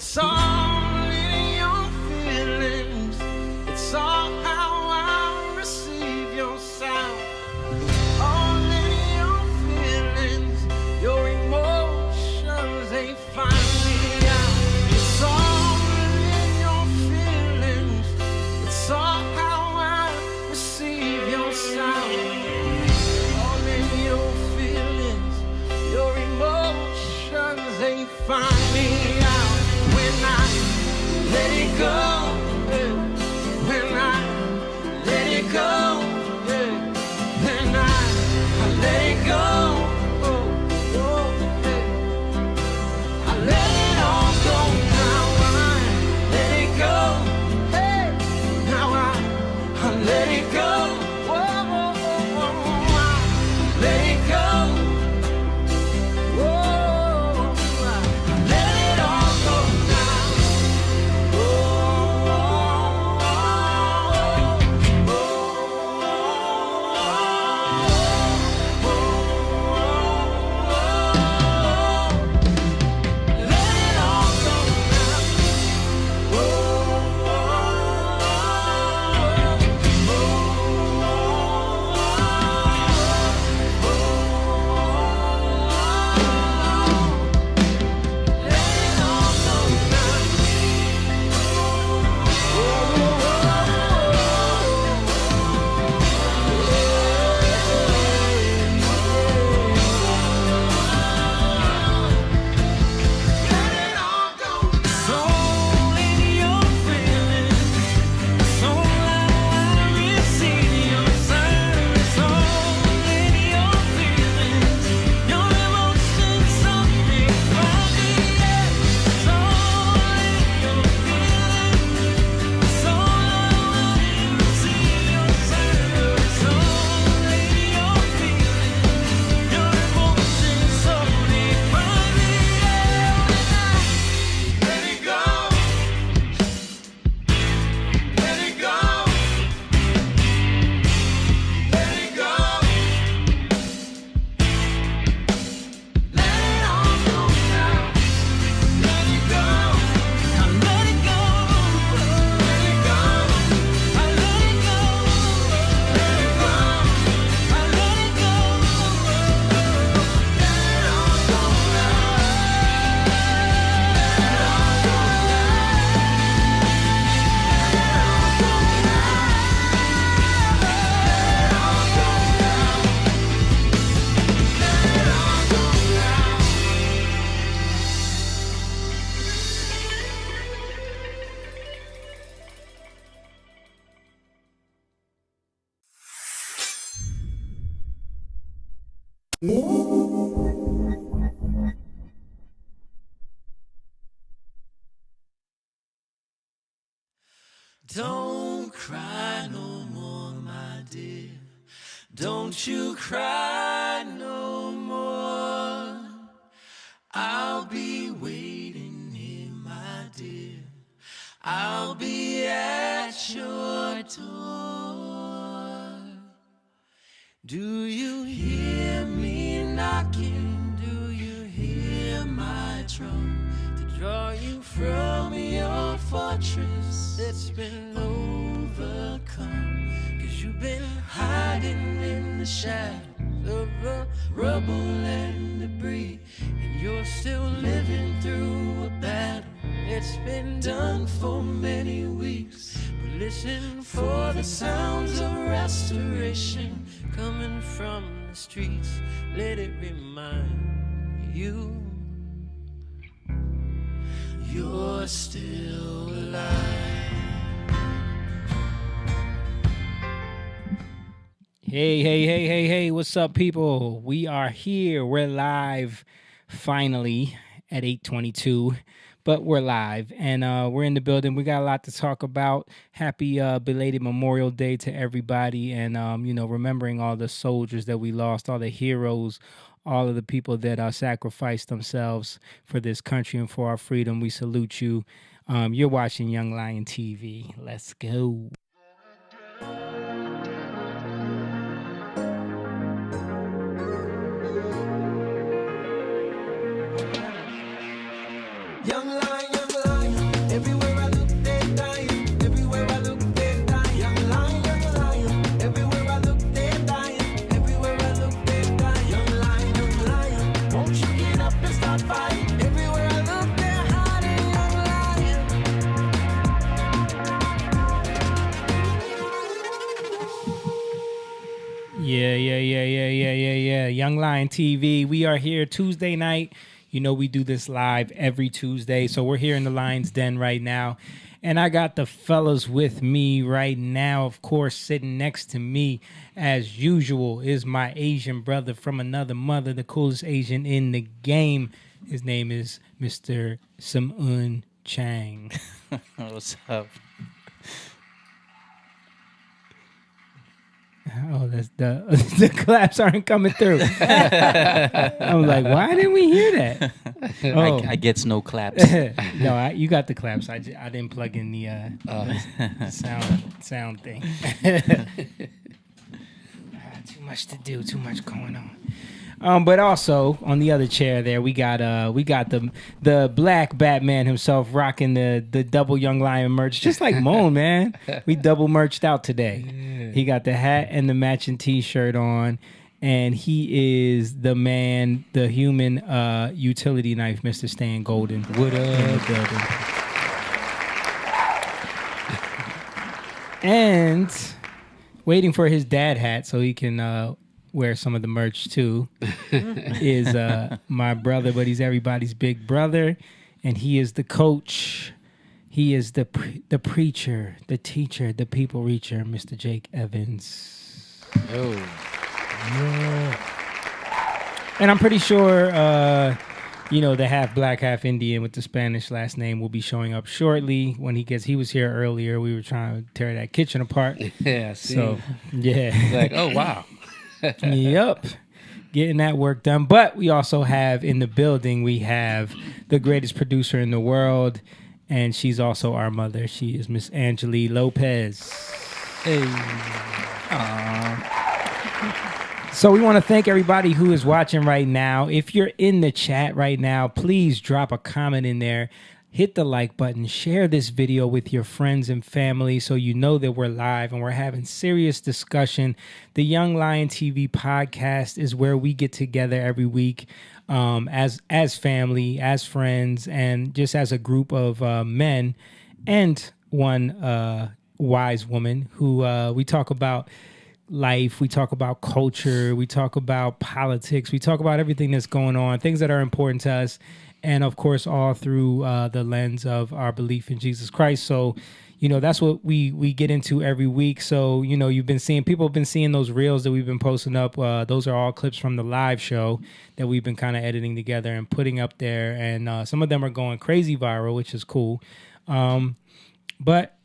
It's all in your feelings. It's all how I receive your sound. All in your feelings. Your emotions, they find me out. It's all in your feelings. It's all how I receive your sound. All in your feelings. Your emotions, they find me out. When I let it go, when I let it go, then I let it go. I let it all go now. I let it go. Hey, now I let it go. Whoa, I let it go. Whoa, I let it all go now. Let it all go Don't cry no more, my dear. Don't you cry no more. I'll be waiting here, my dear. I'll be at your door. Do you hear me knocking? Do you hear my drum to draw you from your fortress that's been overcome? 'Cause you've been hiding in the shadows of the rubble and debris, and you're still living through a battle. It's been done for many weeks, but listen for the sounds of restoration coming from the streets. Let it remind you you're still alive. Hey, what's up, people? We are here. We're live finally at 8:22, but we're live and we're in the building. We got a lot to talk about. Happy belated Memorial Day to everybody, and remembering all the soldiers that we lost, all the heroes, all of the people that sacrificed themselves for this country and for our freedom. We salute you. You're watching Young Lion TV. Let's go. Young lion, Young Lion TV. We are here Tuesday night. You know we do this live every Tuesday, so we're here in the Lion's Den right now. And I got the fellas with me right now. Of course, sitting next to me, as usual, is my Asian brother from another mother, the coolest Asian in the game. His name is Mr. Sam-un Chang. What's up? Oh, that's the claps aren't coming through. I'm like, why didn't we hear that? Oh. I gets no claps. No, you got the claps. I didn't plug in the sound thing. Too much to do. Too much going on. But also on the other chair there, we got the black Batman himself rocking the double Young Lion merch, just like Moan, man. We double merched out today. Yeah. He got the hat and the matching T-shirt on, and he is the man, the human utility knife, Mr. Stan Golden. What up, and waiting for his dad hat so he can wear some of the merch too, is my brother, but he's everybody's big brother, and he is the coach. He is the preacher, the teacher, the people reacher, Mr. Jake Evans. Oh. Yeah. And I'm pretty sure, the half black, half Indian with the Spanish last name will be showing up shortly when he was here earlier. We were trying to tear that kitchen apart. Yeah, see. So, yeah. Like, oh, wow. Yep. Getting that work done. But we also have in the building, we have the greatest producer in the world, and she's also our mother. She is Miss Angeli Lopez. Hey. So we want to thank everybody who is watching right now. If you're in the chat right now, please drop a comment in there. Hit the like button, share this video with your friends and family so you know that we're live and we're having serious discussion. The Young Lion TV podcast is where we get together every week as family, as friends, and just as a group of men and one wise woman who we talk about life, we talk about culture, we talk about politics, we talk about everything that's going on, things that are important to us. And, of course, all through the lens of our belief in Jesus Christ. So, that's what we get into every week. So, people have been seeing those reels that we've been posting up. Those are all clips from the live show that we've been kind of editing together and putting up there. And some of them are going crazy viral, which is cool. But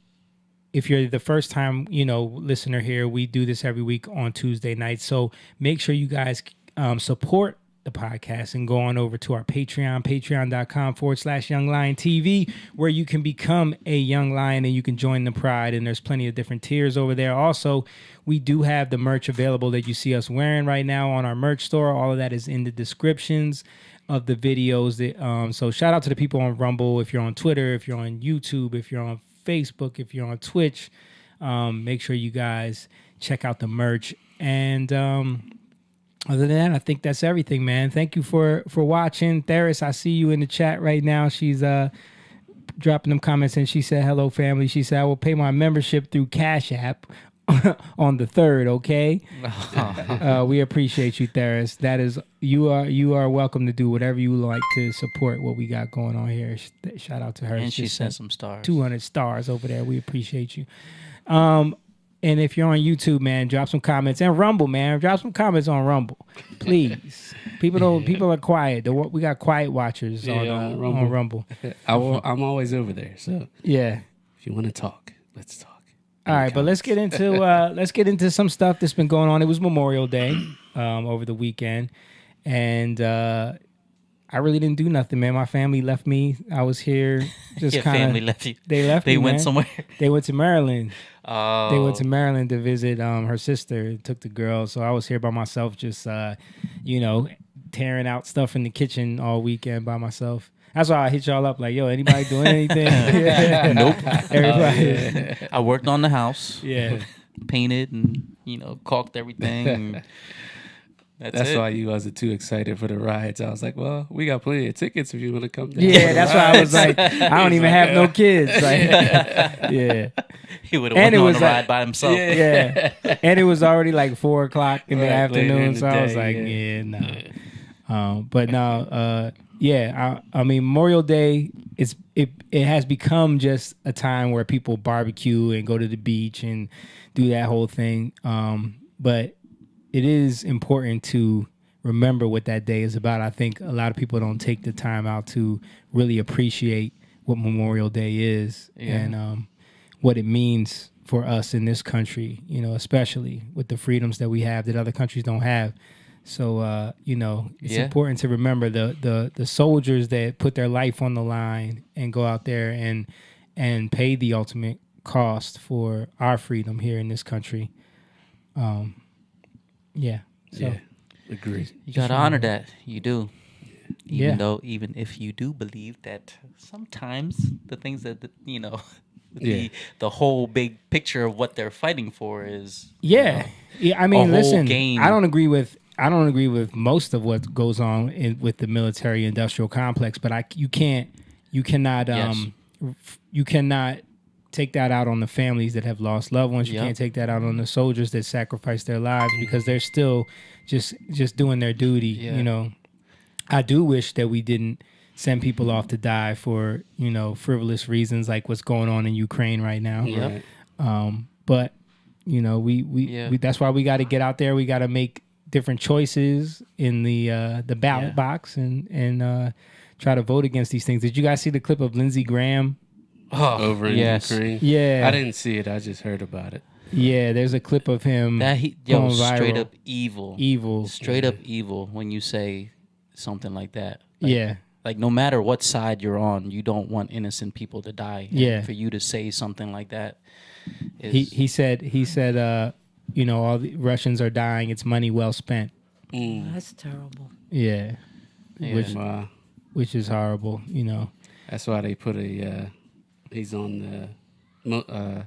if you're the first time, listener here, we do this every week on Tuesday nights. So make sure you guys support the podcast and go on over to our patreon.com/Young Lion TV, where you can become a Young Lion and you can join the pride, and there's plenty of different tiers over there. Also, we do have the merch available that you see us wearing right now on our merch store. All of that is in the descriptions of the videos. So shout out to the people on Rumble. If you're on Twitter, if you're on YouTube, if you're on Facebook, if you're on Twitch, make sure you guys check out the merch. And other than that, I think that's everything, man. Thank you for watching. Theris, I see you in the chat right now. She's dropping them comments, and she said, hello, family. She said, I will pay my membership through Cash App on the 3rd, okay? We appreciate you, Theris. That is, you are welcome to do whatever you like to support what we got going on here. Shout out to her. And she sent some stars. 200 stars over there. We appreciate you. And if you're on YouTube, man, drop some comments. And Rumble, man, drop some comments on Rumble, please. People are quiet. We got quiet watchers on Rumble. I'm always over there, so yeah. If you want to talk, let's talk. All right, but let's get into some stuff that's been going on. It was Memorial Day over the weekend, and I really didn't do nothing, man. My family left me. I was here just Your kind of. family left you. They left me. They went man. somewhere. They went to Maryland. Oh. They went to Maryland to visit her sister. Took the girl, so I was here by myself, just tearing out stuff in the kitchen all weekend by myself. That's why I hit y'all up like, yo, anybody doing anything? Nope. Everybody. I worked on the house. Yeah. Painted and caulked everything. And That's why you wasn't too excited for the rides. I was like, well, we got plenty of tickets if you want to come down. Yeah, that's why I was like, I don't even have no kids. Like, yeah. he would have And went it on was a like- ride by himself. Yeah, and it was already like 4:00 in the Right, later afternoon, in the so I was day, like, yeah. no. But no, yeah. I mean, Memorial Day it has become just a time where people barbecue and go to the beach and do that whole thing. But it is important to remember what that day is about. I think a lot of people don't take the time out to really appreciate what Memorial Day is and what it means for us in this country, especially with the freedoms that we have that other countries don't have. So, it's important to remember the soldiers that put their life on the line and go out there and pay the ultimate cost for our freedom here in this country. Yeah. So, Yeah, agreed. You gotta honor that. You do. Yeah. Even if you do believe that sometimes the things that Yeah. the whole big picture of what they're fighting for is yeah. I mean, a whole listen, game. I don't agree with most of what goes on with the military industrial complex, but you cannot Yes. you cannot take that out on the families that have lost loved ones. You Yep. can't take that out on the soldiers that sacrifice their lives because they're still just doing their duty. Yeah. I do wish that we didn't send people off to die for frivolous reasons like what's going on in Ukraine right now. Yep. Right. But we that's why we got to get out there. We got to make different choices in the ballot box and try to vote against these things. Did you guys see the clip of Lindsey Graham? Over in yes. Ukraine. Yeah. I didn't see it. I just heard about it. Yeah, there's a clip of him going straight viral. up evil. Evil. Straight up evil when you say something like that. Yeah. Like no matter what side you're on, you don't want innocent people to die. And Yeah. for you to say something like that is He said all the Russians are dying. It's money well spent. That's terrible. Yeah. Yeah. Wow. Which is horrible, That's why they put he's on the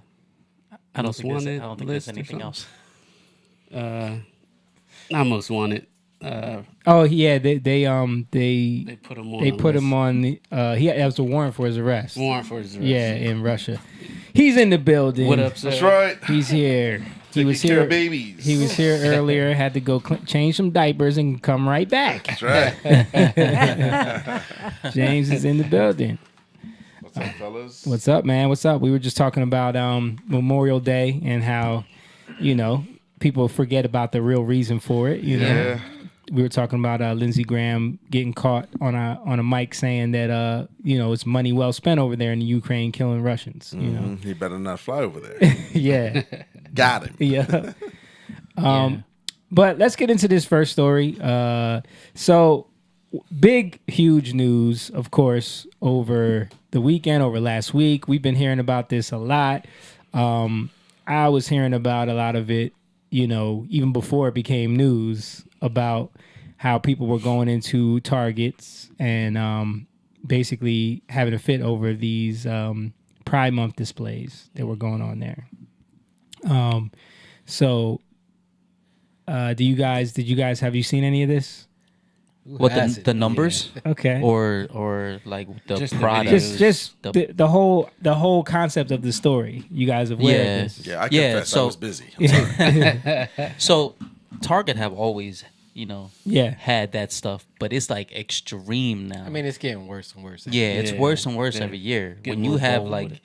I don't most think wanted there's list or anything something? else. not most wanted. Oh yeah, they Put him on. they the put list. him on the that was a warrant for his arrest. Warrant for his arrest. Yeah, in Russia. He's in the building. What up, sir? That's right. He's here. He was Taking care here. of babies. He was here earlier. Had to go change some diapers and come right back. That's right. James is in the building. What's up, fellas? What's up, man? What's up? We were just talking about Memorial Day and how people forget about the real reason for it. Yeah. We were talking about Lindsey Graham getting caught on a mic saying that it's money well spent over there in the Ukraine killing Russians. He better not fly over there. Yeah. Got him. Yeah. But let's get into this first story. So big, huge news, of course, over the weekend, over last week. We've been hearing about this a lot. I was hearing about a lot of it, even before it became news, about how people were going into Targets and basically having a fit over these Pride Month displays that were going on there. Did you guys have you seen any of this? What the numbers Okay. or like the Just the product? just the whole concept of the story. You guys have aware Yeah. of this? Yeah, I Yeah, confess I so- was busy. I'm sorry. So Target have always Yeah. had that stuff, but it's like extreme now. I mean, it's getting worse and worse. yeah, it's Yeah, worse and worse they're every year. getting When you more have bold with it.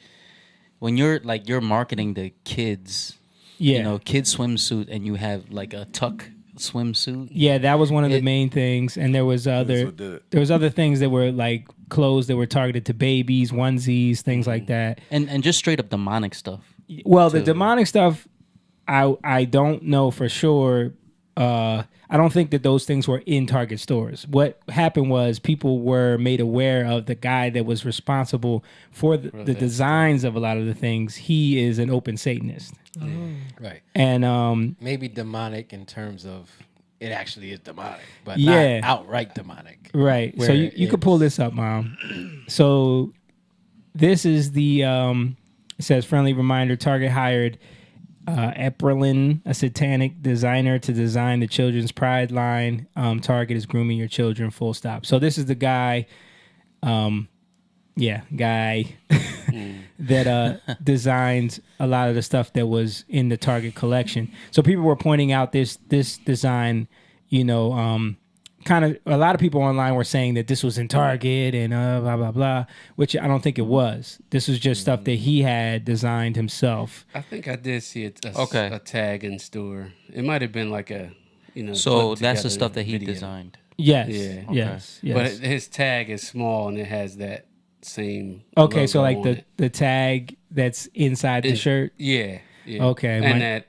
when you're marketing the kids, Yeah. kids swimsuit, and you have like a tuck swimsuit. Yeah, that was one of the main things, and there was That's what did it. other things that were like clothes that were targeted to babies, onesies, things like that. And just straight up demonic stuff. Well, the demonic stuff, I don't know for sure. I don't think that those things were in Target stores. What happened was people were made aware of the guy that was responsible for the designs of a lot of the things. He is an open Satanist, Right. and Maybe demonic in terms of it actually is demonic, but Yeah. not outright demonic. right. So Where you could pull this up, Mom. So this is the it says friendly reminder. Target hired Epperlin, a satanic designer, to design the children's Pride line. Target is grooming your children. Full stop. So this is the guy. Guy. that designed a lot of the stuff that was in the Target collection. So people were pointing out this design, kind of a lot of people online were saying that this was in Target and blah blah blah, which I don't think it was. This was just stuff that he had designed himself. I think I did see a tag in store. It might have been like a, So that's the stuff that he designed. Yes. Yeah. Yes. But his tag is small and it has that same. Okay, so like logo on the tag that's inside the shirt. Yeah. Okay, and that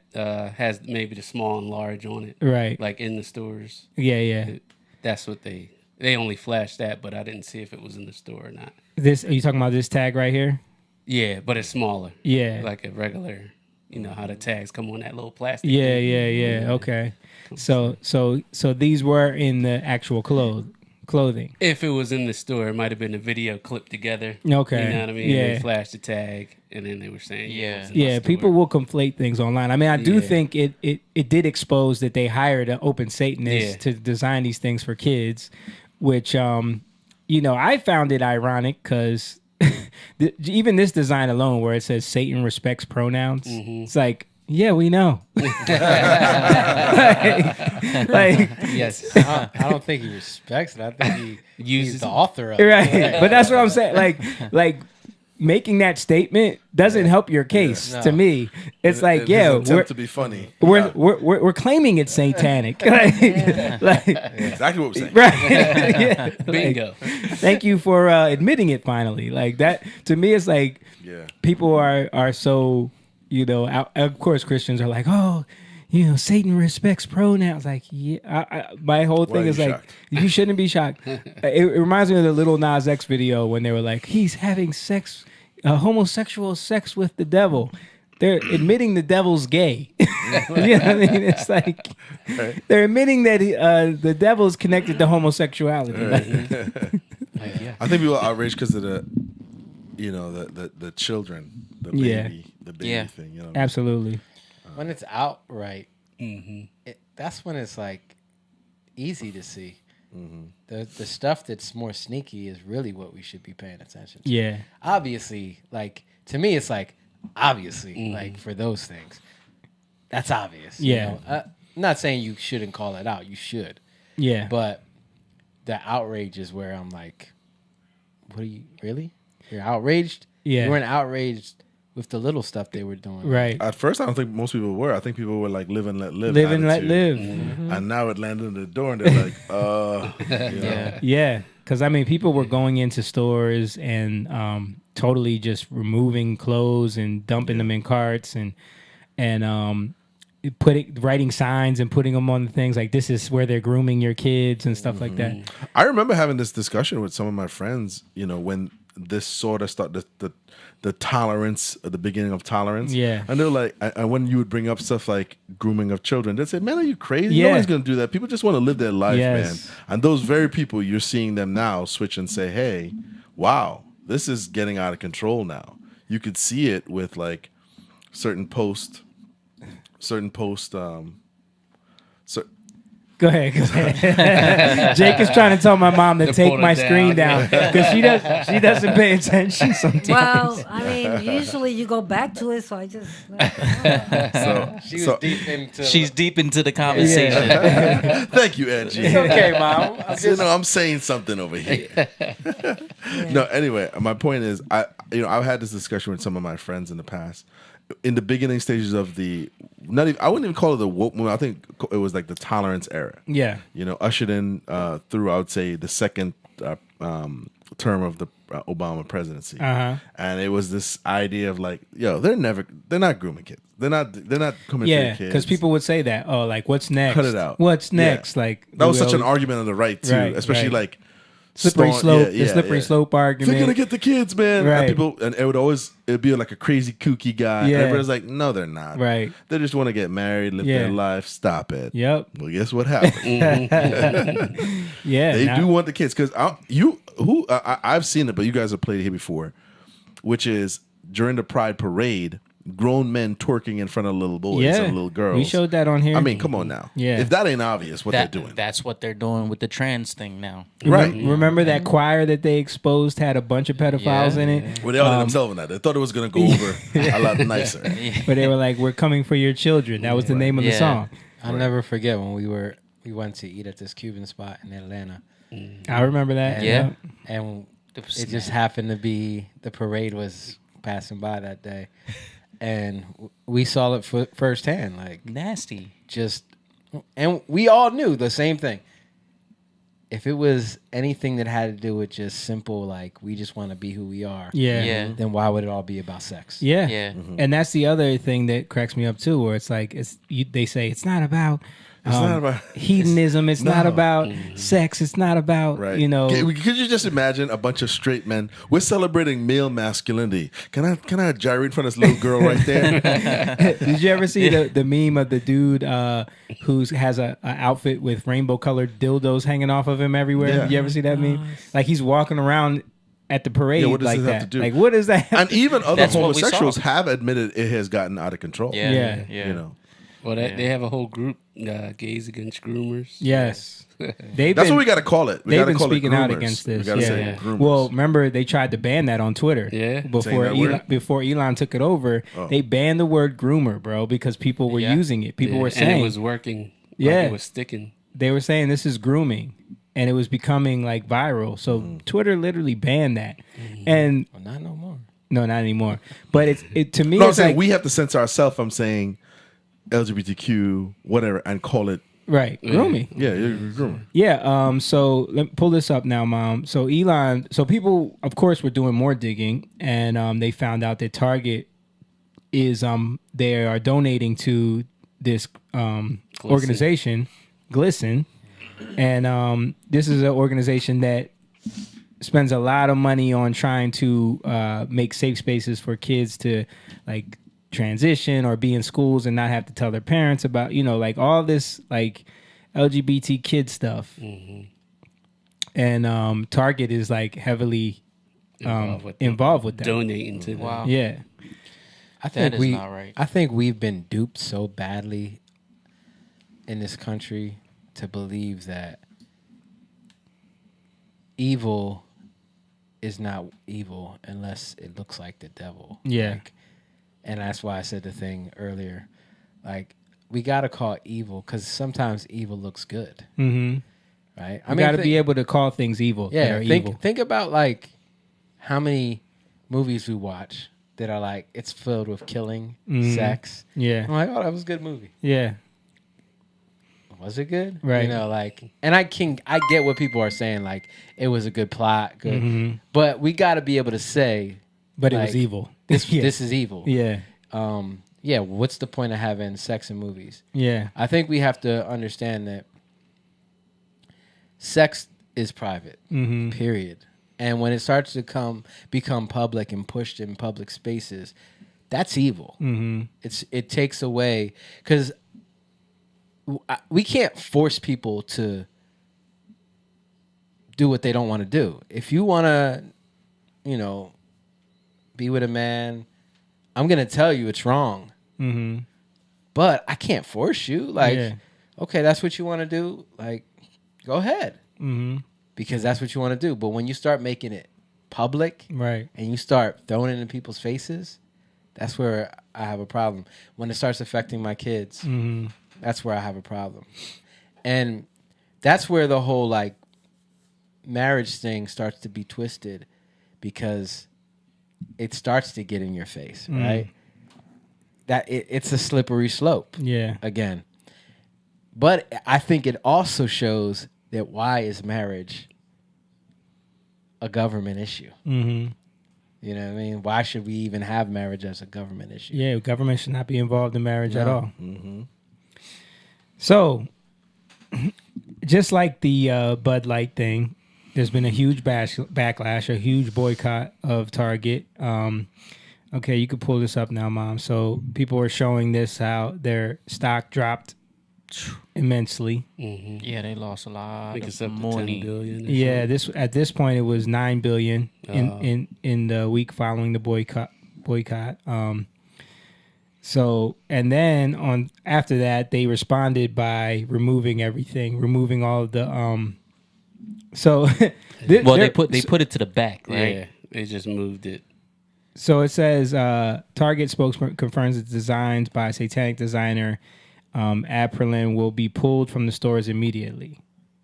has maybe the small and large on it. Right. Like in the stores. Yeah. That's what they only flashed that, but I didn't see if it was in the store or not. Are you talking about this tag right here? Yeah, but it's smaller. Yeah. Like a regular, how the tags come on that little plastic. Yeah. Okay. So these were in the actual clothing. If it was in the store, it might have been a video clipped together. Okay. You know what I mean? Yeah. They flashed the tag, and then they were saying, it was in the Yeah, store. people will conflate things online. I mean, I do think it did expose that they hired an open Satanist to design these things for kids, which, I found it ironic because even this design alone where it says Satan respects pronouns, it's like, yeah, we know. Yes, I don't think he respects it. I think he's the author of it. Right. But that's what I'm saying. Like making that statement doesn't help your case to me. It's like, we're to be funny. We're claiming it's satanic. Exactly what we're saying. Right. Bingo. Thank you for admitting it finally. Like that to me, it's like people are so. Of course, Christians are like, oh, Satan respects pronouns. Like, my whole thing is like, shocked? You shouldn't be shocked. It reminds me of the Lil Nas X video when they were like, he's having homosexual sex with the devil. They're admitting the devil's gay. You know what I mean? It's like they're admitting that the devil's connected to homosexuality. I think people are outraged because of the children, the baby thing. Absolutely. When it's outright, that's when it's like easy to see. The stuff that's more sneaky is really what we should be paying attention to. Yeah. Obviously, like to me, it's like obviously like for those things, that's obvious. Yeah. I'm not saying you shouldn't call it out. You should. Yeah. But the outrage is where I'm like, what are you really? You're outraged? Yeah. You weren't outraged with the little stuff they were doing. Right. At first, I don't think most people were. I think people were like, live and let live. Live and let live. And now it landed in the door and they're like, Yeah. Because, I mean, people were going into stores and totally just removing clothes and dumping them in carts and writing signs and putting them on the things like this is where they're grooming your kids and stuff like that. I remember having this discussion with some of my friends, when this sort of started, the tolerance, the beginning of tolerance. Yeah. And they're like, and when you would bring up stuff like grooming of children, they'd say, man, are you crazy? Yeah. Nobody's going to do that. People just want to live their life, Yes. man. And those very people, you're seeing them now switch and say, hey, wow, this is getting out of control now. You could see it with like certain posts. Go ahead. Jake is trying to tell my mom to take my screen down because she doesn't pay attention sometimes. Well, I mean, usually you go back to it, so I just. She's deep into the conversation. Thank you, Angie. It's okay, Mom. I'm saying something over here. No, anyway, my point is, I've had this discussion with some of my friends in the past. In the beginning stages of I wouldn't even call it the woke movement. I think it was like the tolerance era. Yeah. Ushered in through, I would say, the second term of the Obama presidency. And it was this idea of like, they're not grooming kids. They're not coming for your kids. Because people would say that. Oh, like what's next? Cut it out. What's next? Yeah. Like that was such an argument on the right too, especially like slippery slope. The slippery slope argument. They're gonna get the kids, man. Right. And it'd be like a crazy kooky guy. Yeah. Everybody's like, no, they're not. Right. They just want to get married, live their life. Stop it. Yep. Well, guess what happened? They do want the kids because I've seen it, but you guys have played it here before, which is during the Pride Parade. grown men twerking in front of little boys Yeah, and little girls. we showed that on here. I mean, come on now. Yeah. If that ain't obvious, what they're doing. That's what they're doing with the trans thing now. Right. Remember that choir that they exposed had a bunch of pedophiles in it? Well, they all did themselves in that. They thought it was going to go over a lot nicer. But they were like, "We're coming for your children." That was the name of the Yeah. song. I'll never forget when we went to eat at this Cuban spot in Atlanta. I remember that. Yeah. And it just happened to be the parade was passing by that day, and we saw it firsthand. Like Nasty. and we all knew the same thing. If it was anything that had to do with just simple, like we just want to be who we are, Yeah. then why would it all be about sex? Yeah. Yeah. And that's the other thing that cracks me up too, where it's like they say it's not about not about- hedonism. It's not about sex. It's not about Right. you know. Could you just imagine a bunch of straight men? We're celebrating male masculinity. Can I gyrate in front of this little girl right there? Did you ever see the meme of the dude who has a outfit with rainbow colored dildos hanging off of him everywhere? Yeah. Did you ever see that meme? Like he's walking around at the parade Yeah, what does like this that. have to do? Like what is that? And even other That's what we homosexuals saw. have admitted it has gotten out of control. Yeah. Yeah. You know. Well, they have a whole group, Gays Against Groomers. Yes. That's what we got to call it. We They've gotta been call it speaking out groomers. against We this. gotta say Yeah. groomers. Well, remember they tried to ban that on Twitter. Yeah. Saying Before that Elon, word? before Elon took it over, they banned the word groomer, bro, because people were Yeah. using it. People were and saying it was working. Yeah. Like it was sticking. they were saying this is grooming, and it was becoming like viral. So Twitter literally banned that, and Well, not no more. no, not anymore. But it to me, No, I'm it's saying like we have to censor ourselves from saying LGBTQ, whatever, and call it. right grooming. Yeah, you're a groomer. Yeah. So let me pull this up now, Mom. So Elon. So people, of course, were doing more digging, and they found out that Target is they are donating to this organization, Glisten, and this is an organization that spends a lot of money on trying to make safe spaces for kids to like transition or be in schools and not have to tell their parents about like all this like LGBT kid stuff. And Target is like heavily involved with that. Donating to them. Wow. Yeah. I think is not right. I think we've been duped so badly in this country to believe that evil is not evil unless it looks like the devil. Yeah. Like, and that's why I said the thing earlier. Like, we got to call it evil because sometimes evil looks good. Mm-hmm. Right? I got to be able to call things evil. that are evil. Think about like how many movies we watch that are like it's filled with killing, sex. Yeah. I'm like, oh, that was a good movie. Yeah. Was it good? Right. You know, like, and I get what people are saying, like it was a good plot, good, but we got to be able to say, But it like, was evil. This Yeah. this is evil. Yeah. Yeah. What's the point of having sex in movies? Yeah. I think we have to understand that sex is private. Period. And when it starts to become public and pushed in public spaces, that's evil. It takes away because we can't force people to do what they don't want to do. If you want to, be with a man, I'm gonna tell you it's wrong. But I can't force you. Like, Yeah. okay, that's what you want to do. Like, go ahead. Because that's what you want to do. But when you start making it public, Right. and you start throwing it in people's faces, that's where I have a problem. When it starts affecting my kids, that's where I have a problem. And that's where the whole like marriage thing starts to be twisted because it starts to get in your face, right? That it's a slippery slope. Yeah. Again. But I think it also shows that why is marriage a government issue? Mm-hmm. You know what I mean? Why should we even have marriage as a government issue? Yeah. Government should not be involved in marriage at No. all. So, just like the Bud Light thing, there's been a huge backlash, a huge boycott of Target. Okay, you could pull this up now, Mom. So people are showing this how their stock dropped immensely. Yeah, they lost a I lot think it's of up to money. 10 billion. or Yeah, something. at this point it was $9 billion in the week following the boycott. So, and then after that, they responded by removing everything, removing all of the So, Well, they put it to the back, right? Yeah, they just moved it. So it says Target spokesman confirms that designs by Satanic designer Perlin will be pulled from the stores immediately.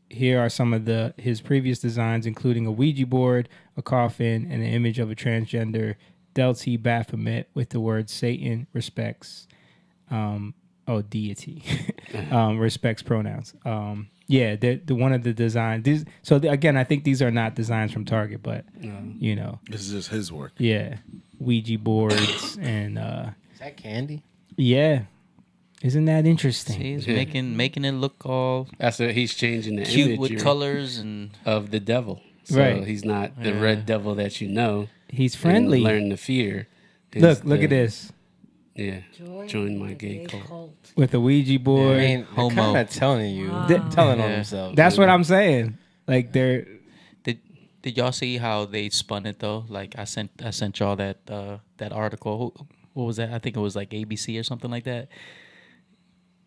Here are some of his previous designs, including a Ouija board, a coffin, and an image of a transgender Delty Baphomet with the word Satan deity respects pronouns. Yeah, the one of the designs. Again, I think these are not designs from Target, but you know, This is just his work. yeah, Ouija boards and Is that candy? yeah, isn't that interesting? See, he's making it look all That's what he's changing the cute image with colors and of the devil. So Right. he's not the red devil that you know. He's friendly. And learn to fear. Look at this Yeah. Join my gay cult. with a Ouija I board. mean, they're Homo. kind of telling you, Wow. telling on Yeah. themselves. That's what I'm saying. Like they're Did y'all see how they spun it though? Like I sent y'all that article. What was that? I think it was like ABC or something like that.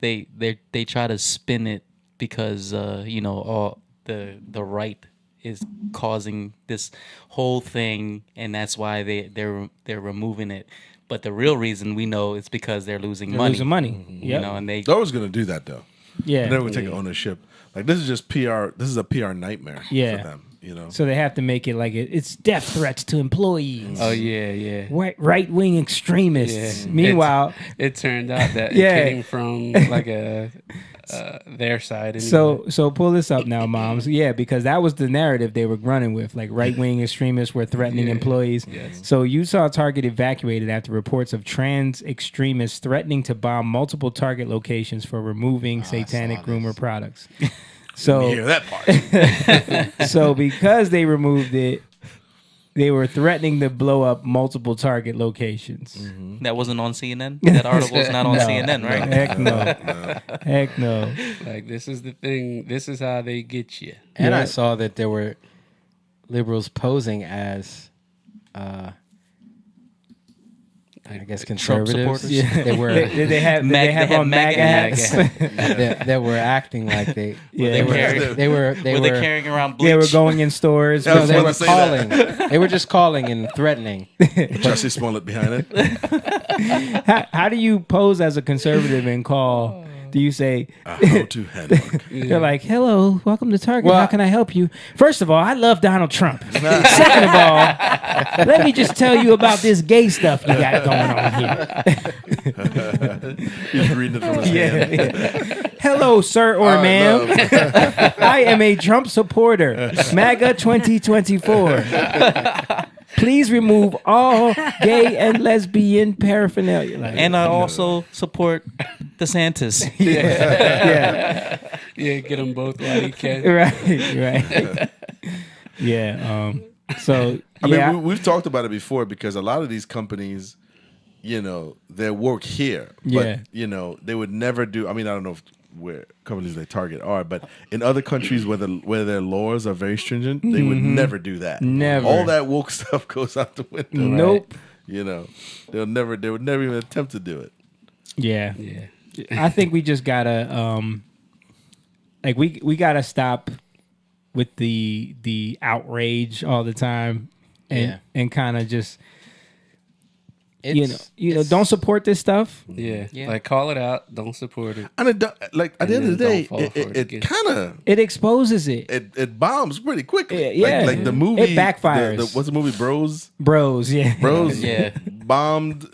They try to spin it because all the right is causing this whole thing, and that's why they're removing it. But the real reason we know is because they're losing money. losing money. You know, and they They're always going to do that, though. Yeah. They're going to take ownership. Like, this is just PR. This is a PR nightmare Yeah. for them, you know? So they have to make it like it's death threats to employees. Oh yeah. Right wing extremists. Yeah. Meanwhile, It turned out that Yeah. it came from like their side. Anyway. so pull this up now, moms. Yeah, because that was the narrative they were running with. Like right wing extremists were threatening employees. Yes. So Utah Target evacuated after reports of trans extremists threatening to bomb multiple Target locations for removing satanic groomer products. So You hear that part. So because they removed it, they were threatening to blow up multiple Target locations. that wasn't on CNN. That article is not on CNN, right? Heck no. Heck no. Like, this is the thing. This is how they get you. And Yeah. I saw that there were liberals posing as, I guess, Trump conservatives. supporters? Yeah. They were Did they have on MAGA hats? that were acting like they. Yeah. They were. They were. Were They they were. carrying around bleach? They were going in stores. I No, was they about were to say calling. that. They were just calling and threatening. Jussie Smollett behind it. How do you pose as a conservative and call? Do you say How to handle it. they're like, "Hello, welcome to Target. Well- How can I help you?" First of all, I love Donald Trump. Second of all, let me just tell you about this gay stuff you got going on here. He's reading it from his hand. Hello, sir or ma'am. I am a Trump supporter. MAGA 2024. Please remove all gay and lesbian paraphernalia. Like, And I also support DeSantis. yeah, Yeah, get them both while you can. right. Yeah. So I yeah, mean, we've talked about it before because a lot of these companies, you know, they work here. But, Yeah. you know, they would never do. I mean, I don't know where companies they target are, but in other countries where their laws are very stringent, they would never do that. Never. All that woke stuff goes out the window. Nope. Right? You know, they would never even attempt to do it. yeah. Yeah. I think we just gotta like we gotta stop with the outrage all the time and kind of just It's, don't support this stuff. Yeah. Yeah. Like, call it out. Don't support it. And it, like at the end of the then day, don't fall for it it again. kind of It exposes it. it bombs pretty quickly. Yeah. Like the movie, It backfires. what's the movie? Bros. Bros, yeah. Yeah. bombed.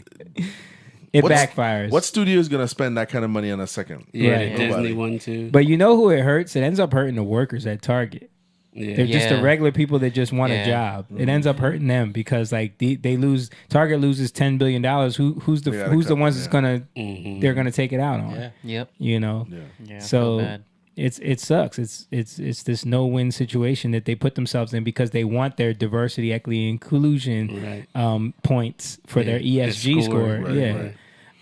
It What's- backfires. What studio is gonna spend that kind of money on a second? Yeah, Right. the Nobody. Disney one too. But you know who it hurts? It ends up hurting the workers at Target. Yeah. They're just the Yeah. regular people that just want a Yeah. job. It ends up hurting them because like they lose. Target loses $10 billion. Who's the They gotta who's the cut, ones that's gonna Mhm. they're gonna take it out on? Yeah. Yep. You know. Yeah. Yeah. I feel So bad. it sucks. It's this no-win situation that they put themselves in because they want their diversity, equity, inclusion Right. points for Yeah, their ESG the score. right, Yeah.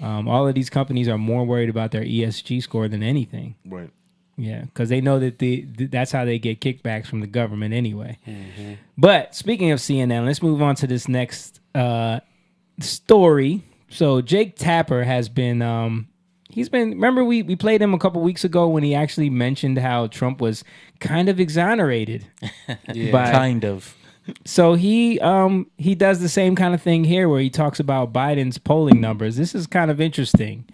right. All of these companies are more worried about their ESG score than anything. Right. Yeah, because they know that that's how they get kickbacks from the government anyway. But speaking of CNN, let's move on to this next story So Jake Tapper has been remember we played him a couple weeks ago when he actually mentioned how Trump was kind of exonerated. Kind of. So he does the same kind of thing here where he talks about Biden's polling numbers. This is kind of interesting.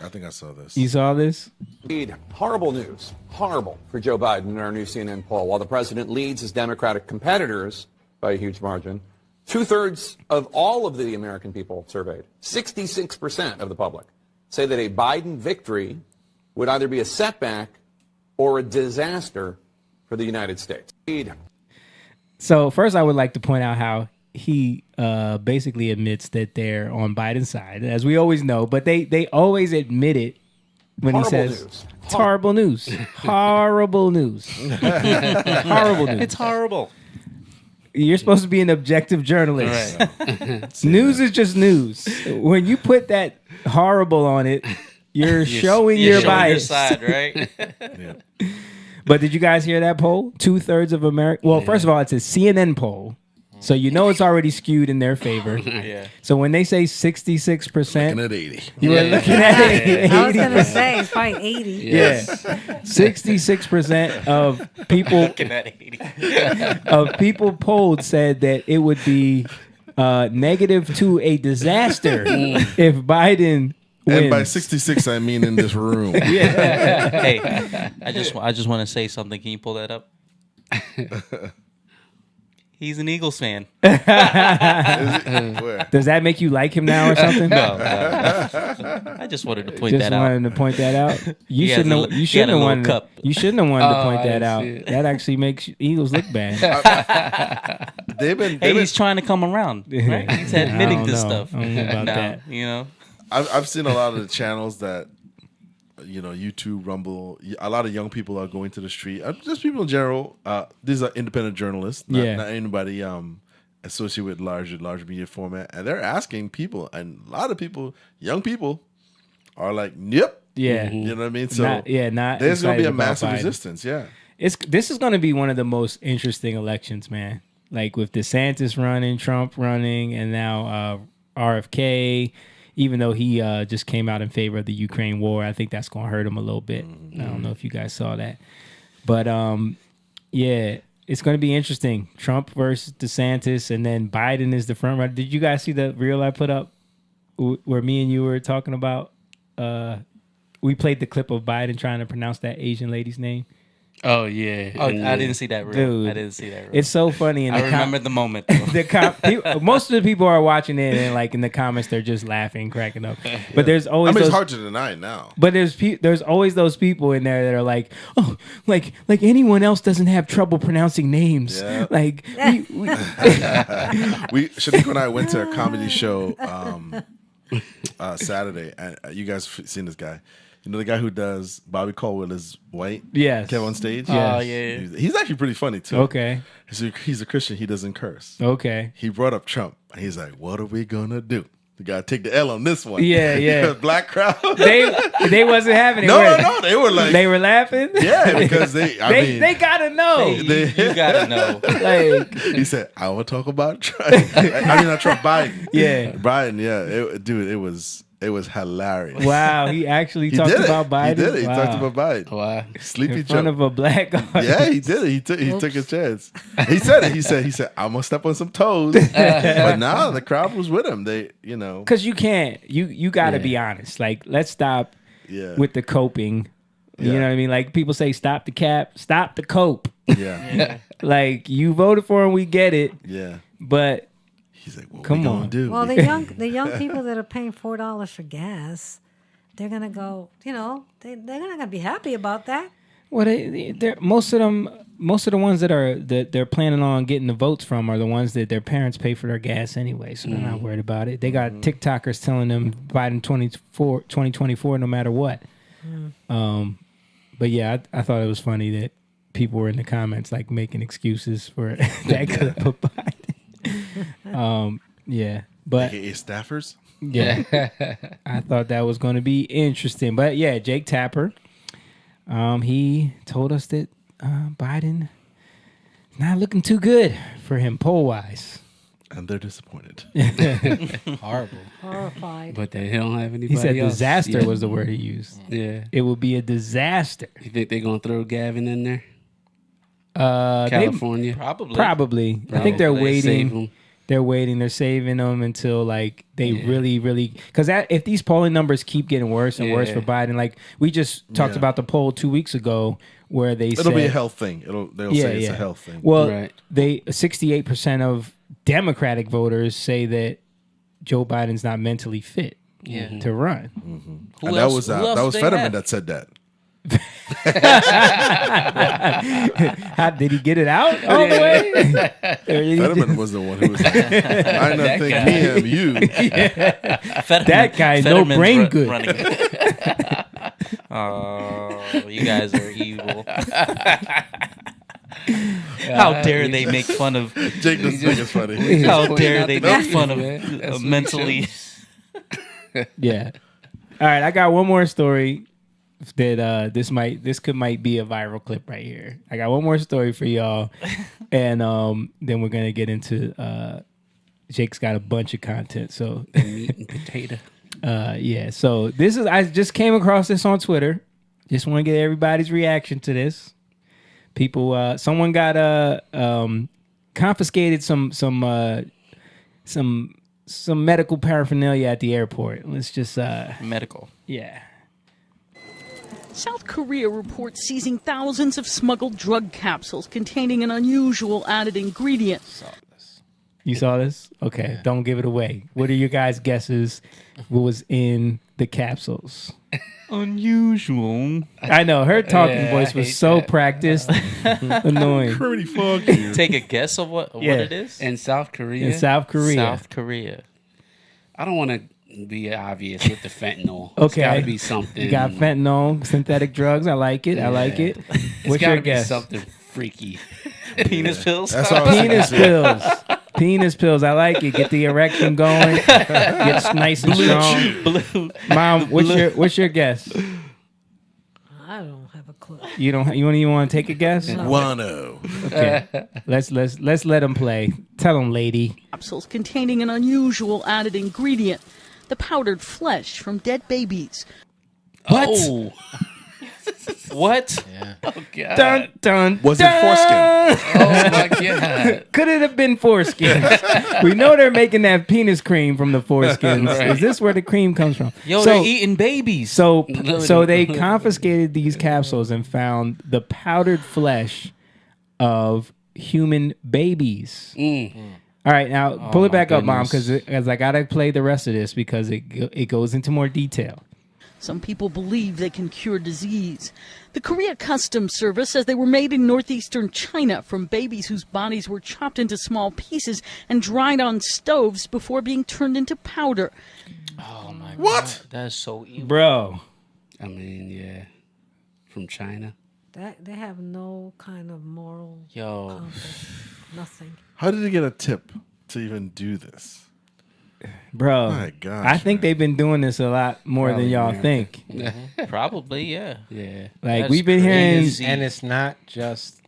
I think I saw this. You saw this? Indeed, horrible news. Horrible for Joe Biden in our new CNN poll. While the president leads his Democratic competitors by a huge margin, 2/3 of all of the American people surveyed, 66% of the public, say that a Biden victory would either be a setback or a disaster for the United States. Indeed. So first I would like to point out how he basically admits that they're on Biden's side, as we always know, but they always admit it when Horrible he says news. it's horrible news. Horrible news. Horrible news. It's horrible. You're supposed to be an objective journalist. Right. News is just news. When you put that horrible on it, you're showing your bias. Your side, right? Yeah. But did you guys hear that poll? 2/3 of America. Well, first of all, it's a CNN poll, so you know it's already skewed in their favor. Yeah. So when they say 66%, Looking at 80. you were looking at 80. I was gonna say it's probably 80. Yeah, 66% of people Looking at 80. of people polled said that it would be negative to a disaster if Biden wins. And by 66, I mean in this room. Hey, I just want to say something. Can you pull that up? He's an Eagles fan. Is it? Where? Does that make you like him now or something? No. I just wanted to point Just that out. wanted to point that out. You He has shouldn't. a Have, li- you he had shouldn't a have little wanted. cup. You shouldn't have wanted to Oh, point I that didn't out. see it. That actually makes Eagles look bad. They've been. Hey, he's trying to come around. Right? He's admitting I don't this know. stuff. I don't know about now, that. you know. I've seen a lot of the channels that, YouTube, Rumble. A lot of young people are going to the street. Just people in general. These are independent journalists, not anybody associated with large media format, and they're asking people, and a lot of people, young people, are like, "Yep." Yeah. You know what I mean? So Not there's going to be excited a about massive Biden. resistance. Yeah. This is going to be one of the most interesting elections, man. Like with DeSantis running, Trump running, and now RFK. Even though he just came out in favor of the Ukraine war, I think that's going to hurt him a little bit. I don't know if you guys saw that, but yeah, it's going to be interesting. Trump versus DeSantis, and then Biden is the front runner. Did you guys see the reel I put up where me and you were talking about? We played the clip of Biden trying to pronounce that Asian lady's name. Oh yeah. Oh, I didn't see that reel. Dude, I didn't see that reel. It's so funny. I remember the moment. Though. Most of the people are watching it, and like in the comments, they're just laughing, cracking up. But there's always It's those, hard to deny now. but there's always those people in there that are like, oh, like anyone else doesn't have trouble pronouncing names. Yeah. Like Shaniqua and I went to a comedy show Saturday, and you guys seen this guy. You know the guy who does Bobby Caldwell is white? Yes. Kev on stage? Yes. Oh yeah. He's actually pretty funny too. okay, He's a Christian. He doesn't curse. okay, He brought up Trump. And he's like, what are we going to do? We got to take the L on this one. Yeah, yeah. Because black crowd. they wasn't having it. No. They were like, They were laughing. yeah, because they gotta know. You gotta know. Like he said, I want to talk about Trump. Not Trump, Biden. Yeah. Biden, yeah. It was hilarious. wow, he actually He talked did it. about Biden. He did it. He Wow. talked about Biden. Wow. Sleepy in front Joe. of a black audience. Yeah, he did it. He took his chance. He said it. He said, I'm gonna step on some toes. But now the crowd was with him. They, Because you can't. You got to be honest. Like, let's stop yeah, with the coping. You Yeah. know what I mean? Like, people say, stop the cap, stop the cope. yeah, Like, you voted for him, we get it. yeah. But He's like, what Come we on. gonna do? Well, the young people that are paying $4 for gas, they're gonna go. They're not gonna be happy about that. well, they're most of the ones that they're planning on getting the votes from are the ones that their parents pay for their gas anyway, so they're not worried about it. They got TikTokers telling them Biden 2024 no matter what. But yeah, I thought it was funny that people were in the comments like making excuses for that clip of Biden. Yeah, but AKA staffers. yeah, I thought that was going to be interesting. But yeah, Jake Tapper, he told us that Biden is not looking too good for him poll wise. And they're disappointed. Horrible. Horrified. But they don't have anybody He said else. disaster Yeah. was the word he used. Yeah. It will be a disaster. You think they're going to throw Gavin in there? They California? Probably. I think they're Probably. Save waiting. 'em. They're waiting. They're saving them until like they really, because if these polling numbers keep getting worse and worse for Biden, like we just talked about the poll 2 weeks ago where they It'll said, be a health thing. They'll say it's a health thing. Well, Right. 68% of Democratic voters say that Joe Biden's not mentally fit to run. Who and else? that Who else was they Fetterman have? that said that. How did he get it out all the way? Or did he Fetterman was the one who was like, I don't think me am you. That guy, no Fetterman's brain good. running. Oh, you guys are evil. How dare they make fun of? Jake doesn't think it's funny. How pointing dare out they the make numbers, fun of man. That's what he mentally? Yeah. All right, I got one more story that this might be a viral clip right here. I got one more story for y'all, and then we're gonna get into. Jake's got a bunch of content, so Meat and potato. yeah. So I just came across this on Twitter. Just want to get everybody's reaction to this. People, someone got confiscated some medical paraphernalia at the airport. Let's just Medical. yeah. South Korea reports seizing thousands of smuggled drug capsules containing an unusual added ingredient. You saw this? Okay, don't give it away. What are your guys' guesses? What was in the capsules? Unusual. I know her talking voice I was hate so that. practiced, annoying. Pretty fuck you. Take a guess of what Yeah. it is. In South Korea? In South Korea, South Korea. I don't want to be obvious with the fentanyl. It's Okay. got to be something. you got fentanyl, synthetic drugs. I like it. I like it. It's What's got your to be guess? something freaky. Penis pills. That's all I was Penis thinking. pills. Penis pills. I like it. Get the erection going. Get nice and strong. Blue. Mom, what's your guess? I don't have a clue. You don't even want to take a guess? Guano. Okay. Let's let them play. Tell them, lady. Capsules containing an unusual added ingredient, the powdered flesh from dead babies. What? Oh. What? Oh, God. Dun dun. Was it dun. foreskin? Oh, my God. Could it have been foreskins? We know they're making that penis cream from the foreskins. Right. Is this where the cream comes from? Yo, so, they're eating babies. so they confiscated these capsules and found the powdered flesh of human babies. All right, now pull it my back up, Mom, goodness. because I gotta play the rest of this because it goes into more detail. Some people believe they can cure disease. The Korea Customs Service says they were made in northeastern China from babies whose bodies were chopped into small pieces and dried on stoves before being turned into powder. Oh my What? God. That is so evil. Bro, I mean, yeah. From China. They have no kind of moral Yo. compass. Nothing. How did he get a tip to even do this? bro. My gosh, I think man. they've been doing this a lot more than Probably y'all America. think. Probably, yeah. Yeah. Like That's we've been hearing crazy. And it's not just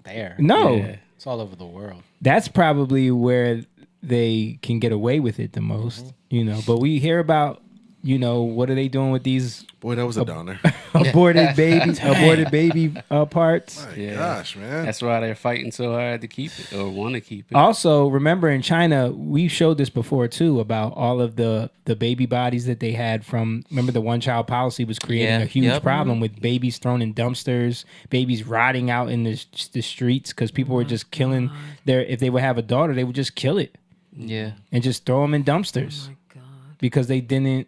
there. no. Yeah. It's all over the world. That's probably where they can get away with it the most, you know. But we hear about, you know, what are they doing with these Boy, that was a downer. aborted babies, aborted baby parts? My Yeah. gosh, man. That's why they're fighting so hard to keep it or want to keep it. Also, remember in China, we showed this before too about all of the baby bodies that they had from. Remember, the one-child policy was creating Yeah. a huge Yep. problem with babies thrown in dumpsters, babies rotting out in the streets because people were just killing their. If they would have a daughter, they would just kill it Yeah. and just throw them in dumpsters because they didn't.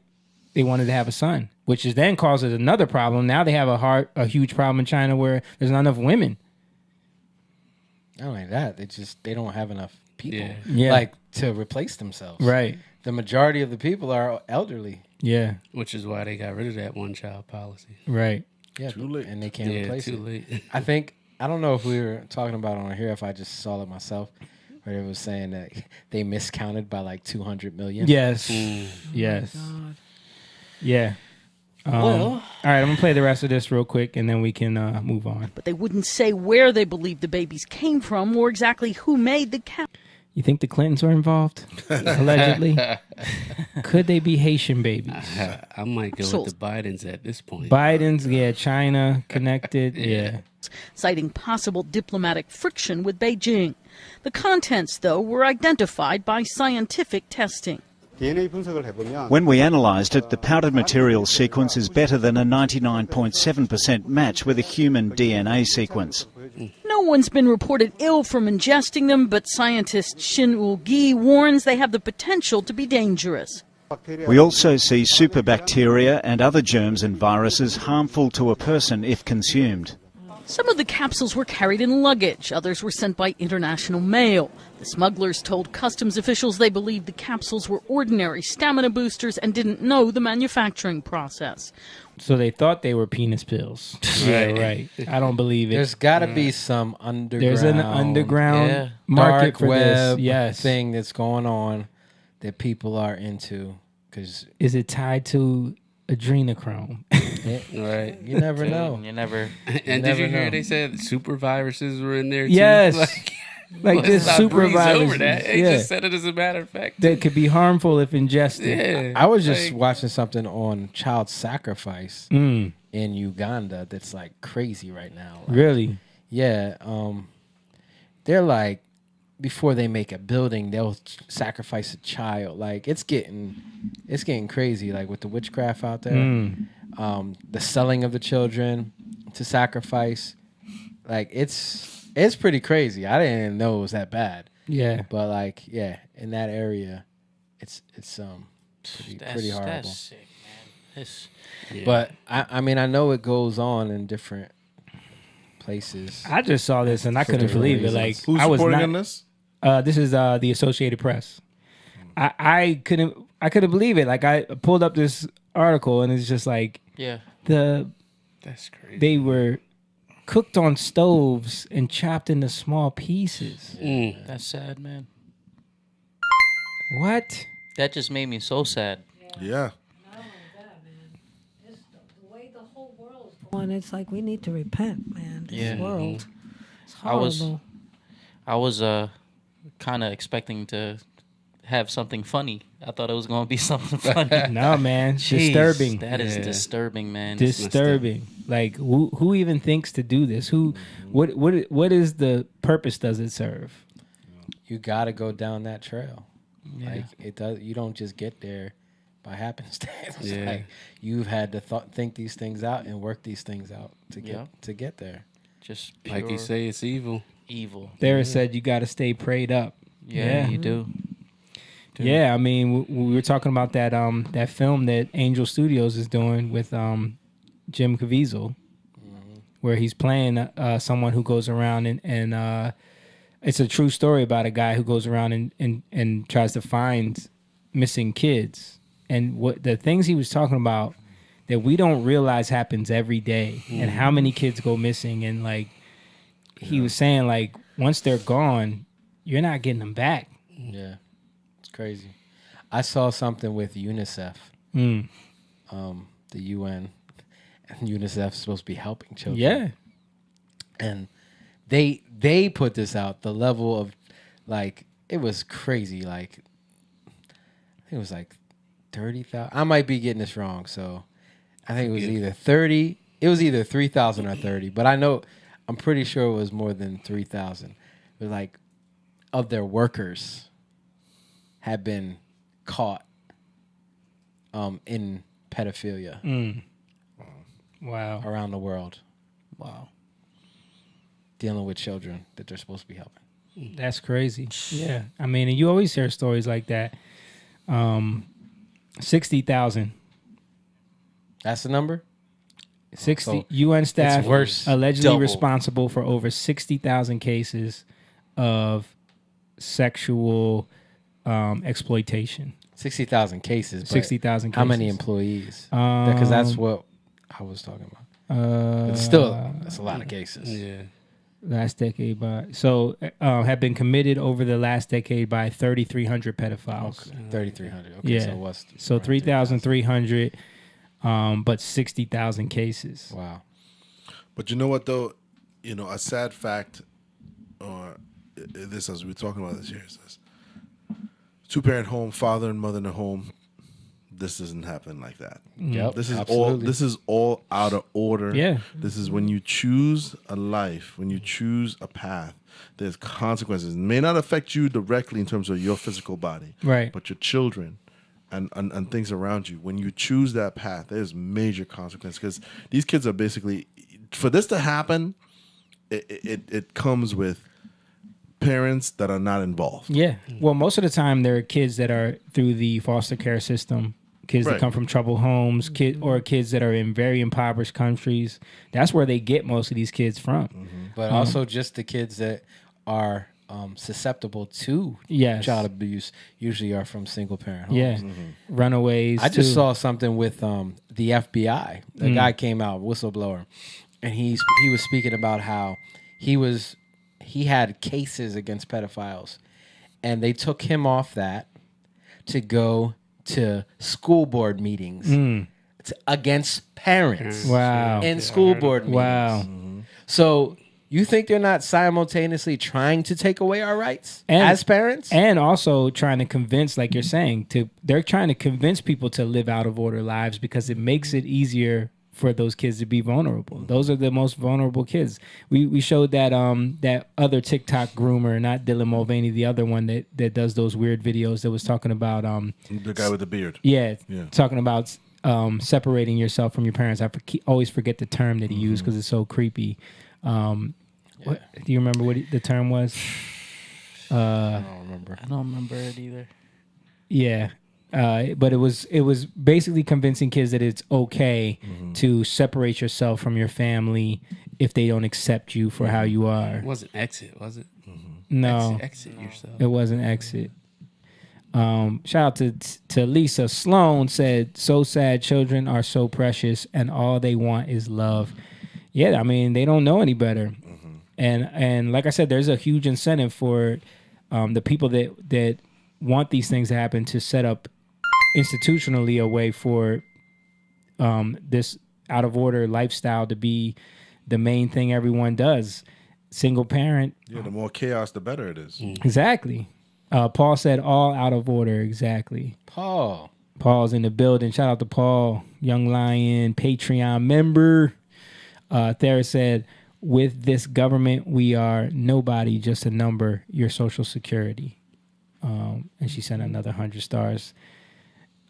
They wanted to have a son, which is then causes another problem. Now they have a huge problem in China where there's not enough women. Not only that, they don't have enough people Yeah. like to replace themselves. Right. The majority of the people are elderly. Yeah. Which is why they got rid of that one-child policy. Right. Yeah, Too late. and they can't Yeah, replace too it. late. I don't know if we were talking about it on here, if I just saw it myself, where it was saying that they miscounted by like 200 million. Yes. Yes. Yeah. All right, I'm gonna play the rest of this real quick, and then we can move on. But they wouldn't say where they believe the babies came from or exactly who made the You think the Clintons were involved? Allegedly. Could they be Haitian babies? I might go with the Bidens at this point. Biden's, yeah, China connected, yeah. Citing possible diplomatic friction with Beijing. The contents, though, were identified by scientific testing. When we analysed it, the powdered material sequence is better than a 99.7% match with a human DNA sequence. No one's been reported ill from ingesting them, but scientist Shin Woo-gi warns they have the potential to be dangerous. We also see superbacteria and other germs and viruses harmful to a person if consumed. Some of the capsules were carried in luggage, others were sent by international mail. The smugglers told customs officials they believed the capsules were ordinary stamina boosters and didn't know the manufacturing process. So they thought they were penis pills. Yeah, right. I don't believe it. There's got to be some underground. There's an underground market dark for web this. Yes. thing that's going on that people are into. Cause is it tied to adrenochrome? Right. You never know. You never. And did you hear they said super viruses were in there too? Yes. Like this super viruses. Over that. They just said it as a matter of fact. That could be harmful if ingested. Yeah. I was just watching something on child sacrifice in Uganda that's like crazy right now. Like, really? Yeah. They're like, before they make a building, they'll sacrifice a child. Like it's getting crazy. Like with the witchcraft out there, the selling of the children to sacrifice. Like it's pretty crazy. I didn't know it was that bad. Yeah, but like in that area, it's pretty horrible. That's sick, man. But I mean I know it goes on in different places. I just saw this and I couldn't believe it. Like who's I was reporting not, on this? This is the Associated Press. I couldn't believe it. Like I pulled up this article and it's just like that's crazy. They were cooked on stoves and chopped into small pieces. That's sad, man. What? That just made me so sad. Yeah. Not only that, man. It's the way the whole world's going. It's like we need to repent, man. This world. It's horrible. I was kind of expecting to have something funny. I thought it was going to be something funny. No, man. Jeez, disturbing. That is disturbing, man. Disturbing. Like who even thinks to do this? What is the purpose does it serve? You got to go down that trail. Yeah. Like it does. You don't just get there by happenstance. Yeah. Like you've had to think these things out and work these things out to get there. Just like you say, it's evil. Evil. There said you got to stay prayed up. Yeah, you do. Yeah, I mean, we were talking about that film that Angel Studios is doing with Jim Caviezel, where he's playing someone who goes around and it's a true story about a guy who goes around and tries to find missing kids. And what the things he was talking about that we don't realize happens every day, and how many kids go missing. And like he was saying, like once they're gone, you're not getting them back. Yeah, it's crazy. I saw something with UNICEF, the UN, and UNICEF's supposed to be helping children. Yeah, and they put this out. The level of like it was crazy. Like it was like 30,000. I might be getting this wrong, so I think it was either 30. It was either 3,000 or 30, but I'm pretty sure it was more than 3,000. It was like of their workers had been caught in pedophilia. Wow. Around the world. Wow. Dealing with children that they're supposed to be helping. That's crazy. Yeah. I mean, and you always hear stories like that. 60,000. That's the number? 60 UN staff allegedly Double. responsible for over 60,000 cases of sexual exploitation. 60,000 cases. 60,000 cases. How many employees? Because that's what I was talking about. But still, that's a lot of cases. Yeah. Last decade have been committed over the last decade by 3,300 pedophiles. Okay. 3,300. Okay, Yeah. so what's 3,300, but 60,000 cases. Wow. But you know what though, a sad fact, this as we were talking about this here. It says 2-parent home, father and mother in the home. This doesn't happen like that. Yep, This is absolutely. all. This is all out of order. Yeah. This is when you choose a life, when you choose a path. There's consequences. It may not affect you directly in terms of your physical body, Right. but your children and things around you. When you choose that path, there's major consequences because these kids are basically. For this to happen, it comes with parents that are not involved. Yeah. Well, most of the time there are kids that are through the foster care system, kids that Right. come from troubled homes, or kids that are in very impoverished countries. That's where they get most of these kids from. But also just the kids that are susceptible to Yes. child abuse usually are from single parent homes. Yeah. Runaways. I just too. saw something with the FBI. The guy came out, whistleblower, and he was speaking about how he had cases against pedophiles, and they took him off that to go to school board meetings against parents. Wow. In school board meetings. Wow. So you think they're not simultaneously trying to take away our rights And- as parents? And also trying to convince, like you're saying, they're trying to convince people to live out of order lives because it makes it easier for those kids to be vulnerable. Those are the most vulnerable kids. We showed that that other TikTok groomer, not Dylan Mulvaney, the other one that does those weird videos that was talking about The guy with the beard. yeah. Yeah. Talking about separating yourself from your parents. I always forget the term that he used because it's so creepy. What, do you remember what the term was? I don't remember. I don't remember it either. Yeah. But it was basically convincing kids that it's okay to separate yourself from your family if they don't accept you for how you are. It wasn't exit, was it? No, Exit yourself. it wasn't exit. Shout out to Lisa Sloan said, "So sad. Children are so precious, and all they want is love." Yeah, I mean they don't know any better. And like I said, there's a huge incentive for the people that want these things to happen to set up institutionally a way for this out of order lifestyle to be the main thing everyone does. Single parent. Yeah, the more chaos, the better it is. Exactly. Paul said all out of order. Exactly. Paul's in the building. Shout out to Paul, Young Lion, Patreon member. Thera said, with this government, we are nobody, just a number, your social security. And she sent another 100 stars.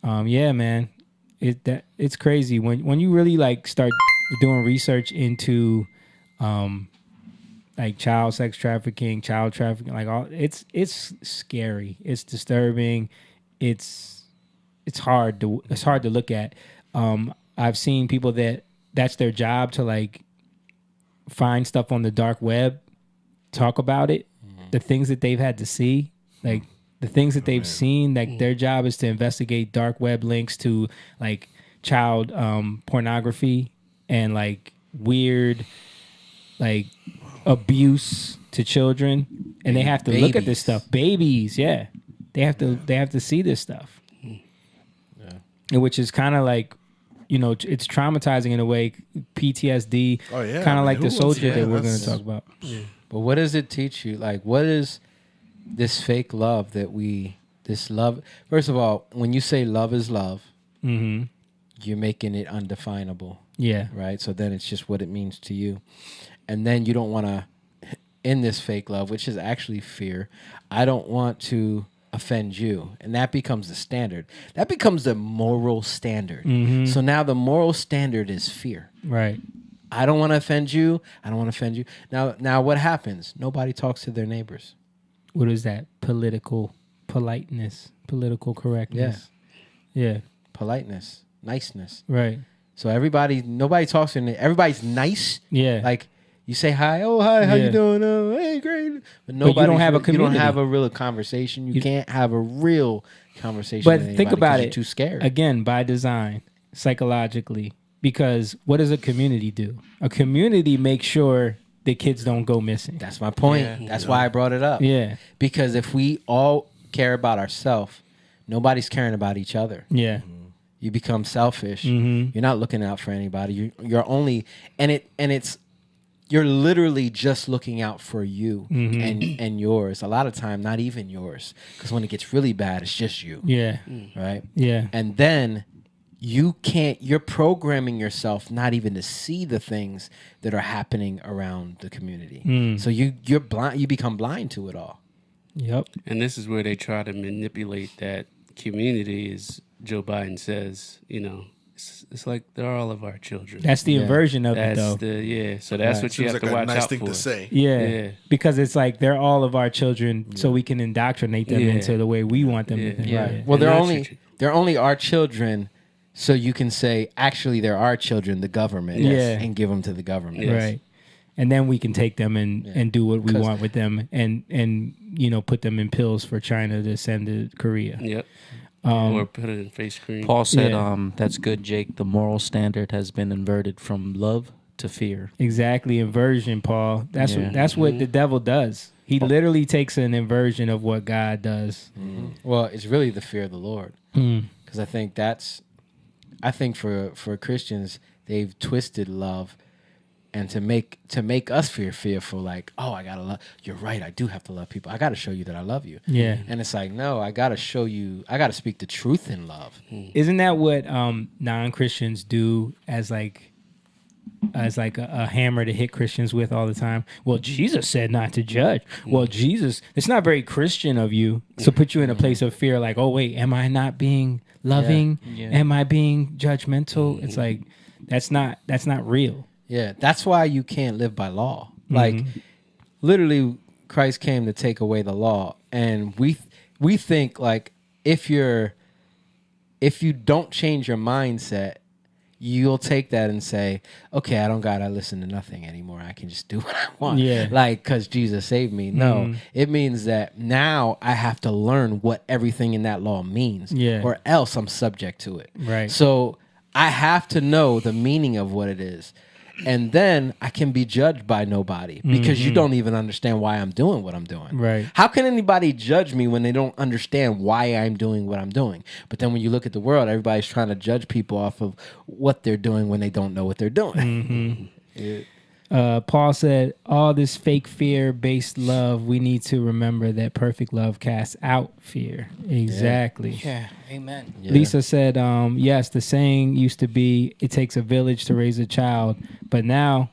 Yeah, man, it's crazy when you really like start doing research into like child sex trafficking, child trafficking, like all it's scary, it's disturbing, it's hard to look at. I've seen people that's their job to like find stuff on the dark web, talk about it, the things that they've had to see, like the things that they've seen, like their job is to investigate dark web links to like child pornography and like weird like abuse to children, and they have to look at this stuff. Babies, yeah, they have to see this stuff, and which is kind of like, you know, it's traumatizing in a way, PTSD. Oh yeah, kind of like who the soldier wants- that we're going that's- to talk about. But what does it teach you? Like, what is this fake love this love? First of all, when you say love is love, you're making it undefinable. Yeah. Right? So then it's just what it means to you. And then you don't want to, in this fake love, which is actually fear, I don't want to offend you. And that becomes the standard. That becomes the moral standard. So now the moral standard is fear. Right. I don't want to offend you. I don't want to offend you. Now what happens? Nobody talks to their neighbors. What is that? Political politeness, political correctness. Yeah. Politeness, niceness. Right. So nobody talks to them. Everybody's nice. Yeah. Like you say hi. Oh, hi. How Yeah. you doing? Oh, hey, great. But you don't have a You don't community. have a real conversation. You can't have a real conversation. But with anybody think 'cause about you're it. Too scared. Again, by design, psychologically, because what does a community do? A community makes sure the kids don't go missing. That's my point. That's why I brought it up. Yeah. Because if we all care about ourselves, nobody's caring about each other. Yeah. You become selfish. You're not looking out for anybody. You're only, and it's you're literally just looking out for you and yours. A lot of time, not even yours, because when it gets really bad, it's just you. Yeah. Right. Yeah. And then you're programming yourself not even to see the things that are happening around the community. So you're blind. You become blind to it all. Yep. And this is where they try to manipulate that community, as Joe Biden says, it's like they're all of our children. That's the inversion of it, though. So that's what you have Seems to like a watch nice out thing for. to say. Yeah. Because it's like they're all of our children, so we can indoctrinate them into the way we want them to think. Right. Well, they're only our children, so you can say, actually, they're our children, the government, and give them to the government. Yes. Right. And then we can take them and do what we want with them and put them in pills for China to send to Korea. Yep. Or put it in face cream. Paul said, that's good, Jake. The moral standard has been inverted from love to fear. Exactly. Inversion, Paul. That's what the devil does. He literally takes an inversion of what God does. Well, it's really the fear of the Lord. Because I think for Christians, they've twisted love and to make us fearful, like, oh, I gotta love. You're right. I do have to love people. I gotta show you that I love you. Yeah. And it's like, no, I gotta show you. I gotta speak the truth in love. Isn't that what non-Christians do as like a hammer to hit Christians with all the time? Well, Jesus said not to judge. Well, Jesus, it's not very Christian of you to put you in a place of fear. Like, oh wait, am I not being loving? Am I being judgmental? It's like that's not real. Yeah, that's why you can't live by law. Like, literally, Christ came to take away the law, and we think like if you don't change your mindset, you'll take that and say, okay, I don't gotta listen to nothing anymore. I can just do what I want. Yeah, like because Jesus saved me. No, it means that now I have to learn what everything in that law means. Yeah, or else I'm subject to it. Right. So I have to know the meaning of what it is. And then I can be judged by nobody because you don't even understand why I'm doing what I'm doing. Right. How can anybody judge me when they don't understand why I'm doing what I'm doing? But then when you look at the world, everybody's trying to judge people off of what they're doing when they don't know what they're doing. Paul said, all this fake fear-based love, we need to remember that perfect love casts out fear. Exactly. Yeah, amen. Yeah. Lisa said, yes, the saying used to be, it takes a village to raise a child, but now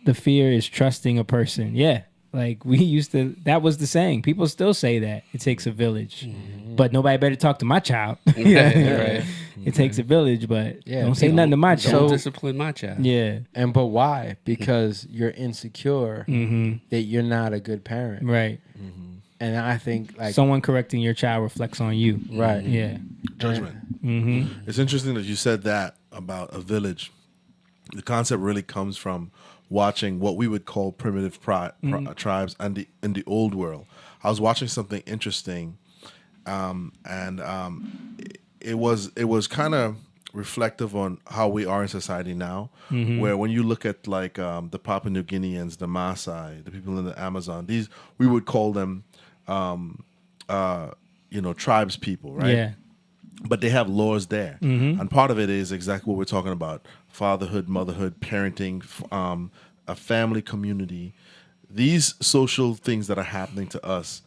the fear is trusting a person. Yeah, like we used to, that was the saying. People still say that, it takes a village, but nobody better talk to my child. Right. It takes a village, but don't say nothing to my child. Don't discipline my child. Yeah. But why? Because you're insecure that you're not a good parent. Right. And I think like someone correcting your child reflects on you. Right. Yeah. Judgment. It's interesting that you said that about a village. The concept really comes from watching what we would call primitive tribes and in the old world. I was watching something interesting, it was kind of reflective on how we are in society now, where when you look at like the Papua New Guineans, the Maasai, the people in the Amazon, these we would call them tribes people, right? Yeah. But they have laws there, and part of it is exactly what we're talking about: fatherhood, motherhood, parenting, a family community. These social things that are happening to us,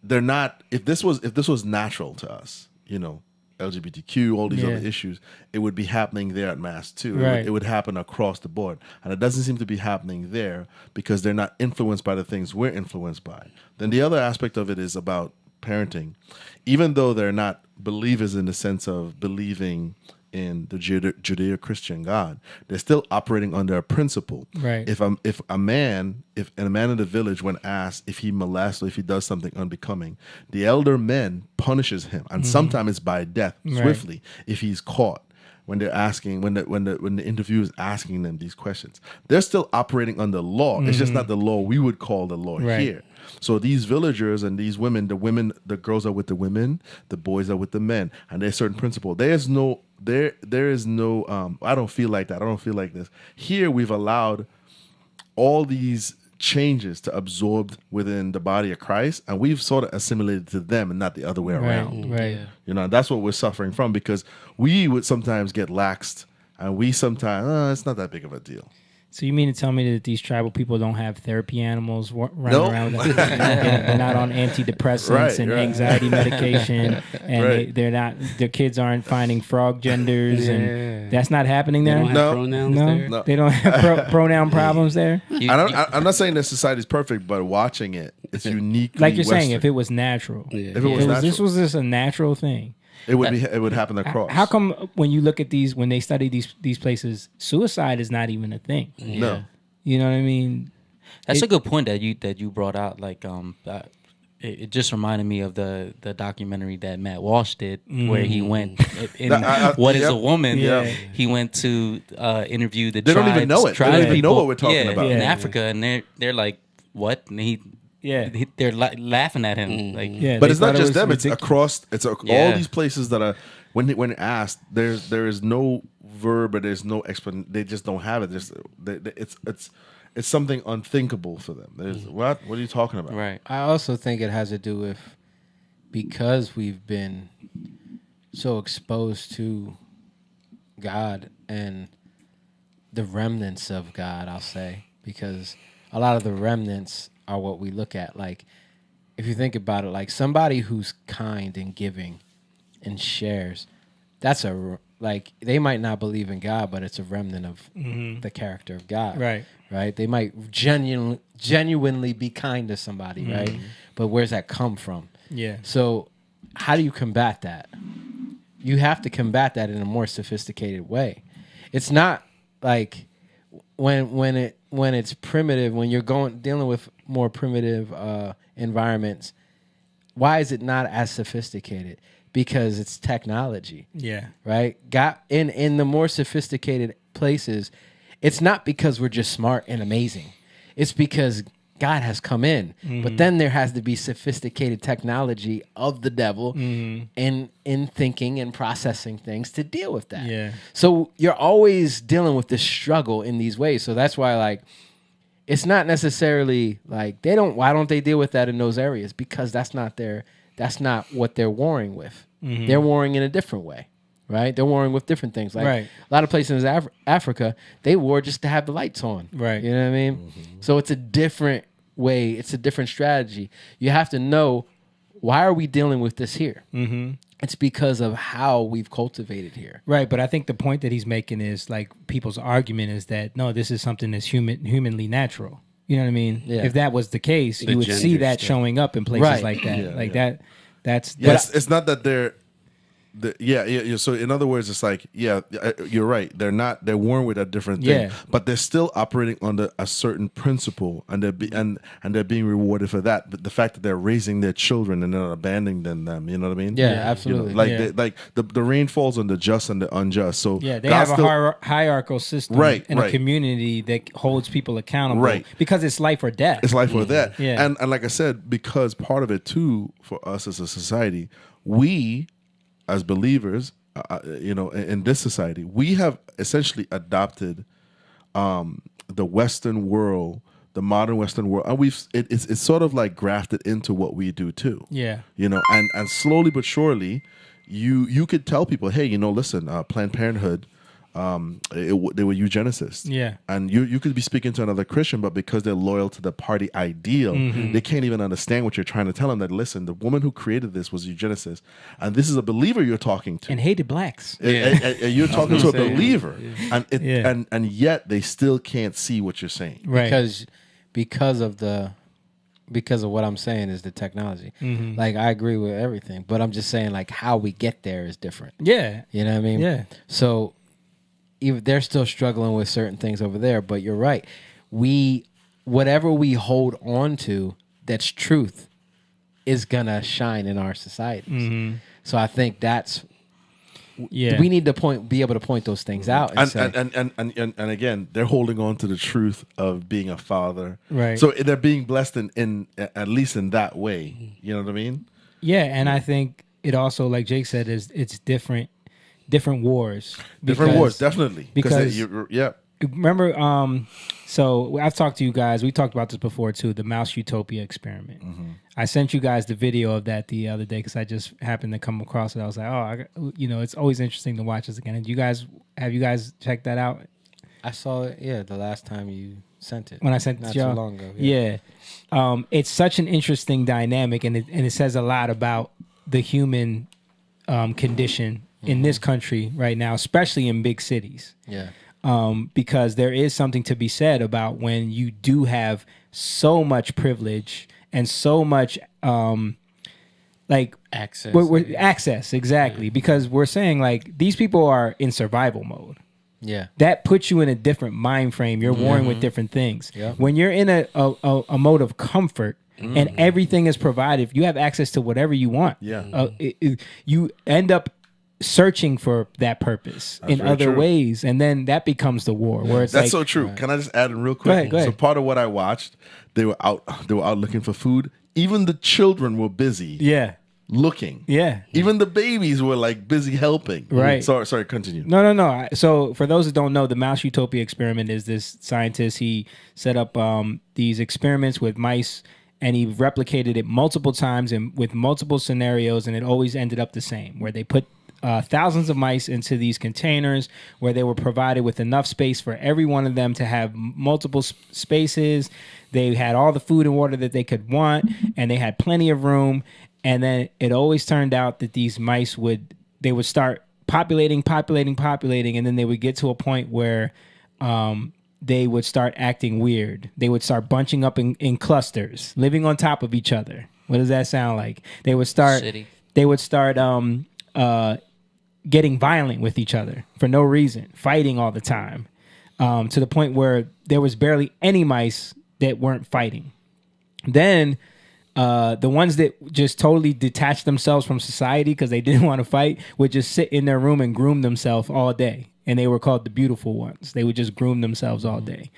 they're not. If this was natural to us, LGBTQ, all these other issues, it would be happening there at mass too. Right. It would happen across the board, and it doesn't seem to be happening there because they're not influenced by the things we're influenced by. Then the other aspect of it is about parenting. Even though they're not believers in the sense of believing in the Judeo-Christian God, they're still operating under a principle. Right. If a man in the village, when asked if he molests or if he does something unbecoming, the elder men punishes him, and sometimes it's by death swiftly if he's caught. When they're asking, when the interviewer is asking them these questions, they're still operating under law. It's just not the law we would call the law here. So these villagers and these women, the girls are with the women, the boys are with the men, and there's certain principle. There is no. I don't feel like that. I don't feel like this. Here we've allowed all these changes to absorb within the body of Christ, and we've sort of assimilated to them and not the other way around. Right. And that's what we're suffering from, because we would sometimes get laxed, and we sometimes it's not that big of a deal. So you mean to tell me that these tribal people don't have therapy animals running Nope. around with them? They're not on antidepressants and anxiety medication, and their kids aren't finding frog genders, and that's not happening They there. don't have pronouns there. No. They don't have pronoun problems there. I'm not saying that society's perfect, but watching it's uniquely Like you're saying, Western. if it was natural, If it was natural, this was just a natural thing. it would happen across. How come when you look at these, when they study these places, suicide is not even a thing? No. You know what I mean? That's a good point that you brought out. Like, it just reminded me of the documentary that Matt Walsh did, where he went in What is a Woman? Yeah. He went to interview the They don't even know it. They don't even know people, what we're talking about. in Africa, and they're like, what? And they're laughing at him. Like, but it's not just them. It's across. All these places that are when asked, there is no verb, or there's no explanation. They just don't have it. It's something unthinkable for them. There's what are you talking about? right. I also think it has to do with because we've been so exposed to God and the remnants of God, I'll say, because a lot of the remnants are what we look at. Like, if you think about it, like somebody who's kind and giving and shares, that's like they might not believe in God, but it's a remnant of the character of God. Right? They might genuinely be kind to somebody, right? But where's that come from? Yeah. So how do you combat that? You have to combat that in a more sophisticated way. It's not like when it's primitive, when you're dealing with more primitive environments, why is it not as sophisticated? Because it's technology. Yeah. Right? In the more sophisticated places, it's not because we're just smart and amazing. It's because God has come in. But then there has to be sophisticated technology of the devil in thinking and processing things to deal with that. Yeah. So you're always dealing with this struggle in these ways. So that's why, like, it's not necessarily like why don't they deal with that in those areas? Because that's not what they're warring with. They're warring in a different way. Right? They're warring with different things. Like a lot of places in Africa, they war just to have the lights on. Right. You know what I mean? So it's a different way. It's a different strategy. You have to know, why are we dealing with this here? It's because of how we've cultivated here. Right, but I think the point that he's making is, like, people's argument is that, no, this is something that's humanly natural. You know what I mean? Yeah. If that was the case, you would see that showing up in places like that. That's it's not that they're. So in other words, it's like, you're right. They're warring with a different thing, but they're still operating under a certain principle, and they're being rewarded for that. But the fact that they're raising their children and not abandoning them, you know what I mean? Yeah, absolutely. The rain falls on the just and the unjust. So they God have a hierarchical system in a community that holds people accountable, because it's life or death. It's life or death. Yeah. And like I said, because part of it too for us as a society, we as believers, in this society, we have essentially adopted the Western world, the modern Western world, and it's sort of like grafted into what we do too. Yeah, and slowly but surely, you could tell people, hey, listen, Planned Parenthood, they were eugenicists. Yeah, and you could be speaking to another Christian, but because they're loyal to the party ideal, they can't even understand what you're trying to tell them. That, listen, the woman who created this was a eugenicist, and this is a believer you're talking to, and hated blacks. And you're talking to a believer, and yet they still can't see what you're saying, right? Because of what I'm saying is the technology. Like, I agree with everything, but I'm just saying, like, how we get there is different. Yeah, you know what I mean? Yeah. So even they're still struggling with certain things over there, but you're right. Whatever we hold on to that's truth is gonna shine in our societies. So I think that's we need to be able to point those things out and again, they're holding on to the truth of being a father, right? So they're being blessed in at least in that way. You know what I mean? Yeah, and I think it also, like Jake said, it's different wars. Different wars, definitely. Because remember, so I've talked to you guys. We talked about this before too. The Mouse Utopia experiment. I sent you guys the video of that the other day because I just happened to come across it. I was like, it's always interesting to watch this again. And have you guys checked that out? I saw it. Yeah, the last time you sent it. When I sent it not to y'all. too long ago. Yeah. It's such an interesting dynamic, and it says a lot about the human condition in this country right now, especially in big cities. Yeah. Because there is something to be said about when you do have so much privilege and so much like Access. access, exactly. Because we're saying like these people are in survival mode. Yeah. That puts you in a different mind frame. You're warring with different things. Yep. When you're in a mode of comfort and everything is provided, you have access to whatever you want. Yeah. You end up searching for that purpose in very other true. ways, and then that becomes the war. Where it's That's like, so true. Can I just add in real quick? Go ahead. So part of what I watched, they were out looking for food. Even the children were busy. yeah, Looking. yeah. Even the babies were like busy helping. Right. Sorry, continue. No. So for those that don't know, the Mouse Utopia experiment is this scientist. He set up these experiments with mice, and he replicated it multiple times and with multiple scenarios, and it always ended up the same, where they put thousands of mice into these containers where they were provided with enough space for every one of them to have multiple spaces. They had all the food and water that they could want, and they had plenty of room. And then it always turned out that these mice would start populating, and then they would get to a point where they would start acting weird. They would start bunching up in clusters, living on top of each other. What does that sound like? They would start. Shitty. They would start getting violent with each other for no reason, fighting all the time, to the point where there was barely any mice that weren't fighting. Then the ones that just totally detached themselves from society because they didn't want to fight would just sit in their room and groom themselves all day. And they were called the beautiful ones. They would just groom themselves all day.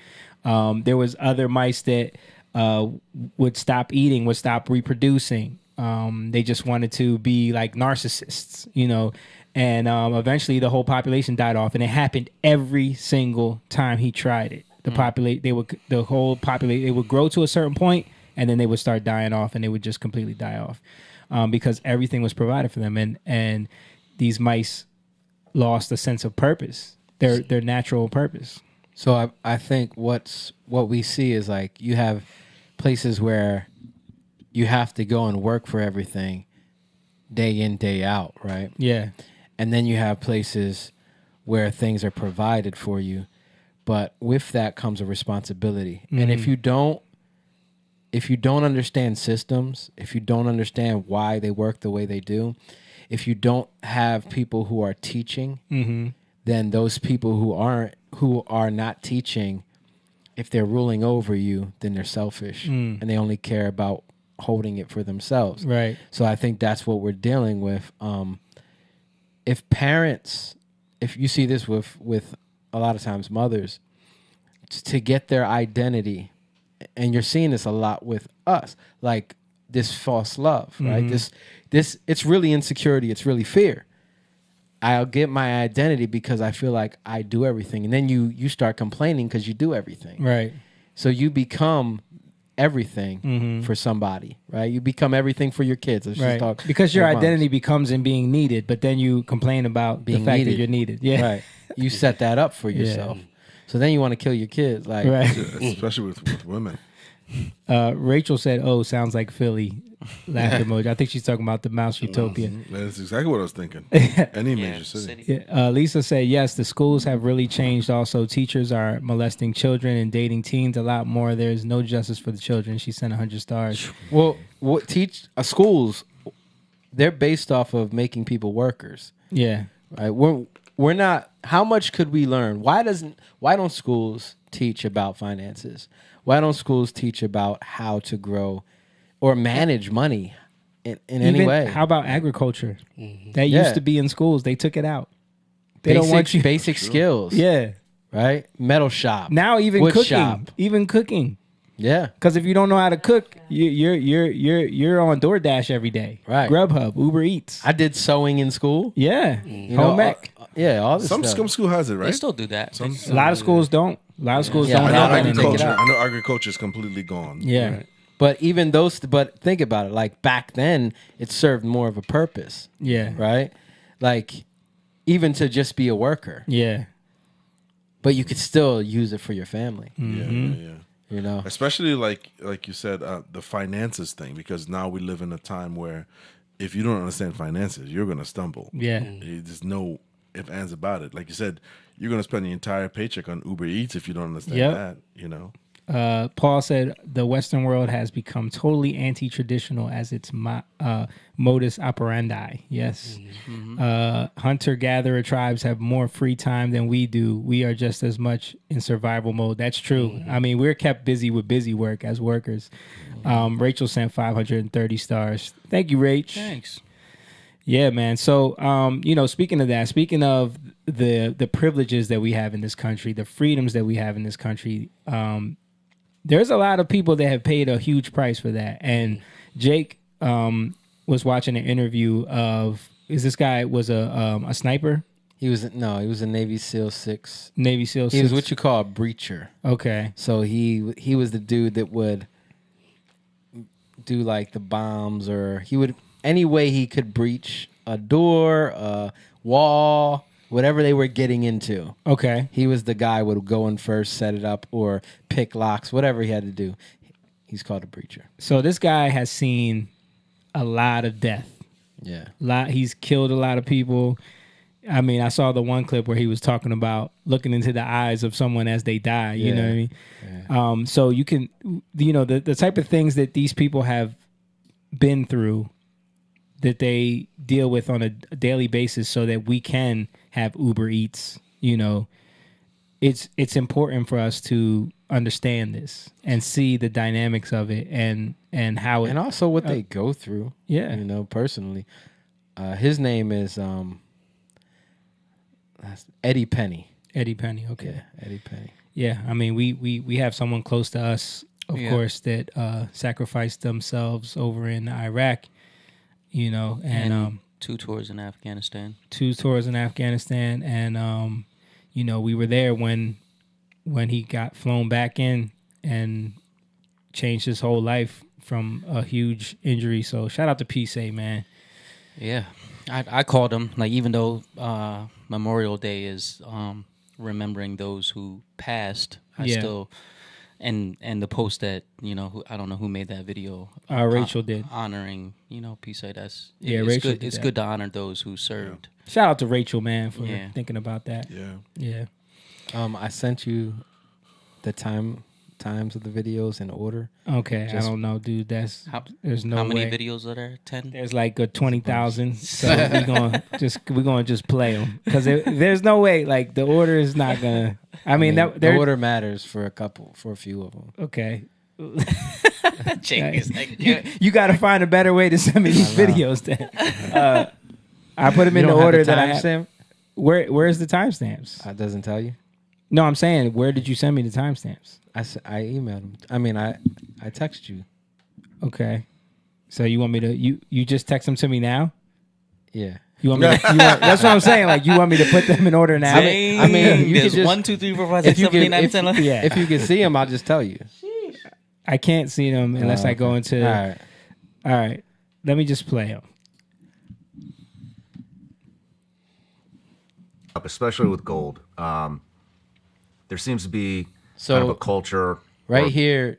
There was other mice that would stop eating, would stop reproducing. They just wanted to be like narcissists, and eventually the whole population died off. And it happened every single time he tried it. They would grow to a certain point, and then they would start dying off, and they would just completely die off because everything was provided for them. And these mice lost a sense of purpose, their natural purpose. So I think what we see is like you have places where you have to go and work for everything day in, day out, right? Yeah. And then you have places where things are provided for you, but with that comes a responsibility. And if you don't understand systems, if you don't understand why they work the way they do, if you don't have people who are teaching, then those people who are not teaching, if they're ruling over you, then they're selfish and they only care about holding it for themselves. Right. So I think that's what we're dealing with. If you see this with a lot of times mothers, to get their identity, and you're seeing this a lot with us, like this false love, right? This it's really insecurity, it's really fear. I'll get my identity because I feel like I do everything, and then you start complaining because you do everything, Right. So you become everything for somebody, right? You become everything for your kids. Let's just Right. talk Because your their moms. identity becomes in being needed, but then you complain about Being the fact needed. that you're needed. Yeah. Right. You set that up for yourself. So then you want to kill your kids, like Right. Especially with women. Rachel said, "Oh, sounds like Philly." Laugh emoji. I think she's talking about the Mouse Utopia. That's exactly what I was thinking. Any major city. Yeah, Lisa said, yes, the schools have really changed. Also, teachers are molesting children and dating teens a lot more. There's no justice for the children. She sent 100 stars. Well, what schools? They're based off of making people workers. Yeah. Right. We're not. How much could we learn? Why don't schools teach about finances? Why don't schools teach about how to grow or manage money in any way? How about agriculture? That used to be in schools. They took it out. They don't want you. Basic skills. Yeah. Right. Metal shop. Now even wood cooking. shop. Even cooking. Yeah. Because if you don't know how to cook, you're on DoorDash every day. Right. Grubhub, Uber Eats. I did sewing in school. Yeah. You Home know, ec. all this Some stuff. school has it, right? They still do that. A lot of schools don't. A lot of schools Yeah, don't I know have that agriculture. anymore. agriculture. I know agriculture is completely gone. Yeah. Right. But even those, but think about it. Like back then, it served more of a purpose. Yeah. Right. Like even to just be a worker. Yeah. but you could still use it for your family. Yeah. You know, Especially like you said, the finances thing, because now we live in a time where if you don't understand finances, you're gonna stumble. Yeah. There's no ifs, ands about it. Like you said, you're gonna spend the entire paycheck on Uber Eats if you don't understand Yep. that. You know. Paul said the Western world has become totally anti-traditional as its modus operandi. Yes. Hunter-gatherer tribes have more free time than we do. We are just as much in survival mode. That's true. I mean, we're kept busy with busy work as workers. Rachel sent 530 stars. Thank you, Rach. Thanks. Yeah, man. So, speaking of that, speaking of the privileges that we have in this country, the freedoms that we have in this country, there's a lot of people that have paid a huge price for that. And Jake was watching an interview of this guy was a sniper. he was a Navy SEAL 6. Navy SEAL. He was what you call a breacher. Okay. So he was the dude that would do like the bombs, or he would any way he could breach a door, a wall, whatever they were getting into. Okay. He was the guy who would go in first, set it up, or pick locks, whatever he had to do. He's called a breacher. So this guy has seen a lot of death. Yeah. He's killed a lot of people. I mean, I saw the one clip where he was talking about looking into the eyes of someone as they die. You know what I mean? Yeah. So you can, the type of things that these people have been through, that they deal with on a daily basis, so that we can have Uber Eats. It's important for us to understand this and see the dynamics of it and how it, And also what they go through. Yeah. Personally. His name is Eddie Penny. Eddie Penny. Okay. Yeah, Eddie Penny. Yeah, I mean, we have someone close to us, of course, that sacrificed themselves over in Iraq, and 2 tours in Afghanistan. 2 tours in Afghanistan, and we were there when he got flown back in and changed his whole life from a huge injury. So shout out to PSA, man. Yeah, I called him, like, even though Memorial Day is remembering those who passed, I still and the post that I don't know who made that video. Rachel did, honoring PSA. That's Rachel it's good. did It's that. good to honor those who served. Shout out to Rachel, man, for thinking about that. Yeah. I sent you the times of the videos in order. Okay, I don't know, dude. There's no How many way. videos are there? 10. There's like 20,000. So we're gonna just play them, because there's no way. Like, the order is not gonna. I mean the order matters for a few of them. Okay. Jake is like, You got to find a better way to send me these videos. Then I put them in the order that I have. Timestamp? Where's the timestamps? It doesn't tell you. No, I'm saying, where did you send me the timestamps? I emailed him. I mean, I texted you. Okay. So you want me to you just text them to me now? Yeah. You want me? That's what I'm saying. Like, you want me to put them in order now? I mean, you there's could just 1, 2, 3, 4, 5, 6, 7, 8, 9, 10, 11. Yeah. If you can see him, I'll just tell you. I can't see them unless I go into. All right. Let me just play them. Especially with gold, there seems to be kind of a culture right here.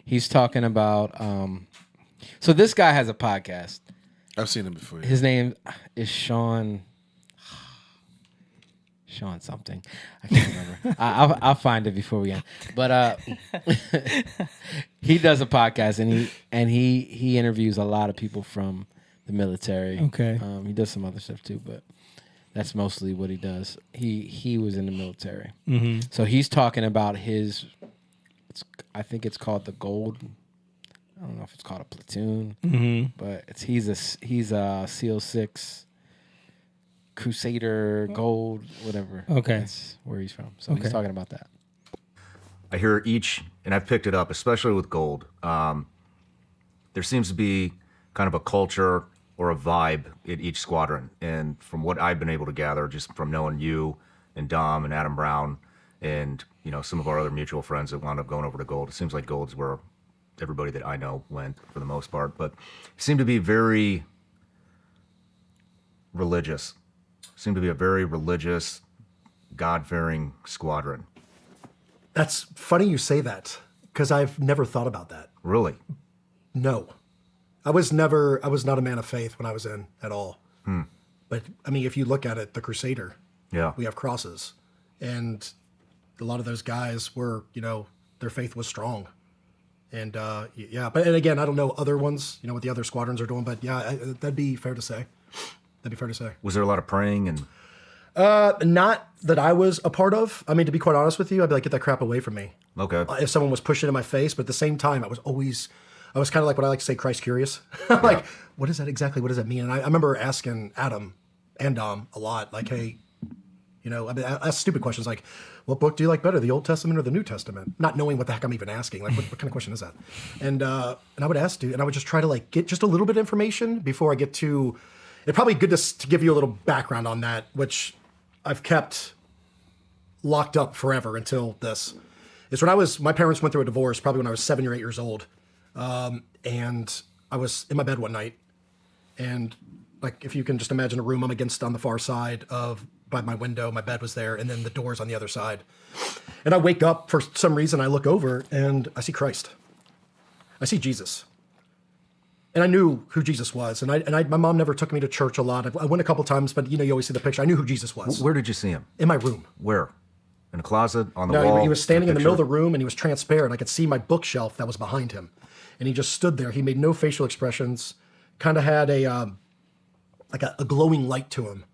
He's talking about. So this guy has a podcast. I've seen him before. Yeah. His name is Sean something. I can't remember. I'll find it before we end. But he does a podcast, and he interviews a lot of people from the military. Okay. He does some other stuff too, but that's mostly what he does. He was in the military. Mm-hmm. So he's talking about I think it's called the Gold. I don't know if it's called a platoon, but he's a SEAL 6 Crusader Gold, whatever. Okay. That's where he's from. So he's talking about that. I hear and I've picked it up, especially with gold. There seems to be kind of a culture or a vibe in each squadron. And from what I've been able to gather, just from knowing you and Dom and Adam Brown and, some of our other mutual friends that wound up going over to gold, it seems like gold's where everybody that I know went for the most part, but seem to be very religious. Seem to be a very religious God-fearing squadron. That's funny you say that, because I've never thought about that. Really? No. I was not a man of faith when I was in at all. But I mean, if you look at it, the Crusader, we have crosses, and a lot of those guys were, their faith was strong. And but and again, I don't know other ones, what the other squadrons are doing, but that'd be fair to say. Was there a lot of praying and? Not that I was a part of. I mean, to be quite honest with you, I'd be like, get that crap away from me. Okay. If someone was pushing in my face, but at the same time, I was kind of like what I like to say, Christ curious. Like, what is that exactly? What does that mean? And I remember asking Adam and Dom a lot, like, hey, I mean, I ask stupid questions like, what book do you like better, the Old Testament or the New Testament? Not knowing what the heck I'm even asking. Like, what kind of question is that? And I would ask, dude, and I would just try to like get just a little bit of information before I get to. It's probably good to give you a little background on that, which I've kept locked up forever until this. It's when my parents went through a divorce, probably when I was 7 or 8 years old. And I was in my bed one night, and like, if you can just imagine a room, I'm against on the far side by my window, my bed was there, and then the door's on the other side. And I wake up for some reason, I look over and I see Christ. I see Jesus. And I knew who Jesus was. And my mom never took me to church a lot. I went a couple times, but you always see the picture. I knew who Jesus was. Where did you see him? In my room. Where? In a closet? On the wall? No, he was standing in the middle of the room, and he was transparent. I could see my bookshelf that was behind him. And he just stood there. He made no facial expressions. Kind of had a glowing light to him.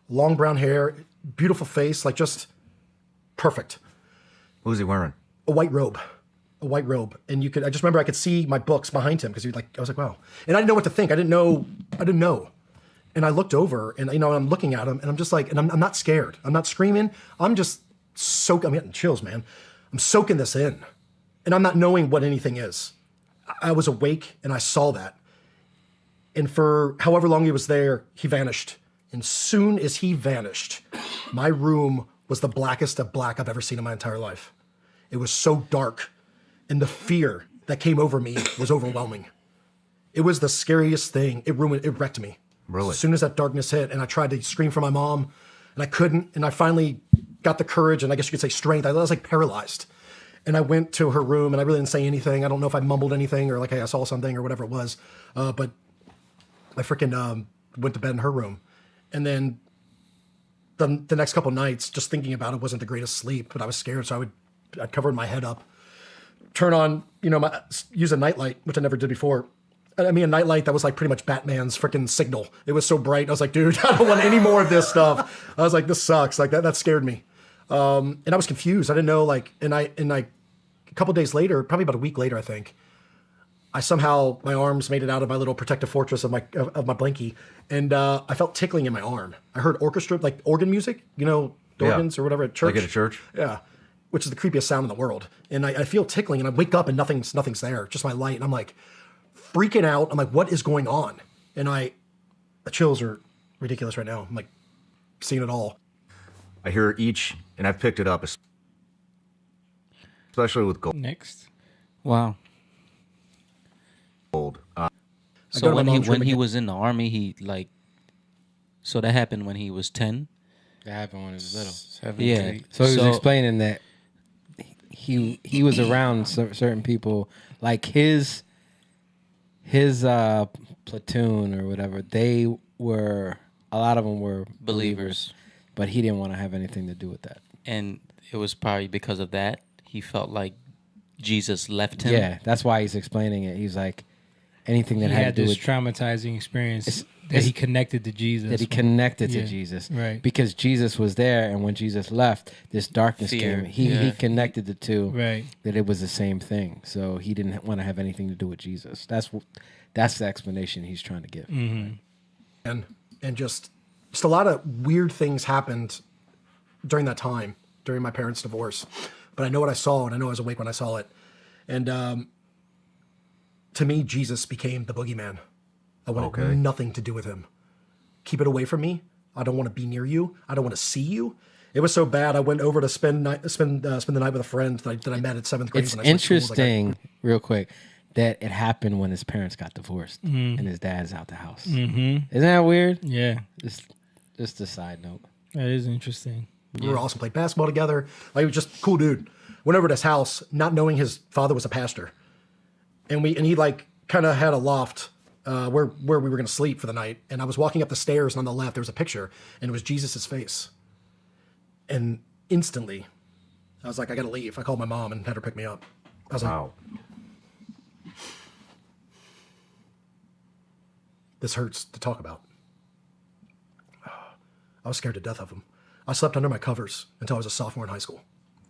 Long brown hair, beautiful face, like just perfect. What was he wearing? A white robe. And I just remember I could see my books behind him because I was like, wow. And I didn't know what to think. I didn't know. And I looked over and, I'm looking at him and I'm just like, and I'm not scared. I'm not screaming. I'm just I'm getting chills, man. I'm soaking this in and I'm not knowing what anything is. I was awake and I saw that. And for however long he was there, he vanished. And soon as he vanished, my room was the blackest of black I've ever seen in my entire life. It was so dark. And the fear that came over me was overwhelming. It was the scariest thing. It wrecked me. Really? As soon as that darkness hit, and I tried to scream for my mom, and I couldn't, and I finally got the courage, and I guess you could say strength. I was like paralyzed. And I went to her room, and I really didn't say anything. I don't know if I mumbled anything, or like, hey, I saw something, or whatever it was. But I freaking went to bed in her room. And then the next couple nights, just thinking about it wasn't the greatest sleep, but I was scared, so I'd cover my head up. Turn on, use a nightlight, which I never did before. I mean, a nightlight that was like pretty much Batman's freaking signal. It was so bright. I was like, dude, I don't want any more of this stuff. I was like, this sucks. Like that scared me. And I was confused. I didn't know, and a couple days later, probably about a week later, I think, I somehow, my arms made it out of my little protective fortress of my blankie. And I felt tickling in my arm. I heard orchestra, like organ music, organs or whatever at church. Like at a church? Yeah. Which is the creepiest sound in the world. And I feel tickling and I wake up and nothing's there, just my light. And I'm like freaking out. I'm like, what is going on? And the chills are ridiculous right now. I'm like seeing it all. I hear each, and I've picked it up, especially with gold. Next. Wow. Gold. So when he was in the army, so that happened when he was 10? That happened when he was little. 17. Yeah. So he was explaining that he was around certain people, like his platoon or whatever. A lot of them were believers, but he didn't want to have anything to do with that. And it was probably because of that he felt like Jesus left him. Yeah, that's why he's explaining it. He's like, anything that had to do this with traumatizing experience that he connected to Jesus. That he connected to Jesus, right? Because Jesus was there, and when Jesus left, this darkness came. He connected the two, right? That it was the same thing. So he didn't want to have anything to do with Jesus. That's the explanation he's trying to give. Mm-hmm. And just a lot of weird things happened during that time, during my parents' divorce. But I know what I saw, and I know I was awake when I saw it. And to me, Jesus became the boogeyman. I wanted nothing to do with him. Keep it away from me. I don't want to be near you. I don't want to see you. It was so bad. I went over to spend the night with a friend that I met at 7th grade. It's interesting, real quick, that it happened when his parents got divorced and his dad's out the house. Mm-hmm. Isn't that weird? Yeah. Just a side note. That is interesting. We were awesome, played basketball together. Like, he was just a cool dude. Went over to his house, not knowing his father was a pastor. And he like kind of had a loft where we were going to sleep for the night. And I was walking up the stairs, and on the left, there was a picture, and it was Jesus' face. And instantly, I was like, I got to leave. I called my mom and had her pick me up. I was like, this hurts to talk about. I was scared to death of him. I slept under my covers until I was a sophomore in high school.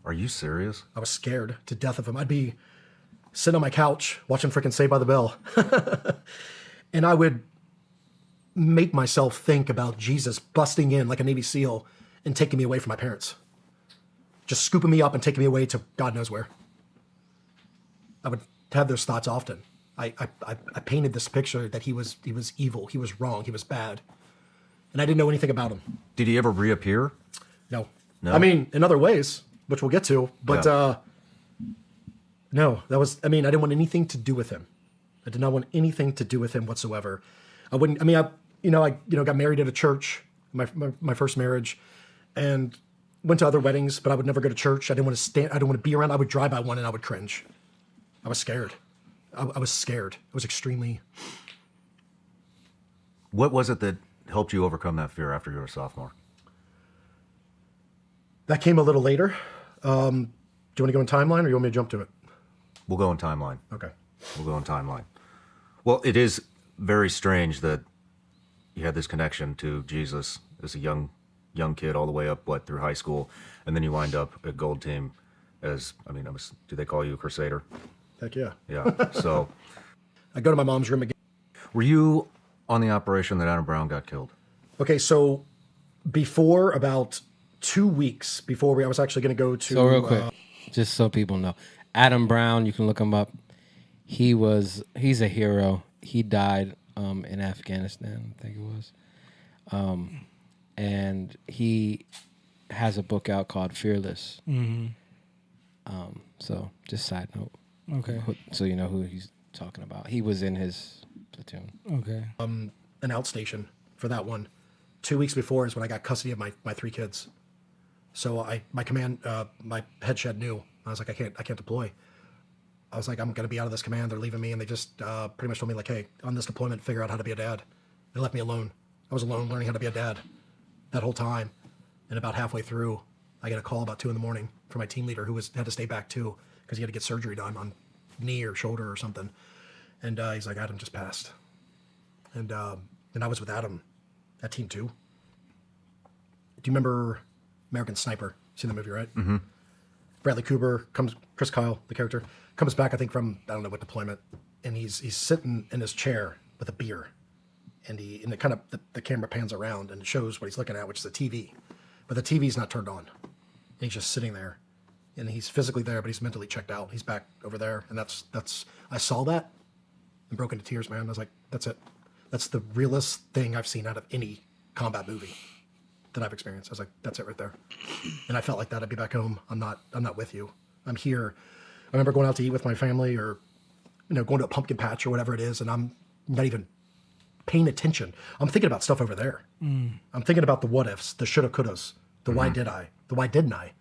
Are you serious? I was scared to death of him. I'd be sitting on my couch watching freaking Saved by the Bell. And I would make myself think about Jesus busting in like a Navy SEAL and taking me away from my parents. Just scooping me up and taking me away to God knows where. I would have those thoughts often. I painted this picture that he was evil, he was wrong, he was bad. And I didn't know anything about him. Did he ever reappear? No. No? I mean, in other ways, which we'll get to, but no, I didn't want anything to do with him. I did not want anything to do with him whatsoever. I got married at a church, my first marriage, and went to other weddings, but I would never go to church. I didn't want to be around. I would drive by one and I would cringe. I was scared. I was scared. I was extremely. What was it that helped you overcome that fear after you were a sophomore? That came a little later. Do you want to go in timeline, or you want me to jump to it? We'll go in timeline. Okay. We'll go in timeline. Well, it is very strange that you had this connection to Jesus as a young kid all the way up, through high school, and then you wind up at Gold Team as, do they call you a Crusader? Heck yeah. Yeah, so. I go to my mom's room again. Were you on the operation that Adam Brown got killed? Okay, so before about 2 weeks before I was actually going to go to. So real quick, just so people know, Adam Brown, you can look him up. He's a hero. He died in Afghanistan, I think it was, and he has a book out called Fearless. Mm-hmm. So just side note. Okay. So you know who he's talking about. He was in his platoon. Okay. An outstation for that one. 2 weeks before is when I got custody of my 3 kids. So my head shed knew. I was like, I can't deploy. I was like, I'm going to be out of this command. They're leaving me. And they just pretty much told me like, hey, on this deployment, figure out how to be a dad. They left me alone. I was alone learning how to be a dad that whole time. And about halfway through, I get a call about 2 a.m. from my team leader who had to stay back too because he had to get surgery done on knee or shoulder or something. And he's like, Adam just passed. And I was with Adam at Team 2. Do you remember American Sniper? Seen the movie, right? Mm-hmm. Bradley Cooper Chris Kyle, the character, comes back, I think, from, I don't know what deployment, and he's sitting in his chair with a beer, and the camera pans around and it shows what he's looking at, which is a TV, but the TV's not turned on, and he's just sitting there, and he's physically there, but he's mentally checked out. He's back over there, and that's I saw that and broke into tears, man. I was like, that's it. That's the realest thing I've seen out of any combat movie that I've experienced. I was like, that's it right there. And I felt like that. I'd be back home. I'm not with you. I'm here. I remember going out to eat with my family or, going to a pumpkin patch or whatever it is. And I'm not even paying attention. I'm thinking about stuff over there. I'm thinking about the what ifs, the shoulda, couldas, the why did I, the why didn't I,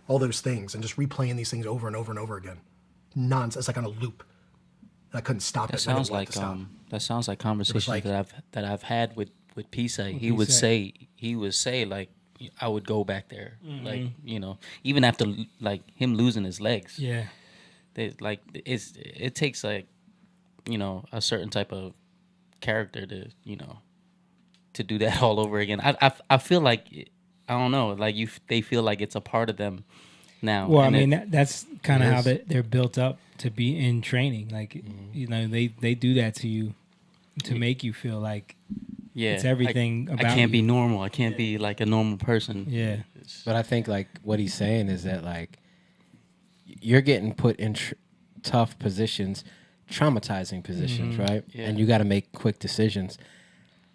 all those things, and just replaying these things over and over and over again. Nonsense. It's like on a loop. And I couldn't stop it. That sounds like conversations that I've had with Pisa. He would say like, I would go back there, like, even after like him losing his legs. Yeah, it takes like, a certain type of character to do that all over again. I feel like, I don't know, like they feel like it's a part of them now. Well, that's kind of how they're built up to be in training. Like, they do that to you to make you feel like. Yeah, it's everything about I can't you. be normal. I can't be like a normal person. Yeah. But I think like what he's saying is that like you're getting put in tough positions, traumatizing positions, right? Yeah. And you got to make quick decisions.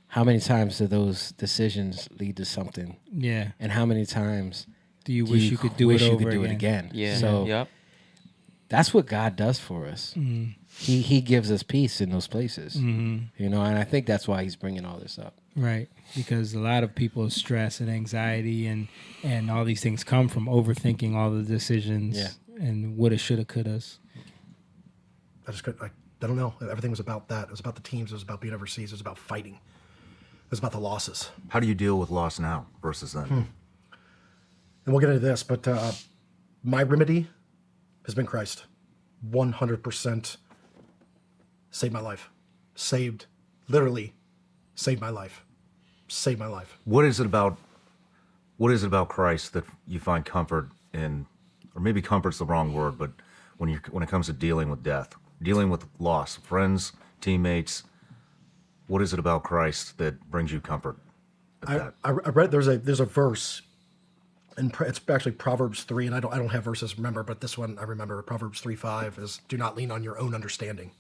How many times do those decisions lead to something? Yeah. And how many times do you wish you could do it over again? Yeah. So yep. That's what God does for us. He gives us peace in those places, you know, and I think that's why he's bringing all this up. Right, because a lot of people's stress and anxiety and all these things come from overthinking all the decisions and woulda, shoulda, couldas. I just couldn't. I don't know. Everything was about that. It was about the teams. It was about being overseas. It was about fighting. It was about the losses. How do you deal with loss now versus then? And we'll get into this, but my remedy has been Christ. 100% saved my life. Literally saved my life. Saved my life. What is it about Christ that you find comfort in, or maybe comfort's the wrong word, but when it comes to dealing with death, dealing with loss, friends, teammates, what is it about Christ that brings you comfort? I read there's a verse, and it's actually Proverbs 3, and I don't have verses remember, but this one I remember. Proverbs 3:5 is, "Do not lean on your own understanding,"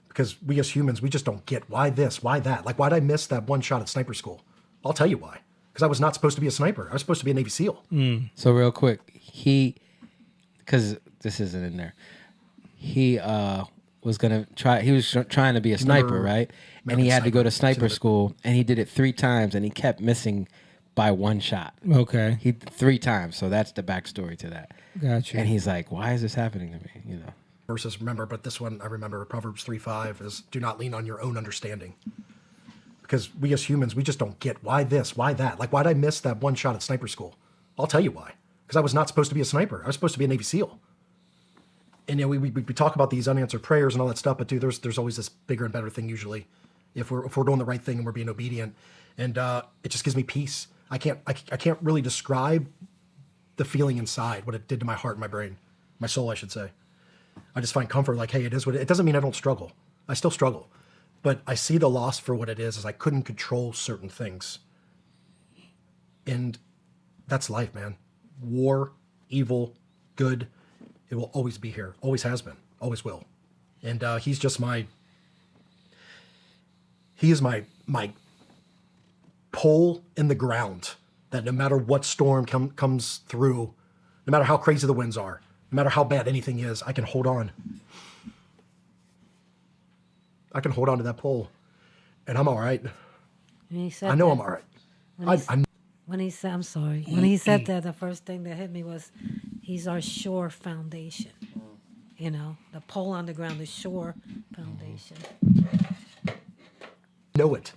because we as humans, we just don't get why this, why that. Like, why did I miss that one shot at sniper school? I'll tell you why. Because I was not supposed to be a sniper. I was supposed to be a Navy SEAL. So real quick, because this isn't in there, he was gonna try. He was trying to be a sniper, right? And he had to go to sniper school, and he did it 3 times, and he kept missing by 1 shot. Okay. He 3 times. So that's the backstory to that. Gotcha. And he's like, "Why is this happening to me?" You know. Verses remember, but this one I remember. Proverbs 3:5 is, "Do not lean on your own understanding." Because we as humans, we just don't get why this, why that. Like, why did I miss that 1 shot at sniper school? I'll tell you why. Because I was not supposed to be a sniper. I was supposed to be a Navy SEAL. And you know, we talk about these unanswered prayers and all that stuff, but dude, there's always this bigger and better thing usually, if we're doing the right thing and we're being obedient, and it just gives me peace. I can't really describe the feeling inside, what it did to my heart and my brain, my soul, I should say. I just find comfort. Like, hey, it is what it doesn't mean I don't struggle. I still struggle, but I see the loss for what it is I couldn't control certain things, and that's life, man. War, evil, good. It will always be here. Always has been. Always will. And he's just he is my pole in the ground that no matter what storm comes through, no matter how crazy the winds are, no matter how bad anything is, I can hold on. I can hold on to that pole, and I'm all right. I know I'm all right. When he said, I'm sorry. When he said that, the first thing that hit me was, he's our sure foundation. You know, the pole on the ground is sure foundation. Know it.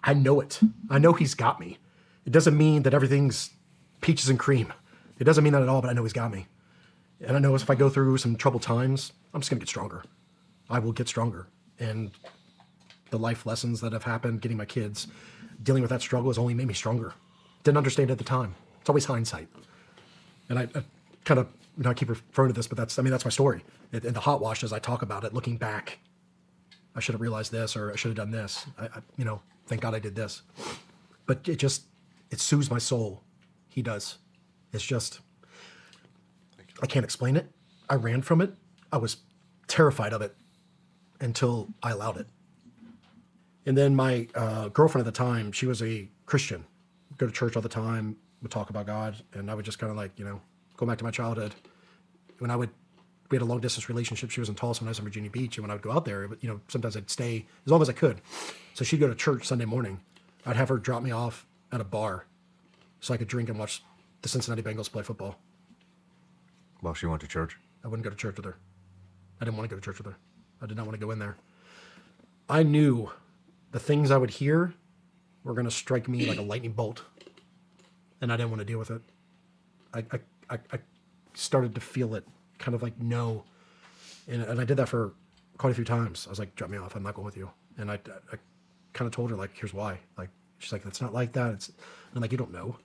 I know it. I know he's got me. It doesn't mean that everything's peaches and cream. It doesn't mean that at all, but I know he's got me. And I know if I go through some troubled times, I'm just going to get stronger. I will get stronger. And the life lessons that have happened, getting my kids, dealing with that struggle has only made me stronger. Didn't understand it at the time. It's always hindsight. And I kind of, I keep referring to this, but that's my story. In the hot washes, I talk about it, looking back. I should have realized this, or I should have done this. Thank God I did this. But it soothes my soul. He does. It's just, I can't explain it. I ran from it. I was terrified of it until I allowed it. And then my girlfriend at the time, she was a Christian, go to church all the time, would talk about God, and I would just kind of go back to my childhood. We had a long distance relationship. She was in Tulsa when I was in Virginia Beach, and when I would go out there, sometimes I'd stay as long as I could. So she'd go to church Sunday morning. I'd have her drop me off at a bar so I could drink and watch the Cincinnati Bengals play football. While she went to church? I wouldn't go to church with her. I didn't want to go to church with her. I did not want to go in there. I knew the things I would hear were going to strike me like a lightning bolt, and I didn't want to deal with it. I started to feel it, kind of like no, and I did that for quite a few times. I was like, drop me off, I'm not going with you. And I kind of told her, like, here's why. Like, she's like, that's not like that. And I'm like, you don't know,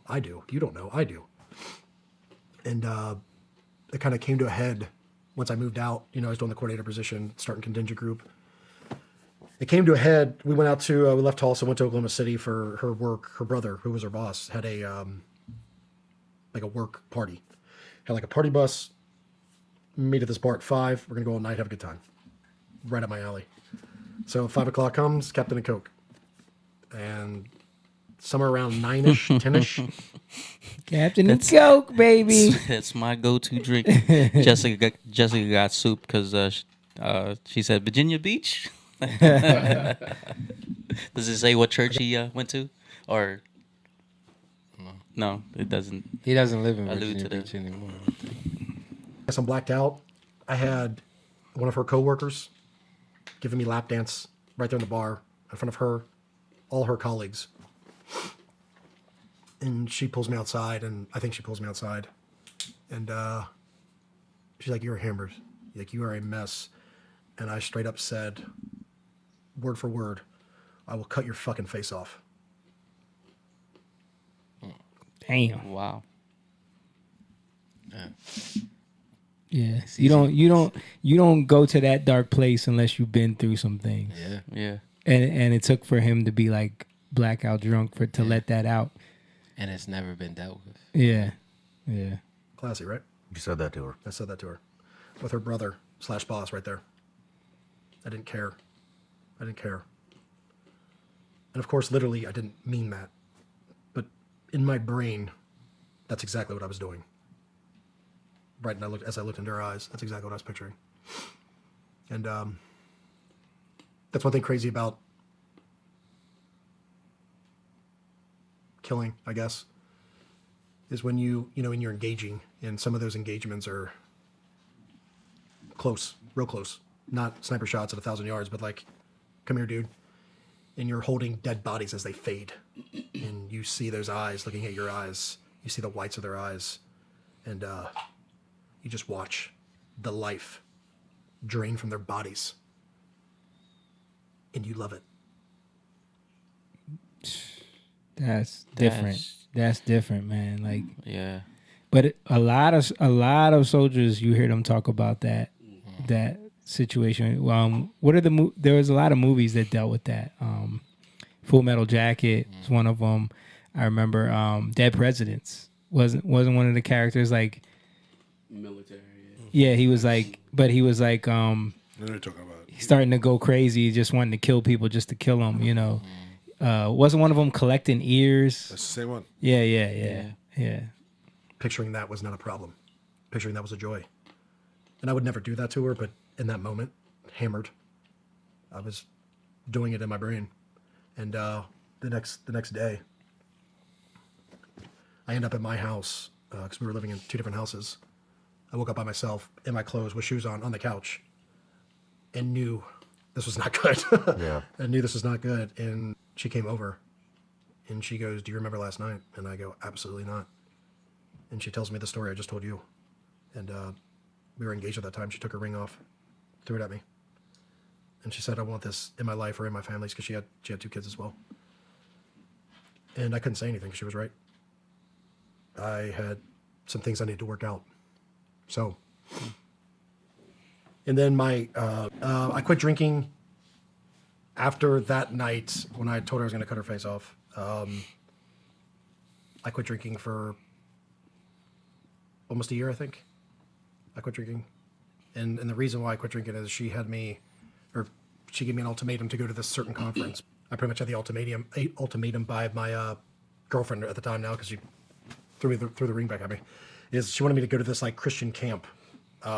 I do. You don't know, I do. And it kind of came to a head once I moved out. I was doing the coordinator position, starting contingent group. It came to a head. We went out to, we left Tulsa, went to Oklahoma City for her work. Her brother, who was her boss, had a work party. Had like a party bus, meet at this bar at 5. We're going to go all night, have a good time. Right up my alley. So 5 o'clock comes, Captain and Coke. And somewhere around 9-ish, 10-ish, Captain and Coke, baby. That's my go-to drink. Jessica got soup because she said Virginia Beach. Does it say what church he went to, or no? It doesn't. He doesn't live in Allude Virginia to Beach anymore. Guess I'm blacked out. I had one of her coworkers giving me lap dance right there in the bar in front of her, all her colleagues. And she pulls me outside, and I think she pulls me outside. And she's like, "You're hammered. Like, you are a mess." And I straight up said, word for word, "I will cut your fucking face off." Damn. Wow. Yeah. You don't go to that dark place unless you've been through some things. Yeah. Yeah. And it took for him to be like blackout drunk to let that out. And it's never been dealt with. Yeah. Yeah. Classy, right? You said that to her. I said that to her. With her brother / boss right there. I didn't care. And of course, literally, I didn't mean that. But in my brain, that's exactly what I was doing. Right, and as I looked into her eyes, that's exactly what I was picturing. And that's one thing crazy about killing, I guess, is when when you're engaging, and some of those engagements are close, real close. Not sniper shots at 1,000 yards, but like, come here, dude. And you're holding dead bodies as they fade. And you see those eyes looking at your eyes. You see the whites of their eyes. And you just watch the life drain from their bodies. And you love it. That's different. That's different, man. Like, yeah. But a lot of soldiers, you hear them talk about that situation. What are there was a lot of movies that dealt with that. Full Metal Jacket was one of them. I remember Dead Presidents wasn't one of the characters like military. Yeah, he was like, but he was like What are you talking about? he's starting to go crazy, just wanting to kill people just to kill them. You know, wasn't one of them collecting ears? That's the same one. Yeah. Picturing that was not a problem. Picturing that was a joy. And I would never do that to her, but in that moment, hammered, I was doing it in my brain. And the next day, I end up at my house because we were living in two different houses. I woke up by myself in my clothes with shoes on the couch and knew this was not good. Yeah. I knew this was not good. And she came over and she goes, "Do you remember last night?" And I go, "Absolutely not." And she tells me the story I just told you. And we were engaged at that time. She took her ring off, threw it at me. And she said, "I want this in my life or in my family's," because she had 2 kids as well. And I couldn't say anything because she was right. I had some things I needed to work out. So, and then I quit drinking after that night when I told her I was going to cut her face off. I quit drinking for almost a year, I think. I quit drinking. And the reason why I quit drinking is she gave me an ultimatum to go to this certain conference. I pretty much had the ultimatum by my girlfriend at the time now, because she threw the ring back at me. Is she wanted me to go to this like Christian camp,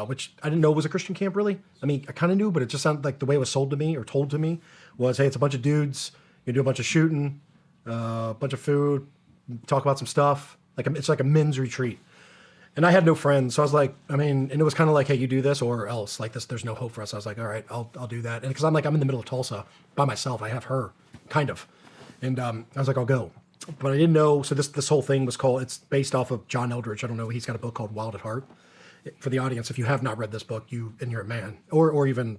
which I didn't know was a Christian camp really. I mean, I kind of knew, but it just sounded like the way it was sold to me or told to me was, hey, it's a bunch of dudes, you do a bunch of shooting, a bunch of food, talk about some stuff. It's like a men's retreat. And I had no friends, so I was like, and it was kind of like, hey, you do this or else, like this, there's no hope for us. I was like, all right, I'll do that. And because I'm in the middle of Tulsa by myself, I have her, kind of. And I was like, I'll go. But I didn't know, so this whole thing was it's based off of John Eldridge. I don't know, he's got a book called Wild at Heart. For the audience, if you have not read this book, you're a man, or even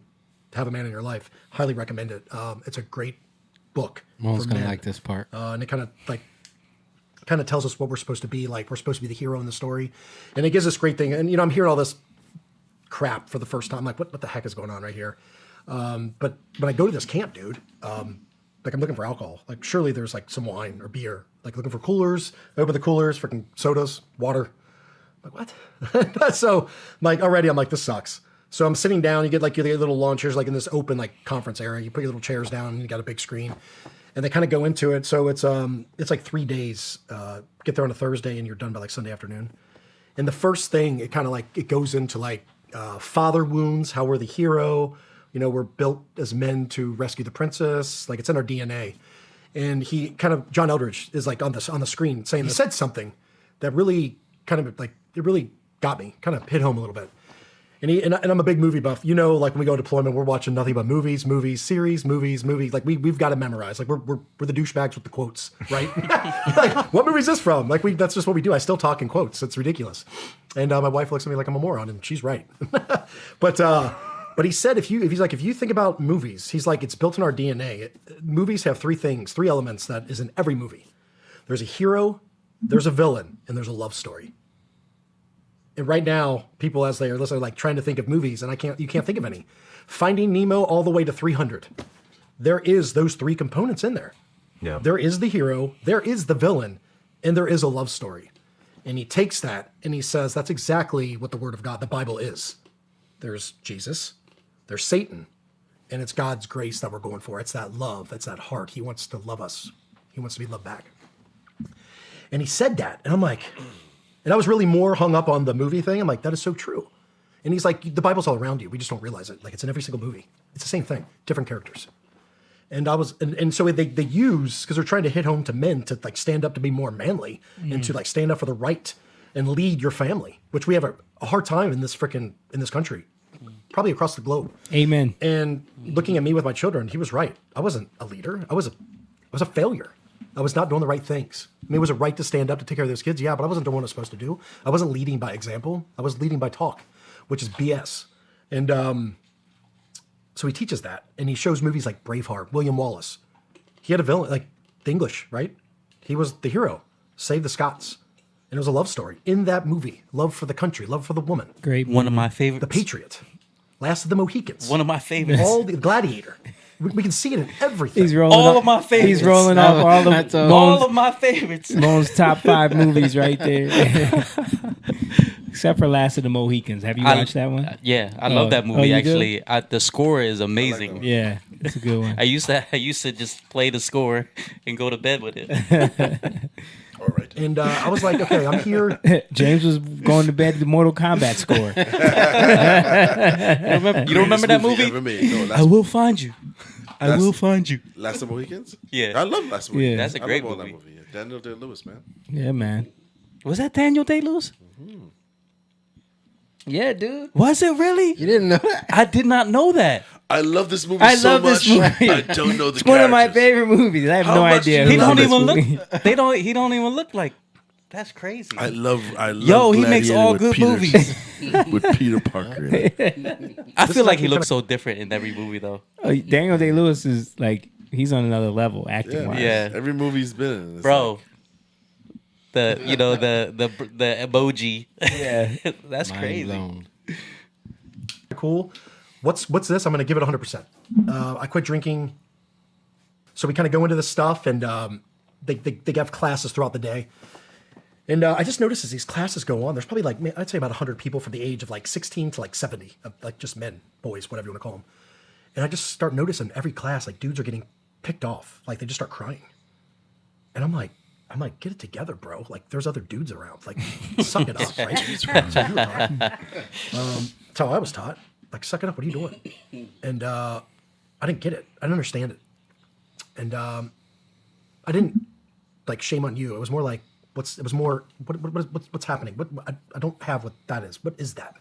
have a man in your life, highly recommend it. It's a great book. Mom's going to like this part. And it kind of tells us what we're supposed to be. Like, we're supposed to be the hero in the story. And it gives us great thing. And, I'm hearing all this crap for the first time. I'm like, what the heck is going on right here? But I go to this camp, dude. I'm looking for alcohol. Like, surely there's like some wine or beer. Like, looking for coolers. I open the coolers, freaking sodas, water. I'm like, what? So, already I'm like, this sucks. So I'm sitting down. You get your little lawn chairs, like in this open, like, conference area. You put your little chairs down and you got a big screen. and they kind of go into it. So it's like 3 days. Get there on a Thursday, and you're done by like Sunday afternoon. And the first thing, it kind of like it goes into like father wounds, how we're the hero. You know, we're built as men to rescue the princess. Like it's in our DNA. And he kind of, John Eldridge is like on the screen saying, he said something that really kind of like, it really got me, kind of hit home a little bit. And I'm a big movie buff. You know, like when we go to deployment, we're watching nothing but movies, series, movies. Like we've got to memorize. Like we're the douchebags with the quotes, right? Like, what movie is this from? Like that's just what we do. I still talk in quotes. It's ridiculous. And my wife looks at me like I'm a moron, and she's right. But he said, if you think about movies, he's like, it's built in our DNA. Movies have three elements that is in every movie. There's a hero, there's a villain, and there's a love story. And right now, people as they are listening, are like trying to think of movies, and you can't think of any. Finding Nemo all the way to 300. There is those three components in there. Yeah. There is the hero, there is the villain, and there is a love story. And he takes that and he says, that's exactly what the Word of God, the Bible is. There's Jesus, there's Satan, and it's God's grace that we're going for. It's that love, it's that heart. He wants to love us. He wants to be loved back. And he said that, and I'm like, and I was really more hung up on the movie thing. I'm like, that is so true. And he's like, the Bible's all around you. We just don't realize it. Like it's in every single movie. It's the same thing, different characters. And so they use, because they're trying to hit home to men to like stand up to be more manly and to like stand up for the right and lead your family, which we have a hard time in this country, probably across the globe. Amen. And looking at me with my children, he was right. I wasn't a leader. I was a failure. I was not doing the right things. I mean, it was a right to stand up to take care of those kids, yeah, but I wasn't doing what I was supposed to do. I wasn't leading by example. I was leading by talk, which is BS. And so he teaches that, and he shows movies like Braveheart, William Wallace. He had a villain, like the English, right? He was the hero, saved the Scots. And it was a love story in that movie. Love for the country, love for the woman. Great. One of my favorites. The Patriot. Last of the Mohicans. One of my favorites. All the Gladiator. We can see it in everything. He's rolling all up, of my favorites. He's rolling off all of my favorites. Moan's top 5 movies right there. Except for Last of the Mohicans. Have you watched that one? Yeah, I love that movie. Actually, the score is amazing. Like yeah, it's a good one. I used to just play the score and go to bed with it. All right. And I was like, okay, I'm here. James was going to bed to the Mortal Kombat score. You don't remember that movie? No, I will find you. I will find you. Last of the Mohicans? Yeah. I love Last of the Mohicans. Yeah. That's a great I love movie. all that movie. Daniel Day-Lewis, man. Yeah, man. Was that Daniel Day-Lewis? Yeah, dude. Was it really? You didn't know that? I did not know that. I love this movie I so love much. this movie. I don't know the It's one of my characters. favorite movies. I have How no much idea. do He you who love don't this even movie. look. He don't even look like. That's crazy. I love Yo, he makes Gladiator all with good Peter- movies. with Peter Parker in it. I feel like he looks so different in every movie, though. Daniel Day-Lewis is like, he's on another level acting wise. Yeah. Every movie he's been in. It's Bro. like- The emoji. Yeah. That's Mind crazy. blown. Cool. What's this? I'm going to give it 100%. I quit drinking. So we kind of go into this stuff, and they have classes throughout the day. And I just noticed as these classes go on, there's probably like, I'd say about 100 people from the age of like 16 to like 70, like just men, boys, whatever you want to call them. And I just start noticing every class, like dudes are getting picked off. Like they just start crying. And I'm like, get it together, bro. Like there's other dudes around. Like suck it up, right? That's what you were taught. That's how I was taught. Like, suck it up. What are you doing? And I didn't get it. I didn't understand it. And I didn't like shame on you. It was more like, what's happening? I don't have what that is. What is that?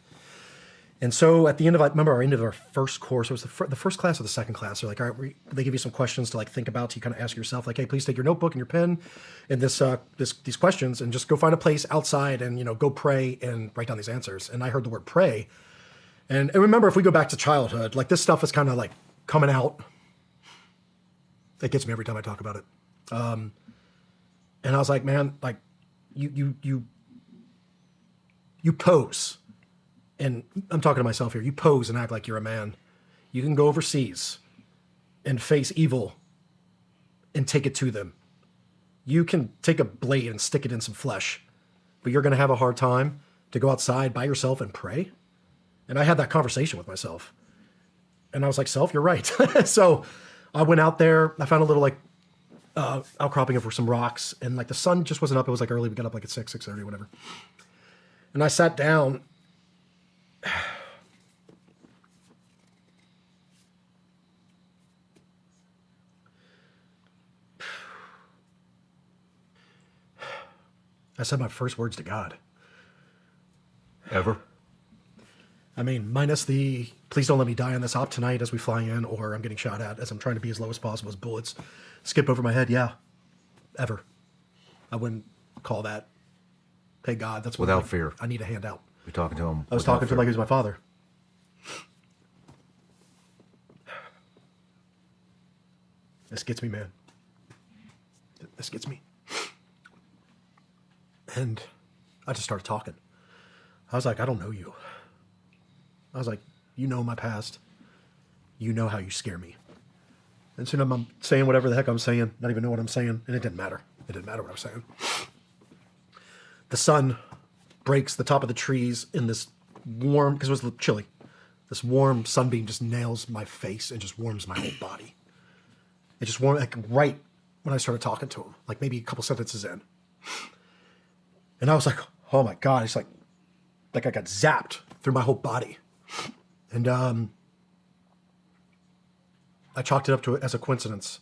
And so at the end of, I remember our end of our first course, it was the first class or the second class. They're like, all right, they give you some questions to like think about. You kind of ask yourself, like, hey, please take your notebook and your pen and these questions and just go find a place outside and, go pray and write down these answers. And I heard the word pray. And remember, if we go back to childhood, like this stuff is kind of like coming out. It gets me every time I talk about it. And I was like, man, like you pose. And I'm talking to myself here. You pose and act like you're a man. You can go overseas and face evil and take it to them. You can take a blade and stick it in some flesh, but you're going to have a hard time to go outside by yourself and pray. And I had that conversation with myself. And I was like, self, you're right. So I went out there. I found a little like outcropping over some rocks, and like the sun just wasn't up. It was like early. We got up like at 6:30, whatever. And I sat down. I said my first words to God. Ever? I mean, minus the please don't let me die on this op tonight as we fly in, or I'm getting shot at as I'm trying to be as low as possible as bullets skip over my head. Yeah, ever. I wouldn't call that. Hey God, that's what Without fear. I need a handout. You're talking to him. I was without talking to him fear. like he was my father. This gets me, man. This gets me. And I just started talking. I was like, I don't know you. I was like, you know my past. You know how you scare me. And soon I'm saying whatever the heck I'm saying, not even know what I'm saying, and it didn't matter. It didn't matter what I was saying. The sun breaks the top of the trees in this warm, because it was chilly. This warm sunbeam just nails my face and just warms my whole body. It just warmed, like right when I started talking to him, like maybe a couple sentences in. And I was like, oh my God, it's like I got zapped through my whole body. And I chalked it up to it as a coincidence.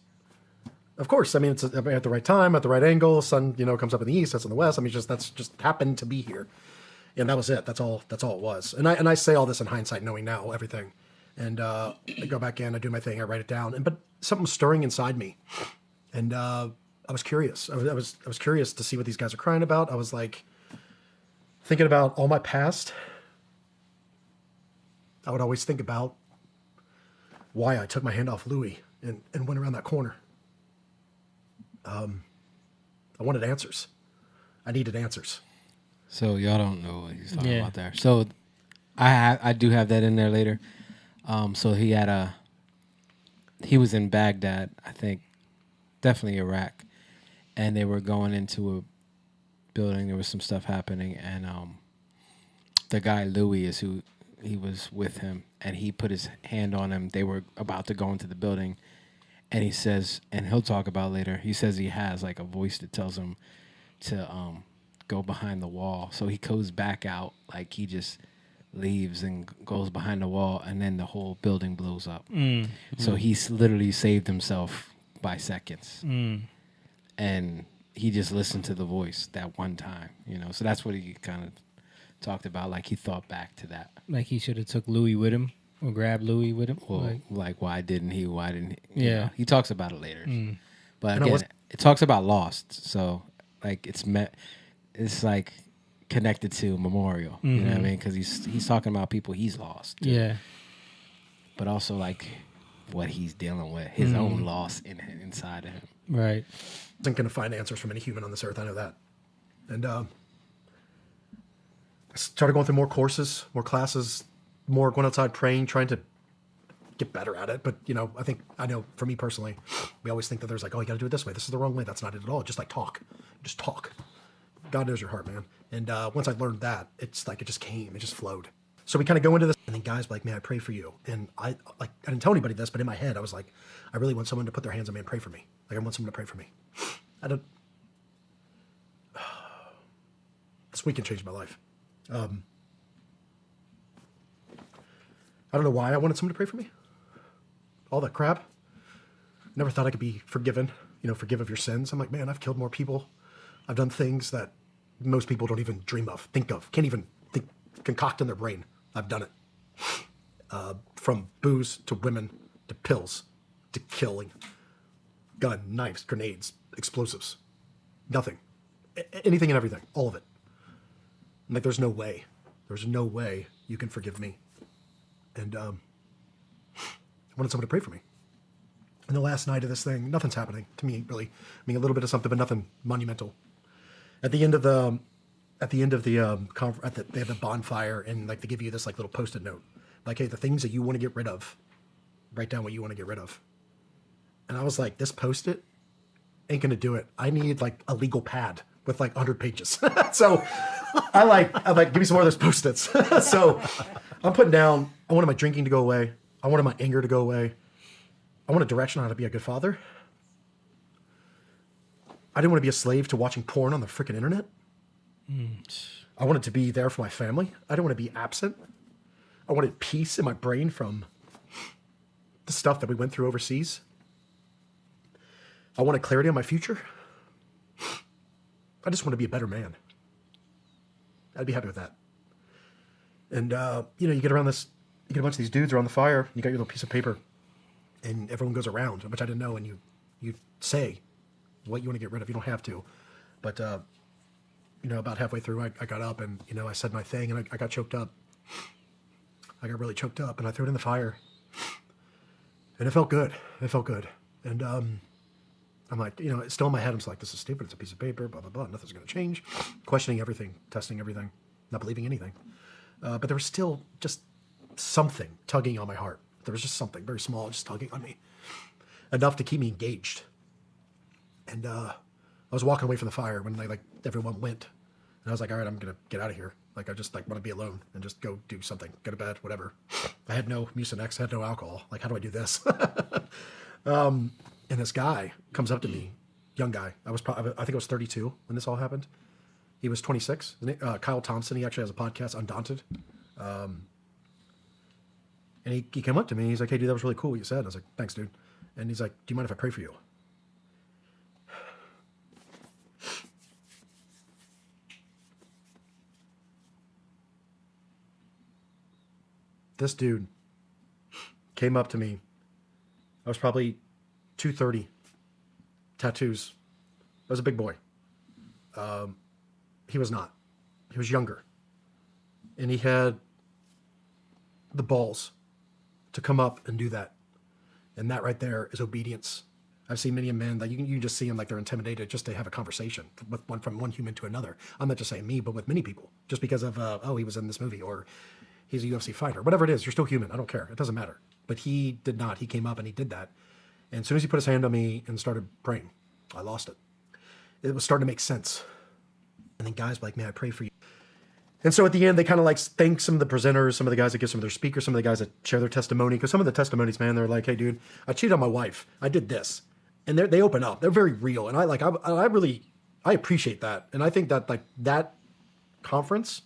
Of course, I mean, it's at the right time, at the right angle. Sun, comes up in the east, that's in the west. I mean, that's just happened to be here. And that was it. That's all it was. And I say all this in hindsight, knowing now everything. And I go back in, I do my thing, I write it down. But something was stirring inside me. And I was curious. I was curious to see what these guys are crying about. I was like thinking about all my past. I would always think about why I took my hand off Louis and went around that corner. I wanted answers. I needed answers. So y'all don't know what he's talking about there. So I do have that in there later. So he was in Baghdad, I think, definitely Iraq, and they were going into a building. There was some stuff happening, and the guy Louis is who he was with him, and he put his hand on him. They were about to go into the building, and he says, and he'll talk about later, he says he has like a voice that tells him to go behind the wall. So he goes back out, like he just leaves and goes behind the wall, and then the whole building blows up. So he's literally saved himself by seconds. And he just listened to the voice that one time, So that's what he kind of talked about. Like he thought back to that. Like he should have took Louis with him or grabbed Louis with him. Well, like why didn't he? Yeah. He talks about it later. But And again, it talks about Lost. So like it's like connected to Memorial. You know what I mean? Because he's talking about people he's lost. Too. Yeah. But also like what he's dealing with, his own loss inside of him. Right. I wasn't going to find answers from any human on this earth. I know that. And I started going through more courses, more classes, more going outside praying, trying to get better at it. But, I know for me personally, we always think that there's like, oh, you got to do it this way. This is the wrong way. That's not it at all. Just like talk. Just talk. God knows your heart, man. And once I learned that, it's like it just came. It just flowed. So we kind of go into this, and then guys were like, man, I pray for you. And I didn't tell anybody this, but in my head, I was like, I really want someone to put their hands on me and pray for me. Like, I want someone to pray for me. This weekend changed my life. I don't know why I wanted someone to pray for me. All that crap. Never thought I could be forgiven, forgive of your sins. I'm like, man, I've killed more people. I've done things that most people don't even dream of, think of, can't even concoct in their brain. I've done it. From booze to women to pills to killing, gun, knives, grenades, explosives, nothing, anything and everything, all of it. I'm like, there's no way you can forgive me. And I wanted someone to pray for me. And the last night of this thing, nothing's happening to me really. I mean, a little bit of something, but nothing monumental. At the end of the conference, they have a bonfire, and like they give you this like little post-it note, like, hey, the things that you want to get rid of, write down what you want to get rid of. And I was like, this post-it ain't gonna do it. I need like a legal pad with like 100 pages. So I'm like, give me some more of those post-its. So I'm putting down, I wanted my drinking to go away. I wanted my anger to go away. I want a direction on how to be a good father. I didn't want to be a slave to watching porn on the freaking internet. I wanted to be there for my family. I didn't want to be absent. I wanted peace in my brain from the stuff that we went through overseas. I wanted clarity on my future. I just want to be a better man. I'd be happy with that. And, you get around this, you get a bunch of these dudes around the fire, you got your little piece of paper, and everyone goes around, which I didn't know, and you say what you want to get rid of. You don't have to. But, about halfway through, I got up and, I said my thing, and I got choked up. I got really choked up, and I threw it in the fire. And it felt good. It felt good. And I'm like, it's still in my head. I'm just like, this is stupid. It's a piece of paper, blah, blah, blah. Nothing's going to change. Questioning everything, testing everything, not believing anything. But there was still just something tugging on my heart. There was just something very small just tugging on me. Enough to keep me engaged. And I was walking away from the fire when everyone went. And I was like, all right, I'm going to get out of here. I just want to be alone and just go do something, go to bed, whatever. I had no Mucinex, I had no alcohol. How do I do this? And this guy comes up to me, young guy. I think I was 32 when this all happened. He was 26. Kyle Thompson, he actually has a podcast, Undaunted. And he came up to me. He's like, hey, dude, that was really cool what you said. I was like, thanks, dude. And he's like, do you mind if I pray for you? This dude came up to me. I was probably 230. Tattoos. I was a big boy. He was not. He was younger. And he had the balls to come up and do that. And that right there is obedience. I've seen many men that you can just see them like they're intimidated just to have a conversation from one human to another. I'm not just saying me, but with many people. Just because of, he was in this movie, or he's a UFC fighter. Whatever it is, you're still human. I don't care. It doesn't matter. But he did not. He came up and he did that. And as soon as he put his hand on me and started praying, I lost it. It was starting to make sense. And then guys were like, man, I pray for you. And so at the end, they kind of thank some of the presenters, some of the guys that give some of their speakers, some of the guys that share their testimony. Because some of the testimonies, man, they're like, hey, dude, I cheated on my wife. I did this. And they open up. They're very real. And I appreciate that. And I think that that conference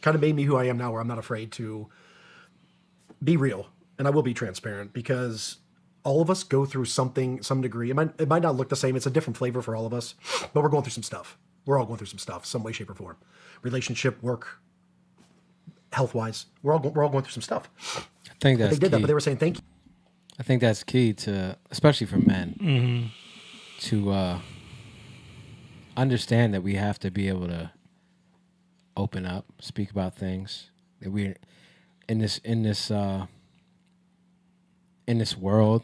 kind of made me who I am now, where I'm not afraid to be real. And I will be transparent, because all of us go through something, some degree. It might not look the same. It's a different flavor for all of us, but we're going through some stuff. We're all going through some stuff, some way, shape, or form. Relationship, work, health-wise, we're all going through some stuff. I think that's they did key. that, but they were saying thank you. I think that's key to, especially for men, to understand that we have to be able to open up, speak about things that we're in this world.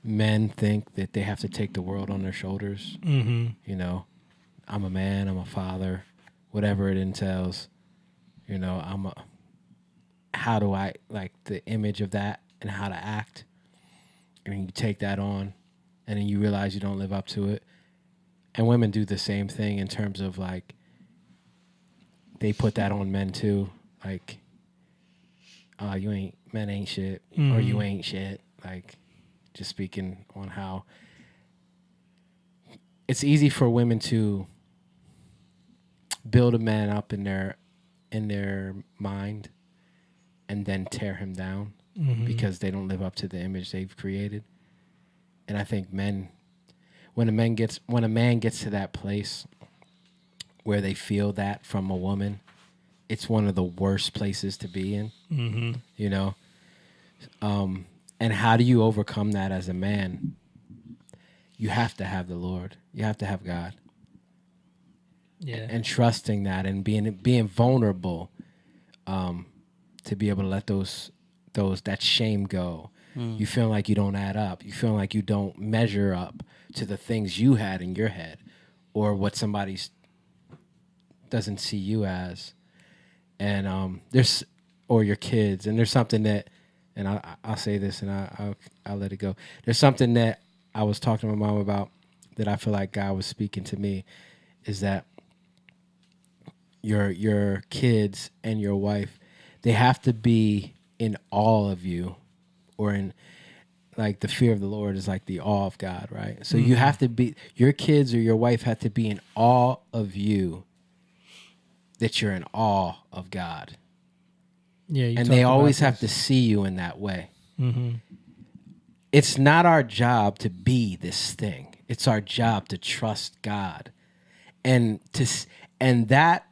Men think that they have to take the world on their shoulders. I'm a man, I'm a father, whatever it entails. How do I the image of that and how to act? And you take that on, and then you realize you don't live up to it. And women do the same thing in terms of they put that on men too. Men ain't shit, or you ain't shit. Just speaking on how it's easy for women to build a man up in their mind and then tear him down because they don't live up to the image they've created. And I think when a man gets to that place where they feel that from a woman, it's one of the worst places to be in. And how do you overcome that as a man? You have to have the Lord. You have to have God. Yeah. And trusting that and being vulnerable to be able to let that shame go. You feel like you don't add up. You feel like you don't measure up to the things you had in your head, or what somebody doesn't see you as. And or your kids. And there's something that, and I'll say this and I'll let it go. There's something that I was talking to my mom about that I feel like God was speaking to me, is that your kids and your wife, they have to be in awe of you, or in like the fear of the Lord is like the awe of God, right? So you have to be, your kids or your wife have to be in awe of you, that you're in awe of God. Yeah, and they always have to see you in that way. It's not our job to be this thing. It's our job to trust God. And that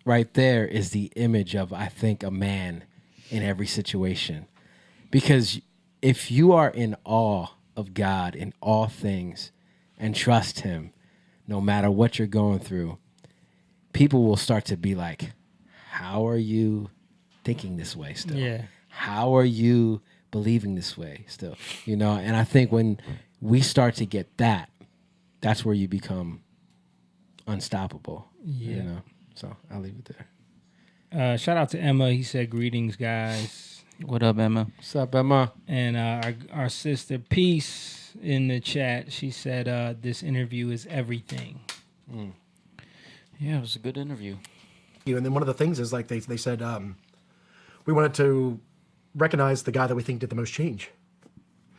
right there is the image of, I think, a man in every situation. Because if you are in awe of God in all things and trust him, no matter what you're going through, people will start to be like, how are you thinking this way still? Yeah. How are you believing this way still? You know, and I think when we start to get that, that's where you become unstoppable. Yeah. You know? So I'll leave it there. Shout out to Emma. He said, greetings, guys. What up, Emma? What's up, Emma? And our sister Peace in the chat, she said, this interview is everything. Yeah, it was a good interview. And then one of the things is like they said we wanted to recognize the guy that we think did the most change.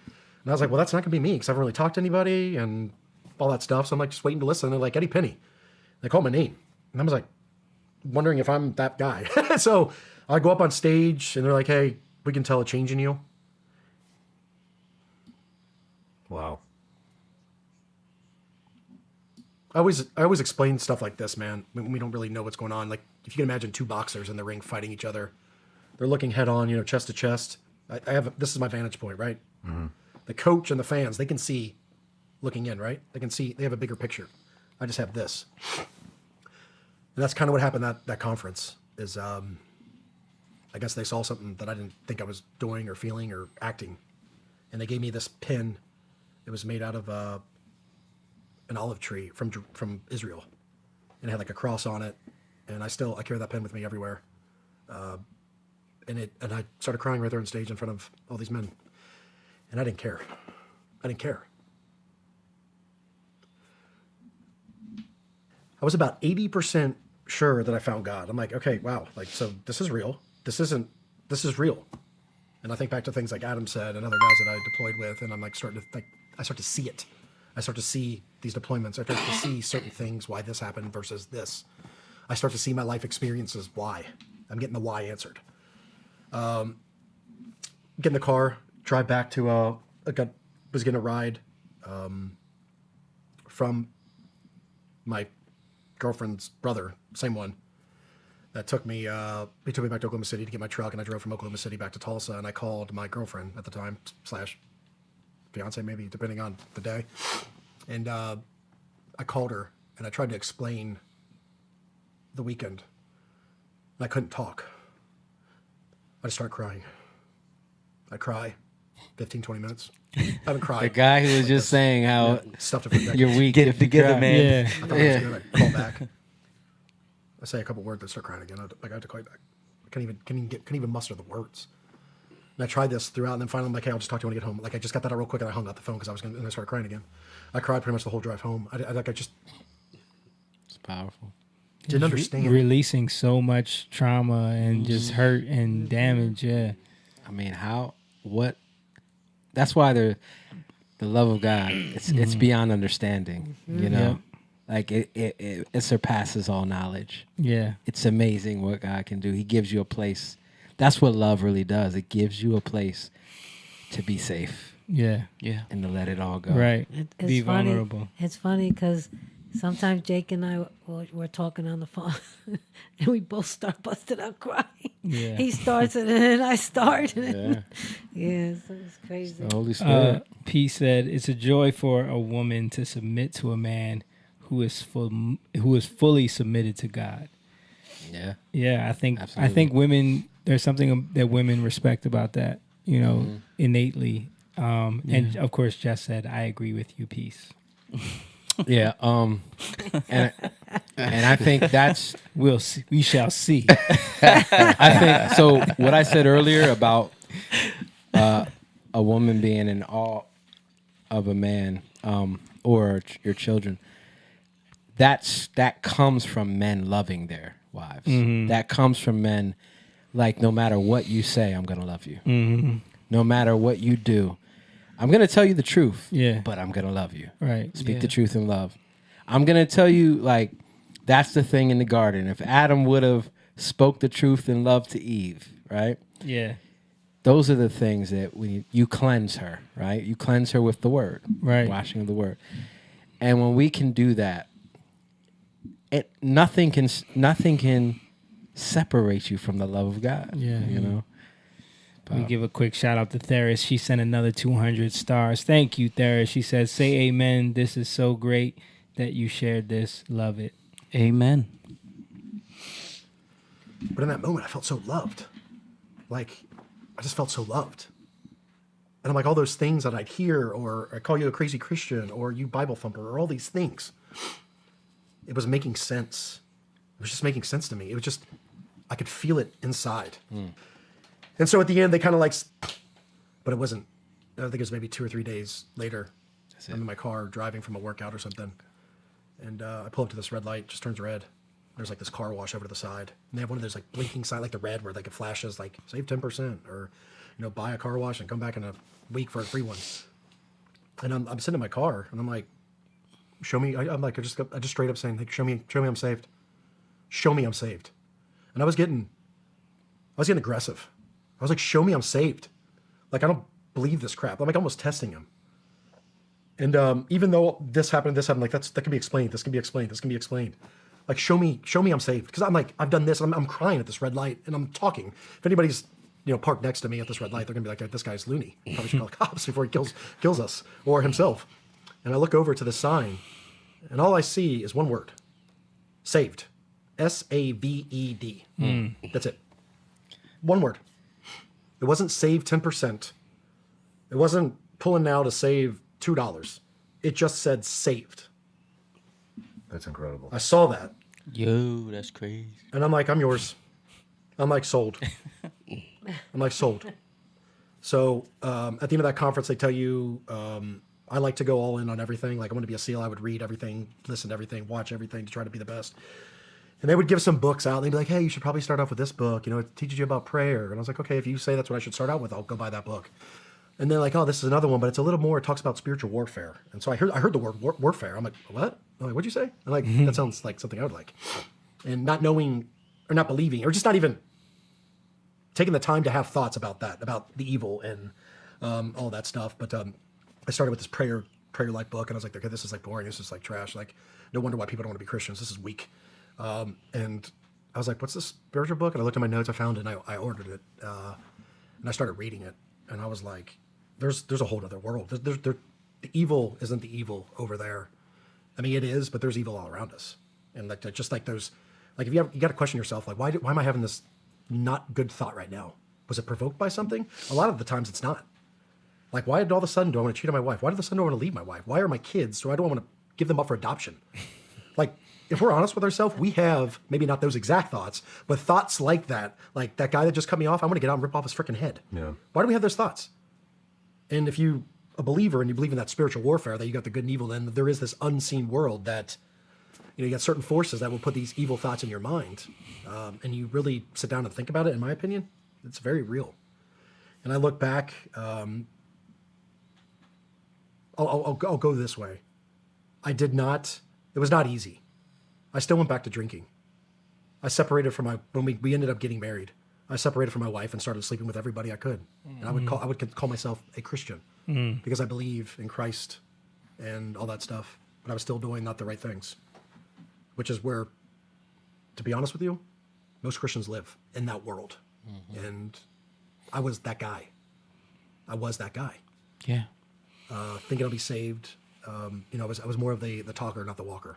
And I was like, well, that's not going to be me because I haven't really talked to anybody and all that stuff. So I'm like just waiting to listen. And they're like, Eddie Penny. They called my name. And I was like, wondering if I'm that guy. So I go up on stage and they're like, hey, we can tell a change in you. Wow. I always explain stuff like this, man, when we don't really know what's going on. Like, if you can imagine two boxers in the ring fighting each other, they're looking head on, you know, chest to chest. This is my vantage point, right? Mm-hmm. The coach and the fans, they can see looking in, right? They can see, they have a bigger picture. I just have this. And that's kind of what happened at that conference is, I guess they saw something that I didn't think I was doing or feeling or acting. And they gave me this pin. It was made out of an olive tree from Israel, and it had like a cross on it. And I carry that pen with me everywhere. And I started crying right there on stage in front of all these men, and I didn't care. I didn't care. I was about 80% sure that I found God. I'm like, okay, wow, like so this is real. This is real. And I think back to things like Adam said and other guys that I deployed with, and I'm like I start to see it. I start to see these deployments. I start to see certain things, why this happened versus this. I start to see my life experiences, why. I'm getting the why answered. Get in the car, drive back to, was getting a ride from my girlfriend's brother, same one, that took me, he took me back to Oklahoma City to get my truck, and I drove from Oklahoma City back to Tulsa, and I called my girlfriend at the time, / fiance maybe, depending on the day. And I called her, and I tried to explain the weekend. And I couldn't talk. I just started crying. I cry 15, 20 minutes. I haven't cried. The guy who was just saying how stuff to you're weak. Get it together, man. Yeah. I thought it was good. I call back. I say a couple words, I start crying again. I have to call you back. I couldn't even muster the words. And I tried this throughout, and then finally I'm like, hey, I'll just talk to you when I get home. Like, I just got that out real quick, and I hung up the phone because and I started crying again. I cried pretty much the whole drive home. It's powerful. Didn't understand. Releasing so much trauma and just hurt and damage, yeah. I mean, that's why the love of God, it's beyond understanding, you know? Like, it surpasses all knowledge. Yeah. It's amazing what God can do. He gives you a place. That's what love really does. It gives you a place to be safe. Yeah. Yeah. And to let it all go. Right. It's Be funny. vulnerable. It's funny because sometimes Jake and I we're talking on the phone, and we both start busting out crying. Yeah. He starts it, and then I start. Yeah. Yeah, so it's crazy. The Holy Spirit. P said, it's a joy for a woman to submit to a man who is fully submitted to God. Yeah. Yeah, I Absolutely. think women, there's something that women respect about that, you know, innately. And of course, Jess said, I agree with you, Peace. Yeah. And I think that's we shall see. I think so. What I said earlier about a woman being in awe of a man or your children, that comes from men loving their wives. That comes from men like, no matter what you say, I'm gonna love you. No matter what you do, I'm going to tell you the truth, Yeah. but I'm going to love you. Right. Speak Yeah. the truth in love. I'm going to tell you, like, that's the thing in the garden. If Adam would have spoke the truth in love to Eve, right? Yeah. Those are the things that you cleanse her, right? You cleanse her with the word, Right. washing of the word. And when we can do that, nothing can separate you from the love of God. Yeah. You know? We give a quick shout out to Theris. She sent another 200 stars. Thank you, Theris. She says, "Say amen. This is so great that you shared this. Love it." Amen. But in that moment, I felt so loved. Like, I just felt so loved. And I'm like, all those things that I'd hear, or I call you a crazy Christian, or you Bible thumper, or all these things. It was making sense. It was just making sense to me. It was just, I could feel it inside. And so at the end, they kind of like, but it wasn't. I think it was maybe 2 or 3 days later. I'm in my car driving from a workout or something. And I pull up to this red light, just turns red. There's like this car wash over to the side. And they have one of those like blinking signs, like the red, where like it flashes like save 10% or, buy a car wash and come back in a week for a free one. And I'm sitting in my car and I'm like, show me. I just straight up saying, like, show me I'm saved. Show me I'm saved. And I was getting aggressive. I was like, show me I'm saved. Like, I don't believe this crap. I'm like almost testing him. And even though this happened, like that can be explained. This can be explained. Like, show me I'm saved. Because I'm like, I've done this. I'm crying at this red light and I'm talking. If anybody's parked next to me at this red light, they're gonna be like, this guy's loony. Probably should call the cops before he kills us or himself. And I look over to the sign, and all I see is one word: saved. SAVED. That's it. One word. It wasn't save 10%. It wasn't pulling now to save $2. It just said saved. That's incredible. I saw that. Yo, that's crazy. And I'm like, I'm yours. I'm like, sold. I'm like, sold. So at the end of that conference, they tell you, I like to go all in on everything. Like, I want to be a SEAL. I would read everything, listen to everything, watch everything to try to be the best. And they would give some books out. And they'd be like, hey, you should probably start off with this book. It teaches you about prayer. And I was like, okay, if you say that's what I should start out with, I'll go buy that book. And they're like, oh, this is another one, but it's a little more. It talks about spiritual warfare. And so I heard the word warfare. I'm like, what? I'm like, what'd you say? I'm like, that sounds like something I would like. And not knowing or not believing or just not even taking the time to have thoughts about that, about the evil and all that stuff. But I started with this prayer-like book, and I was like, okay, this is like boring. This is like trash. Like, no wonder why people don't want to be Christians. This is weak. And I was like, what's this spiritual book? And I looked at my notes. I found it, and I ordered it. And I started reading it. And I was like, there's a whole other world. The evil isn't the evil over there. I mean, it is, but there's evil all around us. And like, just like those, like, if you got to question yourself, like, why am I having this not good thought right now? Was it provoked by something? A lot of the times it's not. Like, why did all of a sudden do I want to cheat on my wife? Why did all of a sudden do I want to leave my wife? Why are my kids, do I don't want to give them up for adoption? Like, if we're honest with ourselves, we have maybe not those exact thoughts, but thoughts like that guy that just cut me off, I want to get out and rip off his freaking head. Yeah. Why do we have those thoughts? And if you a believer and you believe in that spiritual warfare, that you got the good and evil, then there is this unseen world that, you got certain forces that will put these evil thoughts in your mind. And you really sit down and think about it, in my opinion, it's very real. And I look back, I'll go this way. It was not easy. I still went back to drinking. I separated from when we ended up getting married, I separated from my wife and started sleeping with everybody I could. And I would call myself a Christian because I believe in Christ and all that stuff, but I was still doing not the right things, which is where, to be honest with you, most Christians live in that world. And I was that guy. Yeah. Thinking I'll be saved. I was more of the talker, not the walker.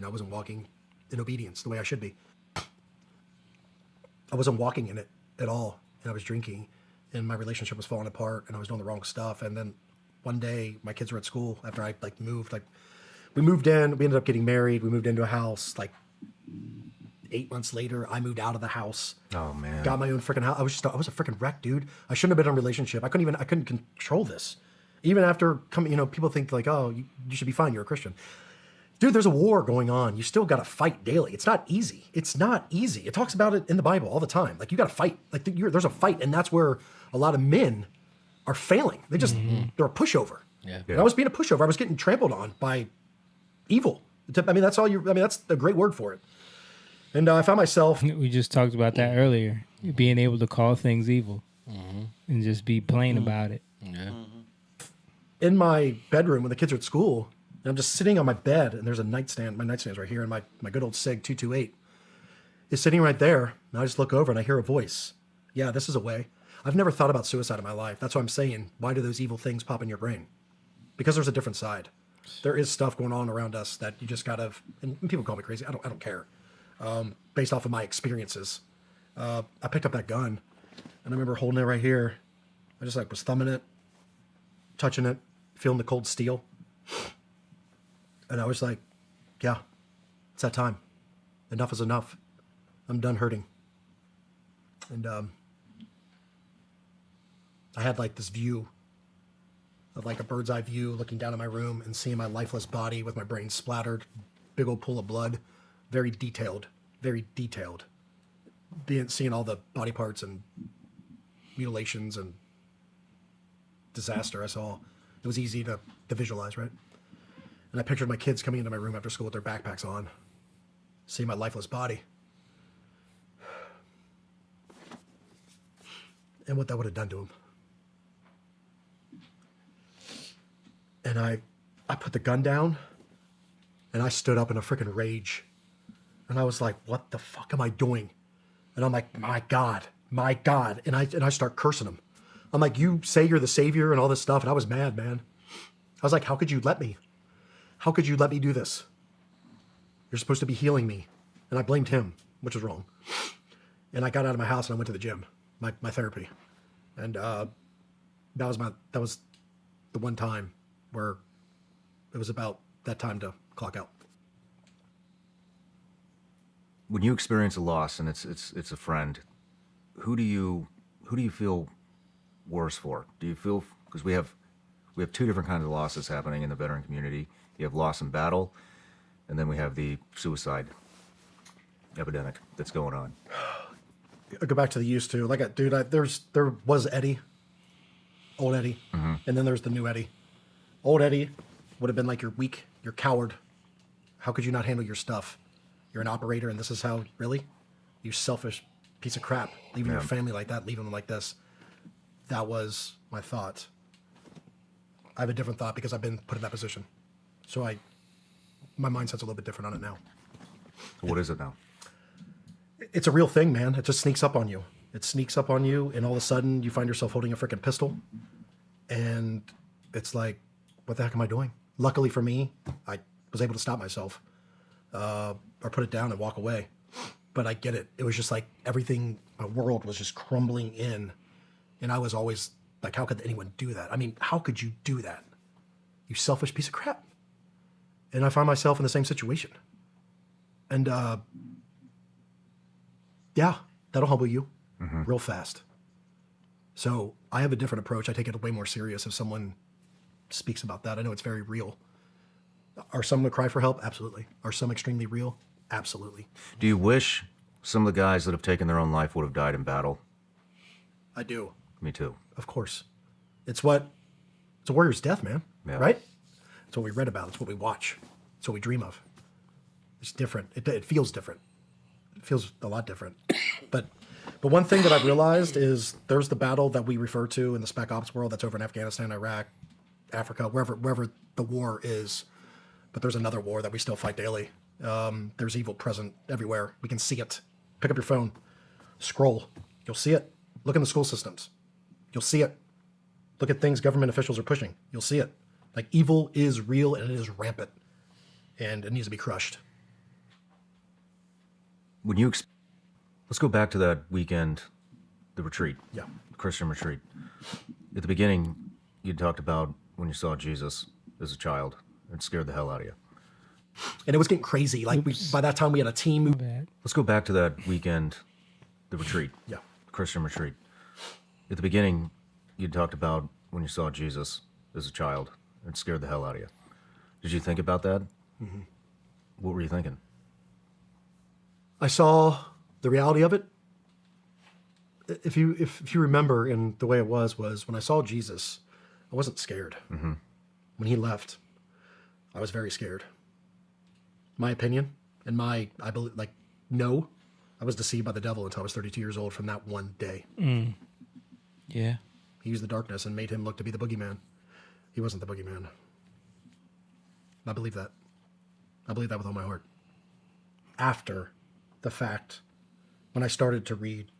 I wasn't walking in obedience the way I should be. I wasn't walking in it at all. And I was drinking, and my relationship was falling apart, and I was doing the wrong stuff. And then one day, my kids were at school after I moved. We moved in. We ended up getting married. We moved into a house. 8 months later, I moved out of the house. Oh man! Got my own freaking house. I was a freaking wreck, dude. I shouldn't have been in a relationship. I couldn't control this. Even after coming, people think like, oh, you should be fine. You're a Christian. Dude, there's a war going on. You still got to fight daily. It's not easy. It talks about it in the Bible all the time. Like, you got to fight. Like, there's a fight. And that's where a lot of men are failing. They just they're a pushover. Yeah. And I was being a pushover. I was getting trampled on by evil. I mean, that's all you. I mean, that's a great word for it. And I found myself. We just talked about that earlier. Being able to call things evil and just be plain about it. Yeah. In my bedroom when the kids are at school, and I'm just sitting on my bed, and there's a nightstand. My nightstand's right here, and my good old SIG 228 is sitting right there. And I just look over, and I hear a voice. Yeah, this is a way. I've never thought about suicide in my life. That's what I'm saying. Why do those evil things pop in your brain? Because there's a different side. There is stuff going on around us that you just gotta. And people call me crazy. I don't care. Based off of my experiences, I picked up that gun, and I remember holding it right here. I just was thumbing it, touching it, feeling the cold steel. And I was like, yeah, it's that time. Enough is enough. I'm done hurting. And I had this view of a bird's eye view looking down at my room and seeing my lifeless body with my brain splattered, big old pool of blood, very detailed. Seeing all the body parts and mutilations and disaster I saw. It was easy to visualize, right? And I pictured my kids coming into my room after school with their backpacks on, seeing my lifeless body. And what that would have done to them. And I put the gun down, and I stood up in a freaking rage. And I was like, what the fuck am I doing? And I'm like, my God. And I start cursing him. I'm like, you say you're the savior and all this stuff. And I was mad, man. I was like, how could you let me? How could you let me do this? You're supposed to be healing me. And I blamed him, which was wrong. And I got out of my house and I went to the gym, my therapy. And that was the one time where it was about that time to clock out. When you experience a loss and it's a friend, who do you feel worse for? Do you feel, because we have two different kinds of losses happening in the veteran community. You have loss in battle, and then we have the suicide epidemic that's going on. I go back to the used to. There was Eddie, old Eddie, and then there's the new Eddie. Old Eddie would have been like, you're weak, you're coward. How could you not handle your stuff? You're an operator, and this is how, really? You selfish piece of crap. Leaving your family like that, leaving them like this. That was my thought. I have a different thought because I've been put in that position. So my mindset's a little bit different on it now. What is it now? It's a real thing, man. It just sneaks up on you. It sneaks up on you, and all of a sudden you find yourself holding a freaking pistol. And it's like, what the heck am I doing? Luckily for me, I was able to stop myself or put it down and walk away. But I get it. It was just like everything, my world was just crumbling in. And I was always like, how could anyone do that? I mean, how could you do that? You selfish piece of crap. And I find myself in the same situation. And yeah, that'll humble you real fast. So I have a different approach. I take it way more serious if someone speaks about that. I know it's very real. Are some going to cry for help? Absolutely. Are some extremely real? Absolutely. Do you wish some of the guys that have taken their own life would have died in battle? I do. Me too. Of course. It's a warrior's death, man. Yeah. Right? It's what we read about. It's what we watch. It's what we dream of. It's different. It feels different. It feels a lot different. But one thing that I've realized is there's the battle that we refer to in the spec ops world that's over in Afghanistan, Iraq, Africa, wherever the war is. But there's another war that we still fight daily. There's evil present everywhere. We can see it. Pick up your phone. Scroll. You'll see it. Look in the school systems. You'll see it. Look at things government officials are pushing. You'll see it. Like, evil is real and it is rampant. And it needs to be crushed. Let's go back to that weekend, the retreat. Yeah. The Christian retreat. At the beginning, you talked about when you saw Jesus as a child. It scared the hell out of you. And it was getting crazy. Like, by that time, we had a team. Let's go back to that weekend, the retreat. Yeah. The Christian retreat. At the beginning, you talked about when you saw Jesus as a child. It scared the hell out of you. Did you think about that? Mm-hmm. What were you thinking? I saw the reality of it, if you remember, and the way it was when I saw Jesus, I wasn't scared. Mm-hmm. When he left, I was very scared. My opinion and I believe, like, no, I was deceived by the devil until I was 32 years old from that one day. Yeah. He used the darkness and made him look to be the boogeyman. He wasn't the boogeyman. I believe that. I believe that with all my heart. After the fact, when I started to read,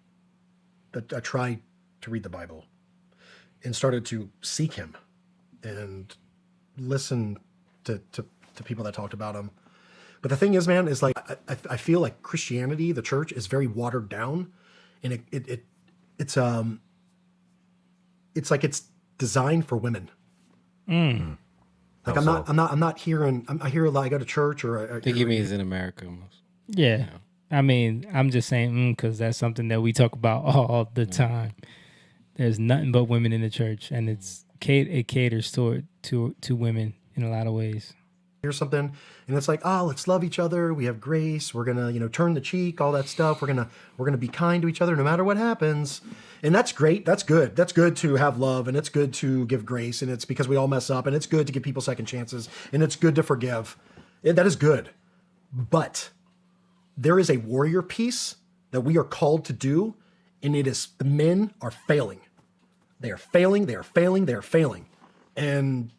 I tried to read the Bible and started to seek him and listen to people that talked about him. But the thing is, man, is like, I feel like Christianity, the church, is very watered down, and it's like it's designed for women. Like, I'm not hearing. I hear a lot. I go to church, or I think he means in America almost. Yeah. I mean, I'm just saying because that's something that we talk about all the time. There's nothing but women in the church, and it caters to women in a lot of ways. Here's something, and it's like, oh, let's love each other. We have grace. We're gonna, turn the cheek, all that stuff. We're gonna be kind to each other no matter what happens, and that's great. That's good. That's good to have love, and it's good to give grace, and it's because we all mess up, and it's good to give people second chances, and it's good to forgive. That is good, but there is a warrior piece that we are called to do, and it is the men are failing. They are failing. They are failing. They are failing, and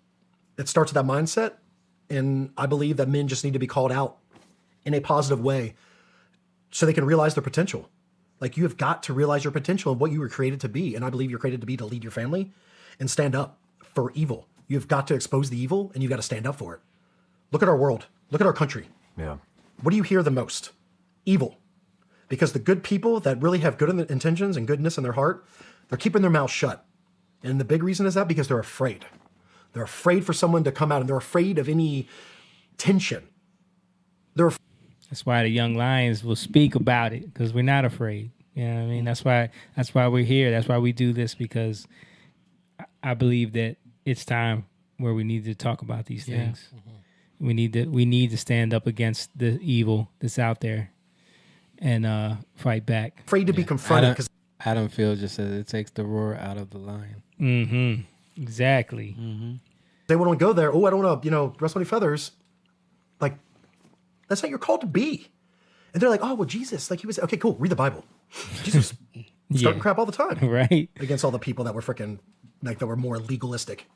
it starts with that mindset. And I believe that men just need to be called out in a positive way so they can realize their potential. Like, you have got to realize your potential and what you were created to be. And I believe you're created to be to lead your family and stand up for evil. You've got to expose the evil, and you've got to stand up for it. Look at our world. Look at our country. Yeah. What do you hear the most? Evil. Because the good people that really have good intentions and goodness in their heart, they're keeping their mouth shut. And the big reason is that because they're afraid. They're afraid for someone to come out, and they're afraid of any tension. That's why the young lions will speak about it, because we're not afraid. You know what I mean? That's why we're here. That's why we do this, because I believe that it's time where we need to talk about these things. Mm-hmm. We need to stand up against the evil that's out there and fight back. Afraid to be confronted. Adam Field just says it takes the roar out of the lion. Mm-hmm. Exactly. Mm-hmm. They want to go there. Oh, I don't want to, rustle any feathers. Like, that's not you're called to be. And they're like, oh, well, Jesus, like he was, okay, cool. Read the Bible. Jesus starting crap all the time. Right. Against all the people that were freaking, like, that were more legalistic.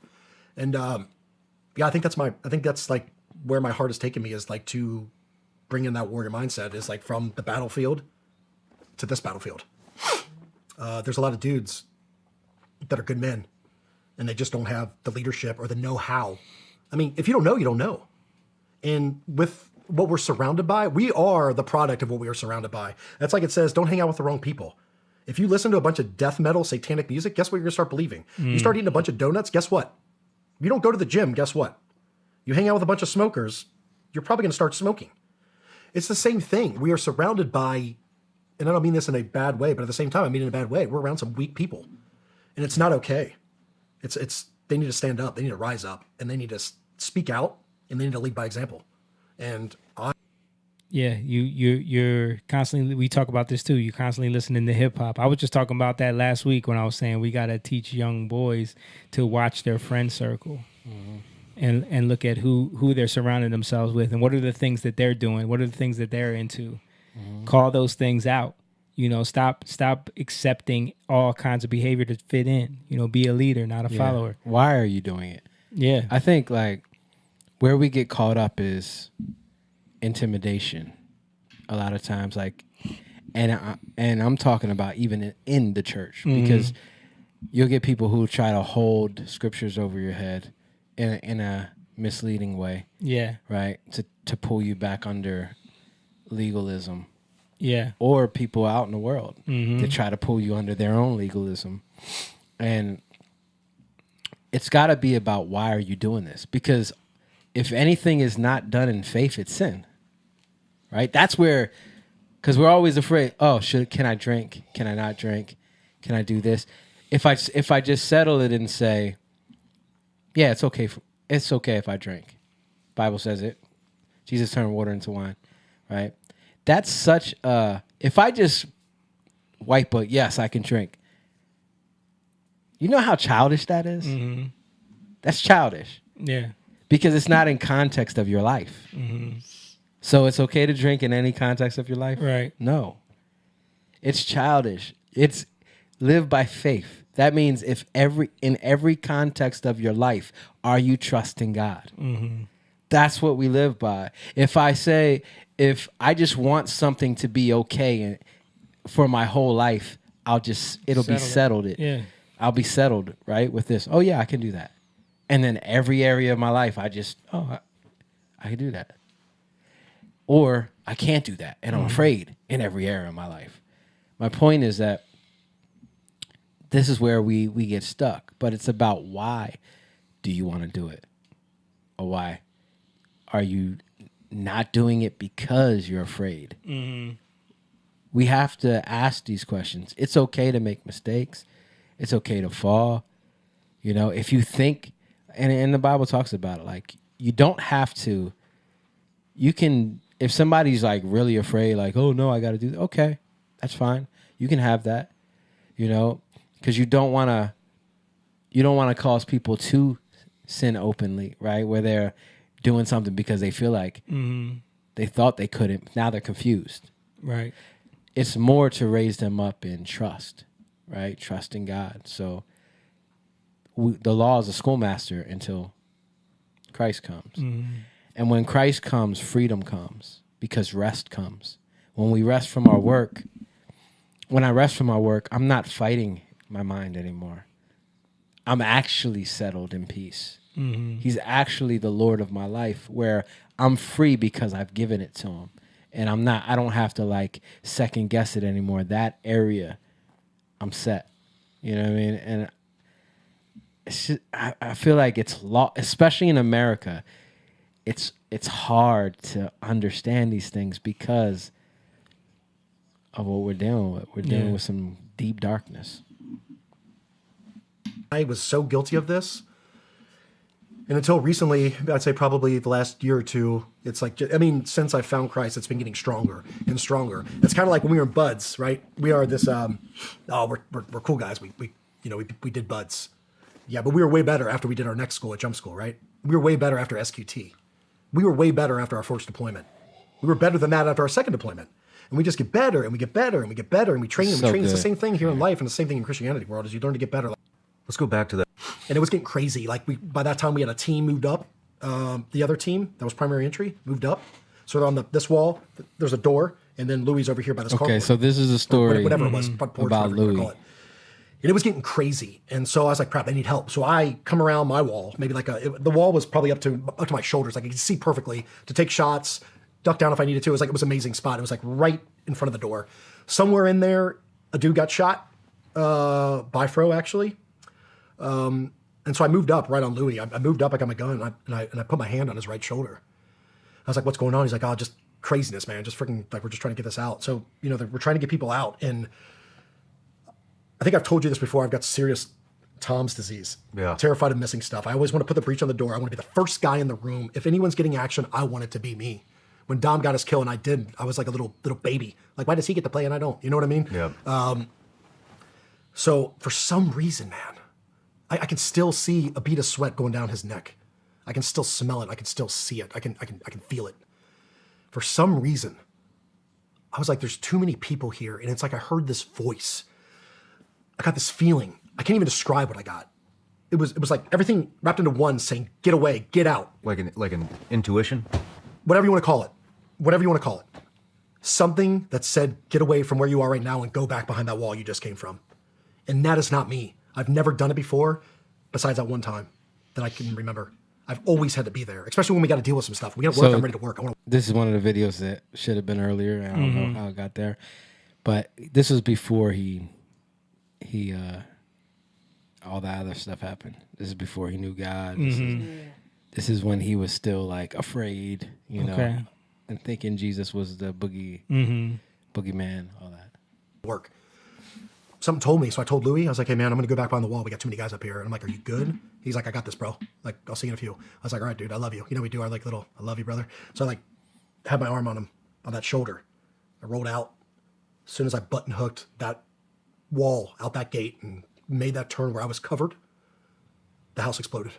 And, I think that's like where my heart has taken me, is like to bring in that warrior mindset, is like from the battlefield to this battlefield. There's a lot of dudes that are good men, and they just don't have the leadership or the know-how. I mean, if you don't know, you don't know. And with what we're surrounded by, we are the product of what we are surrounded by. That's like it says, don't hang out with the wrong people. If you listen to a bunch of death metal, satanic music, guess what you're going to start believing? You start eating a bunch of donuts, guess what? If you don't go to the gym, guess what? You hang out with a bunch of smokers, you're probably going to start smoking. It's the same thing. We are surrounded by, and I don't mean this in a bad way, but at the same time, I mean it in a bad way. We're around some weak people, and it's not okay. They need to stand up, they need to rise up, and they need to speak out, and they need to lead by example. And you're constantly, we talk about this too, you're constantly listening to hip hop. I was just talking about that last week when I was saying we got to teach young boys to watch their friend circle. Mm-hmm. And look at who they're surrounding themselves with, and what are the things that they're doing, what are the things that they're into. Mm-hmm. Call those things out. Stop accepting all kinds of behavior to fit in. Be a leader, not a follower. Why are you doing it? Yeah. I think like where we get caught up is intimidation a lot of times, like, and I'm talking about even in the church, because you'll get people who try to hold scriptures over your head in a misleading way. Yeah. Right? To pull you back under legalism. Yeah. Or people out in the world that try to pull you under their own legalism. And it's got to be about, why are you doing this? Because if anything is not done in faith, it's sin. Right? That's where, because we're always afraid, can I drink? Can I not drink? Can I do this? If I just settle it and say, yeah, it's okay. It's okay if I drink. Bible says it. Jesus turned water into wine, right? That's such a... If I just white book. Yes, I can drink. You know how childish that is? That's childish. Yeah. Because it's not in context of your life. So it's okay to drink in any context of your life? Right. No. It's childish. It's live by faith. That means in every context of your life, are you trusting God? That's what we live by. If I just want something to be okay for my whole life, it'll be settled. Yeah. I'll be settled, right, with this. Oh yeah, I can do that. And then every area of my life, I can do that. Or I can't do that, and I'm afraid in every area of my life. My point is that this is where we get stuck, but it's about why do you want to do it? Or why are you not doing it because you're afraid? We have to ask these questions. It's okay to make mistakes. It's okay to fall. You know, if you think, and the Bible talks about it, like you don't have to, you can, if somebody's like really afraid, like, oh no, I got to do that. Okay, that's fine. You can have that, you know, because you don't want to cause people to sin openly, right? Where they're doing something because they feel like they thought they couldn't. Now they're confused. Right. It's more to raise them up in trust, right? Trust in God. So the law is a schoolmaster until Christ comes. And when Christ comes, freedom comes because rest comes. When we rest from our work, when I rest from our work, I'm not fighting my mind anymore. I'm actually settled in peace. He's actually the Lord of my life, where I'm free because I've given it to him. And I don't have to like second guess it anymore. That area, I'm set. You know what I mean? And it's just, I feel like it's especially in America, it's hard to understand these things because of what we're dealing with. We're dealing with some deep darkness. I was so guilty of this. And until recently, I'd say probably the last year or two, it's like, I mean, since I found Christ, it's been getting stronger and stronger. It's kind of like when we were in buds, right? We are this, we're cool guys. We did buds. Yeah, but we were way better after we did our next school at jump school, right? We were way better after SQT. We were way better after our first deployment. We were better than that after our second deployment. And we just get better and we get better and we get better and we train and we train. It's the same thing here in life and the same thing in Christianity world is you learn to get better. Let's go back to that. And it was getting crazy. Like by that time we had a team moved up. The other team that was primary entry moved up. So on this wall, there's a door, and then Louis over here by this carport. Okay, so this is a story whatever it was, porch, about Louis. Call it. And it was getting crazy. And so I was like, crap, I need help. So I come around my wall, maybe like the wall was probably up to my shoulders. Like I could see perfectly to take shots, duck down if I needed to. It was an amazing spot. It was like right in front of the door. Somewhere in there, a dude got shot by Fro, actually. And so I moved up right on Louis. I moved up, I got my gun, and I put my hand on his right shoulder. I was like, what's going on? He's like, oh, just craziness, man. Just freaking, like, we're just trying to get this out. So, you know, we're trying to get people out. And I think I've told you this before. I've got serious Tom's disease. Yeah. Terrified of missing stuff. I always want to put the breach on the door. I want to be the first guy in the room. If anyone's getting action, I want it to be me. When Dom got his kill, and I was like a little baby. Like, why does he get to play and I don't? You know what I mean? Yeah. So for some reason, man, I can still see a bead of sweat going down his neck. I can still smell it. I can still see it. I can feel it. For some reason, I was like, there's too many people here. And it's like I heard this voice. I got this feeling. I can't even describe what I got. It was like everything wrapped into one saying, get away, get out. Like an intuition? Whatever you want to call it. Whatever you want to call it. Something that said, get away from where you are right now and go back behind that wall you just came from. And that is not me. I've never done it before, besides that one time that I can remember. I've always had to be there, especially when we got to deal with some stuff. We got to work, I'm ready to work. This is one of the videos that should have been earlier. I don't know how it got there. But this was before he all that other stuff happened. This is before he knew God. This is when he was still like afraid, you know, and thinking Jesus was the boogeyman, all that. Work. Something told me, so I told Louis, I was like, hey man, I'm gonna go back behind the wall. We got too many guys up here. And I'm like, are you good? He's like, I got this, bro. Like, I'll see you in a few. I was like, all right, dude, I love you. You know, we do our like little, I love you, brother. So I like had my arm on him, on that shoulder. I rolled out. As soon as I button hooked that wall out that gate and made that turn where I was covered, the house exploded.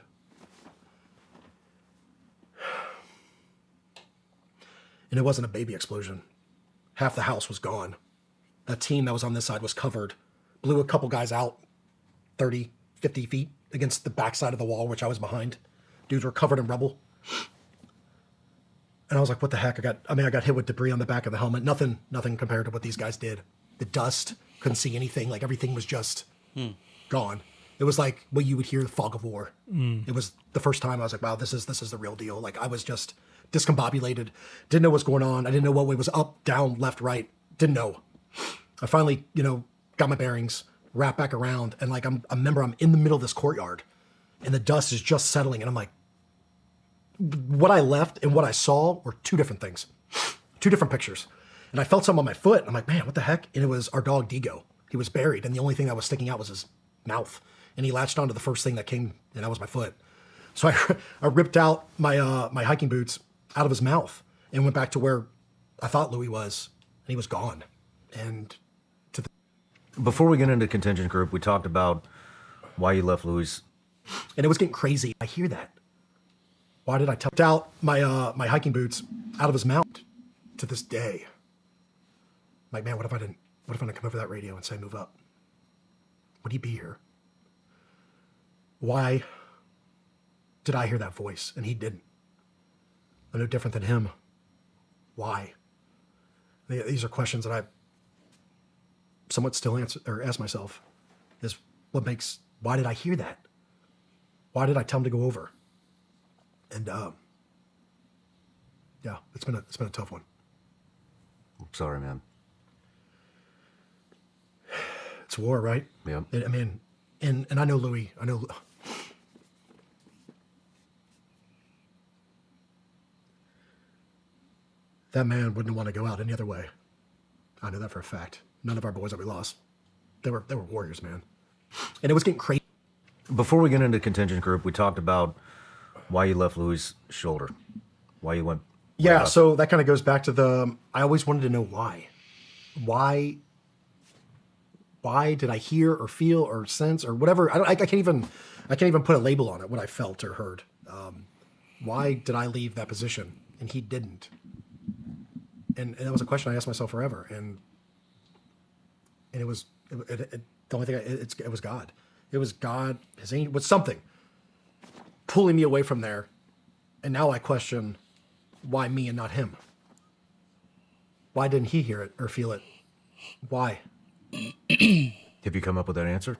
And it wasn't a baby explosion. Half the house was gone. That team that was on this side was covered. Blew a couple guys out 30, 50 feet against the backside of the wall, which I was behind. Dudes were covered in rubble. And I was like, what the heck? I got hit with debris on the back of the helmet. Nothing compared to what these guys did. The dust, couldn't see anything. Like everything was just gone. It was like what you would hear the fog of war. It was the first time I was like, wow, this is the real deal. Like I was just discombobulated, didn't know what's going on. I didn't know what way was up, down, left, right. Didn't know. I finally, got my bearings, wrapped back around, and like I remember I'm in the middle of this courtyard, and the dust is just settling, and I'm like, what I left and what I saw were two different things, two different pictures. And I felt something on my foot. And I'm like, man, what the heck? And it was our dog Digo. He was buried, and the only thing that was sticking out was his mouth, and he latched onto the first thing that came, and that was my foot. So I ripped out my hiking boots out of his mouth and went back to where I thought Louis was, and he was gone. And before we get into contingent group, we talked about why you left Louis. And it was getting crazy. I hear that. Why did I take out my hiking boots out of his mouth? To this day, I'm like, man, what if I didn't come over that radio and say move up? Would he be here? Why did I hear that voice and he didn't? I'm no different than him. Why? These are questions that I somewhat still ask myself. Is why did I hear that? Why did I tell him to go over? And yeah, it's been a tough one. I'm sorry, man. It's war, right? Yeah. I mean, and I know Louis. I know. That man wouldn't want to go out any other way. I know that for a fact. None of our boys that we lost, they were warriors, man. And it was getting crazy. Before we get into contingent group, we talked about why you left Louis' shoulder, why you went. Yeah, so that kind of goes back to I always wanted to know why. Why did I hear or feel or sense or whatever? I can't even put a label on it, what I felt or heard. Why did I leave that position and he didn't? And that was a question I asked myself forever. And it was the only thing. It was God. It was God. His angel was something pulling me away from there. And now I question, why me and not him? Why didn't he hear it or feel it? Why? Have you come up with that answer?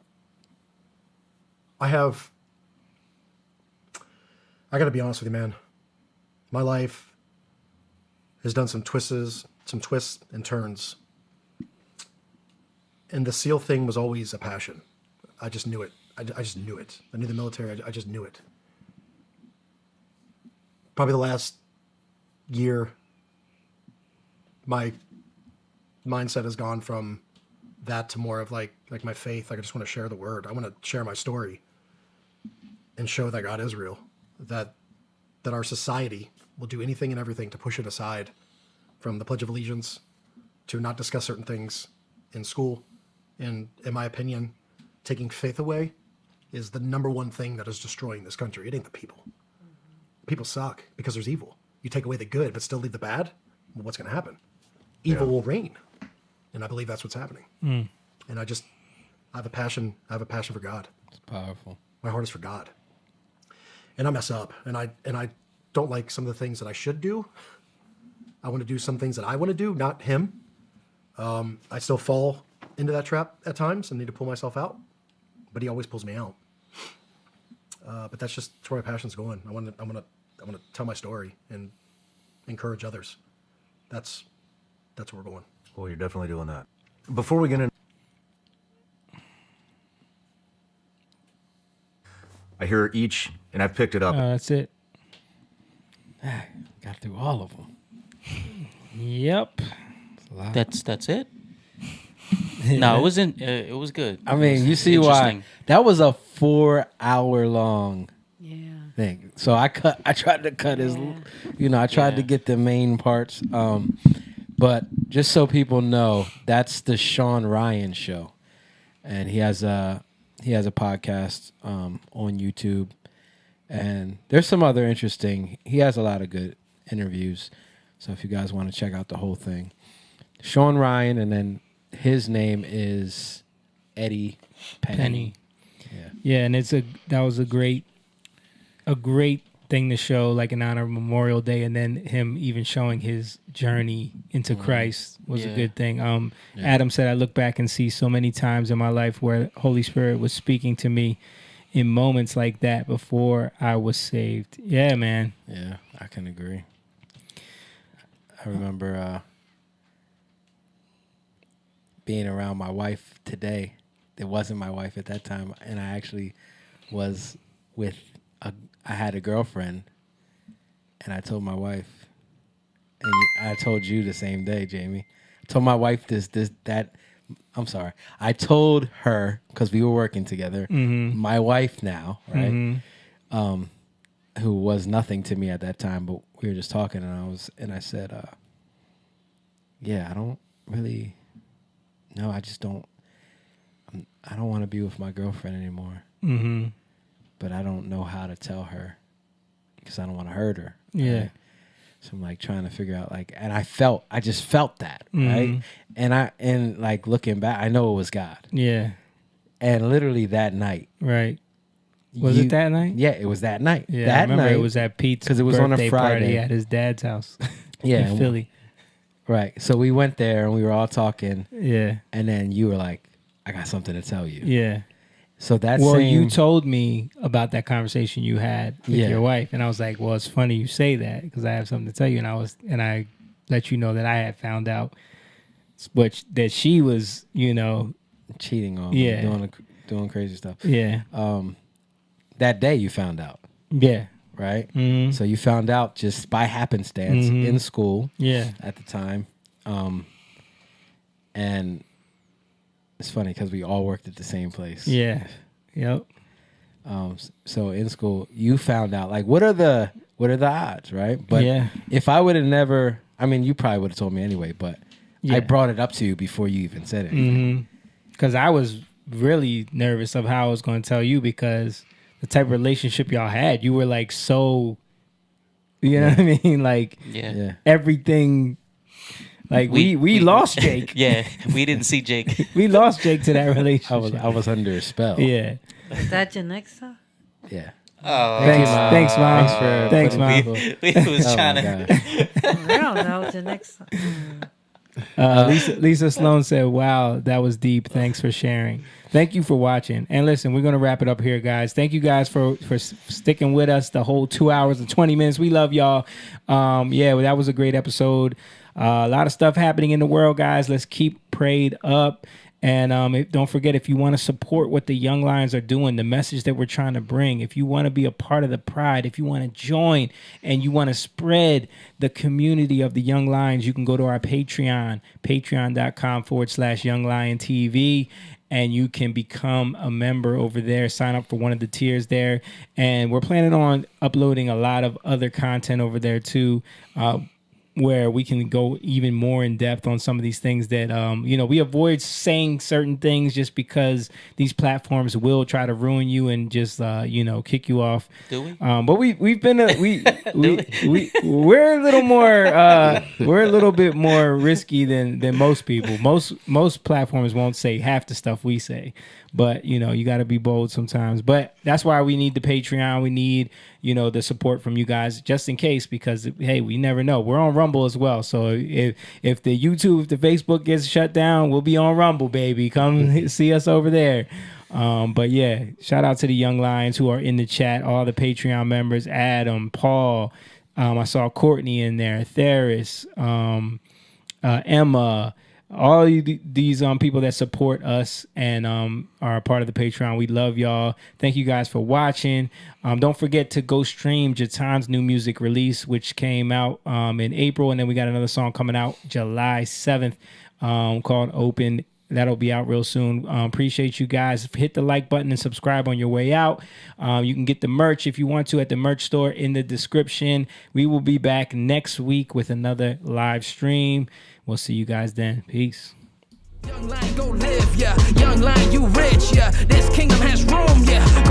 I got to be honest with you, man. My life has done some twists and turns. And the SEAL thing was always a passion. I just knew it. I just knew it. I knew the military. I just knew it. Probably the last year, my mindset has gone from that to more of like my faith. Like I just want to share the word. I want to share my story and show that God is real. That our society will do anything and everything to push it aside, from the Pledge of Allegiance to not discuss certain things in school. And in my opinion, taking faith away is the number one thing that is destroying this country. It ain't the people. People suck because there's evil. You take away the good, but still leave the bad. Well, what's going to happen? Evil will reign. And I believe that's what's happening. And I have a passion. I have a passion for God. It's powerful. My heart is for God. And I mess up. And I don't like some of the things that I should do. I want to do some things that I want to do, not him. I still fall into that trap at times and need to pull myself out. But he always pulls me out. But that's just where my passion's going. I want to tell my story and encourage others. That's where we're going. Well, you're definitely doing that. Before we get in, I hear each, and I've picked it up. That's it. Got through all of them. Yep. That's it. No, it wasn't. It was good. I mean, you see why that was a 4-hour long thing. So I tried to cut his, I tried to get the main parts. But just so people know, that's the Sean Ryan show. and he has a podcast on YouTube, and there's some other interesting. He has a lot of good interviews, so if you guys want to check out the whole thing, Sean Ryan, and then his name is Eddie Penny. Yeah, and that was a great thing to show, like in honor of Memorial Day, and then him even showing his journey into Christ was a good thing. Adam said, I look back and see so many times in my life where Holy Spirit was speaking to me in moments like that before I was saved. Yeah, man. Yeah, I can agree. I remember being around my wife today. It wasn't my wife at that time, and I actually was with I had a girlfriend, and I told my wife, and I told you the same day, Jamie. I told my wife that. I'm sorry. I told her, because we were working together, my wife now, right? Who was nothing to me at that time, but we were just talking, and I said, yeah, I don't really, no, I just don't, I don't want to be with my girlfriend anymore. But I don't know how to tell her because I don't want to hurt her. Yeah. Right? So I'm like trying to figure out, like, and I just felt that, right? And like looking back, I know it was God. Yeah. And literally that night. Right. Was it that night? Yeah, it was that night. Yeah, that I remember night, it was at Pete's because it was on a birthday Friday party at his dad's house. Yeah, in Philly. Right. So we went there and we were all talking. Yeah. And then you were like, I got something to tell you. Yeah. So that's you told me about that conversation you had with your wife, and I was like, well, it's funny you say that because I have something to tell you, and I let you know that I had found out that she was, cheating on me, doing crazy stuff. Yeah. That day you found out. Yeah. Right? So you found out just by happenstance in school. Yeah. At the time. And it's funny because we all worked at the same place. Yeah. Yep. So in school, you found out, like, what are the odds, right? But if I would have never, I mean, you probably would have told me anyway, but I brought it up to you before you even said it. Because I was really nervous of how I was going to tell you, because the type of relationship y'all had, you were like so, you know what I mean? Like, everything. Like we lost Jake. Yeah, we didn't see Jake. We lost Jake to that relationship. I was under a spell. Yeah. Is that your next song? Yeah. Oh, thanks, Mom. Thanks, Mom. We was trying to. I don't know. It's your next song. Lisa Sloan said, wow, that was deep. Thanks for sharing. Thank you for watching. And listen, we're going to wrap it up here, guys. Thank you guys for sticking with us the whole 2 hours and 20 minutes. We love y'all. That was a great episode. A lot of stuff happening in the world, guys. Let's keep prayed up. And don't forget, if you want to support what the Young Lions are doing, the message that we're trying to bring, if you want to be a part of the pride, if you want to join and you want to spread the community of the Young Lions, you can go to our Patreon, patreon.com/youngliontv. And you can become a member over there. Sign up for one of the tiers there. And we're planning on uploading a lot of other content over there too, where we can go even more in depth on some of these things that, we avoid saying certain things just because these platforms will try to ruin you and just, kick you off. Do we? But we've been, we're a little more, we're a little bit more risky than most people. Most platforms won't say half the stuff we say, but you got to be bold sometimes. But that's why we need the Patreon. We need, the support from you guys just in case, because hey, we never know. We're on Rumble as well. So if the Facebook gets shut down, we'll be on Rumble, baby. Come see us over there. But yeah, shout out to the Young Lions who are in the chat, all the Patreon members, Adam, Paul, I saw Courtney in there, Theris, Emma, all these people that support us and are a part of the Patreon. We love y'all. Thank you guys for watching. Don't forget to go stream Jatan's new music release, which came out in April, and then we got another song coming out July 7th called Open. That'll be out real soon. Appreciate you guys. Hit the like button and subscribe on your way out. You can get the merch if you want to at the merch store in the description. We will be back next week with another live stream. We'll see you guys then. Peace. Young lion, go live, yeah. Young lion, you rich, yeah. This kingdom has room, yeah. Going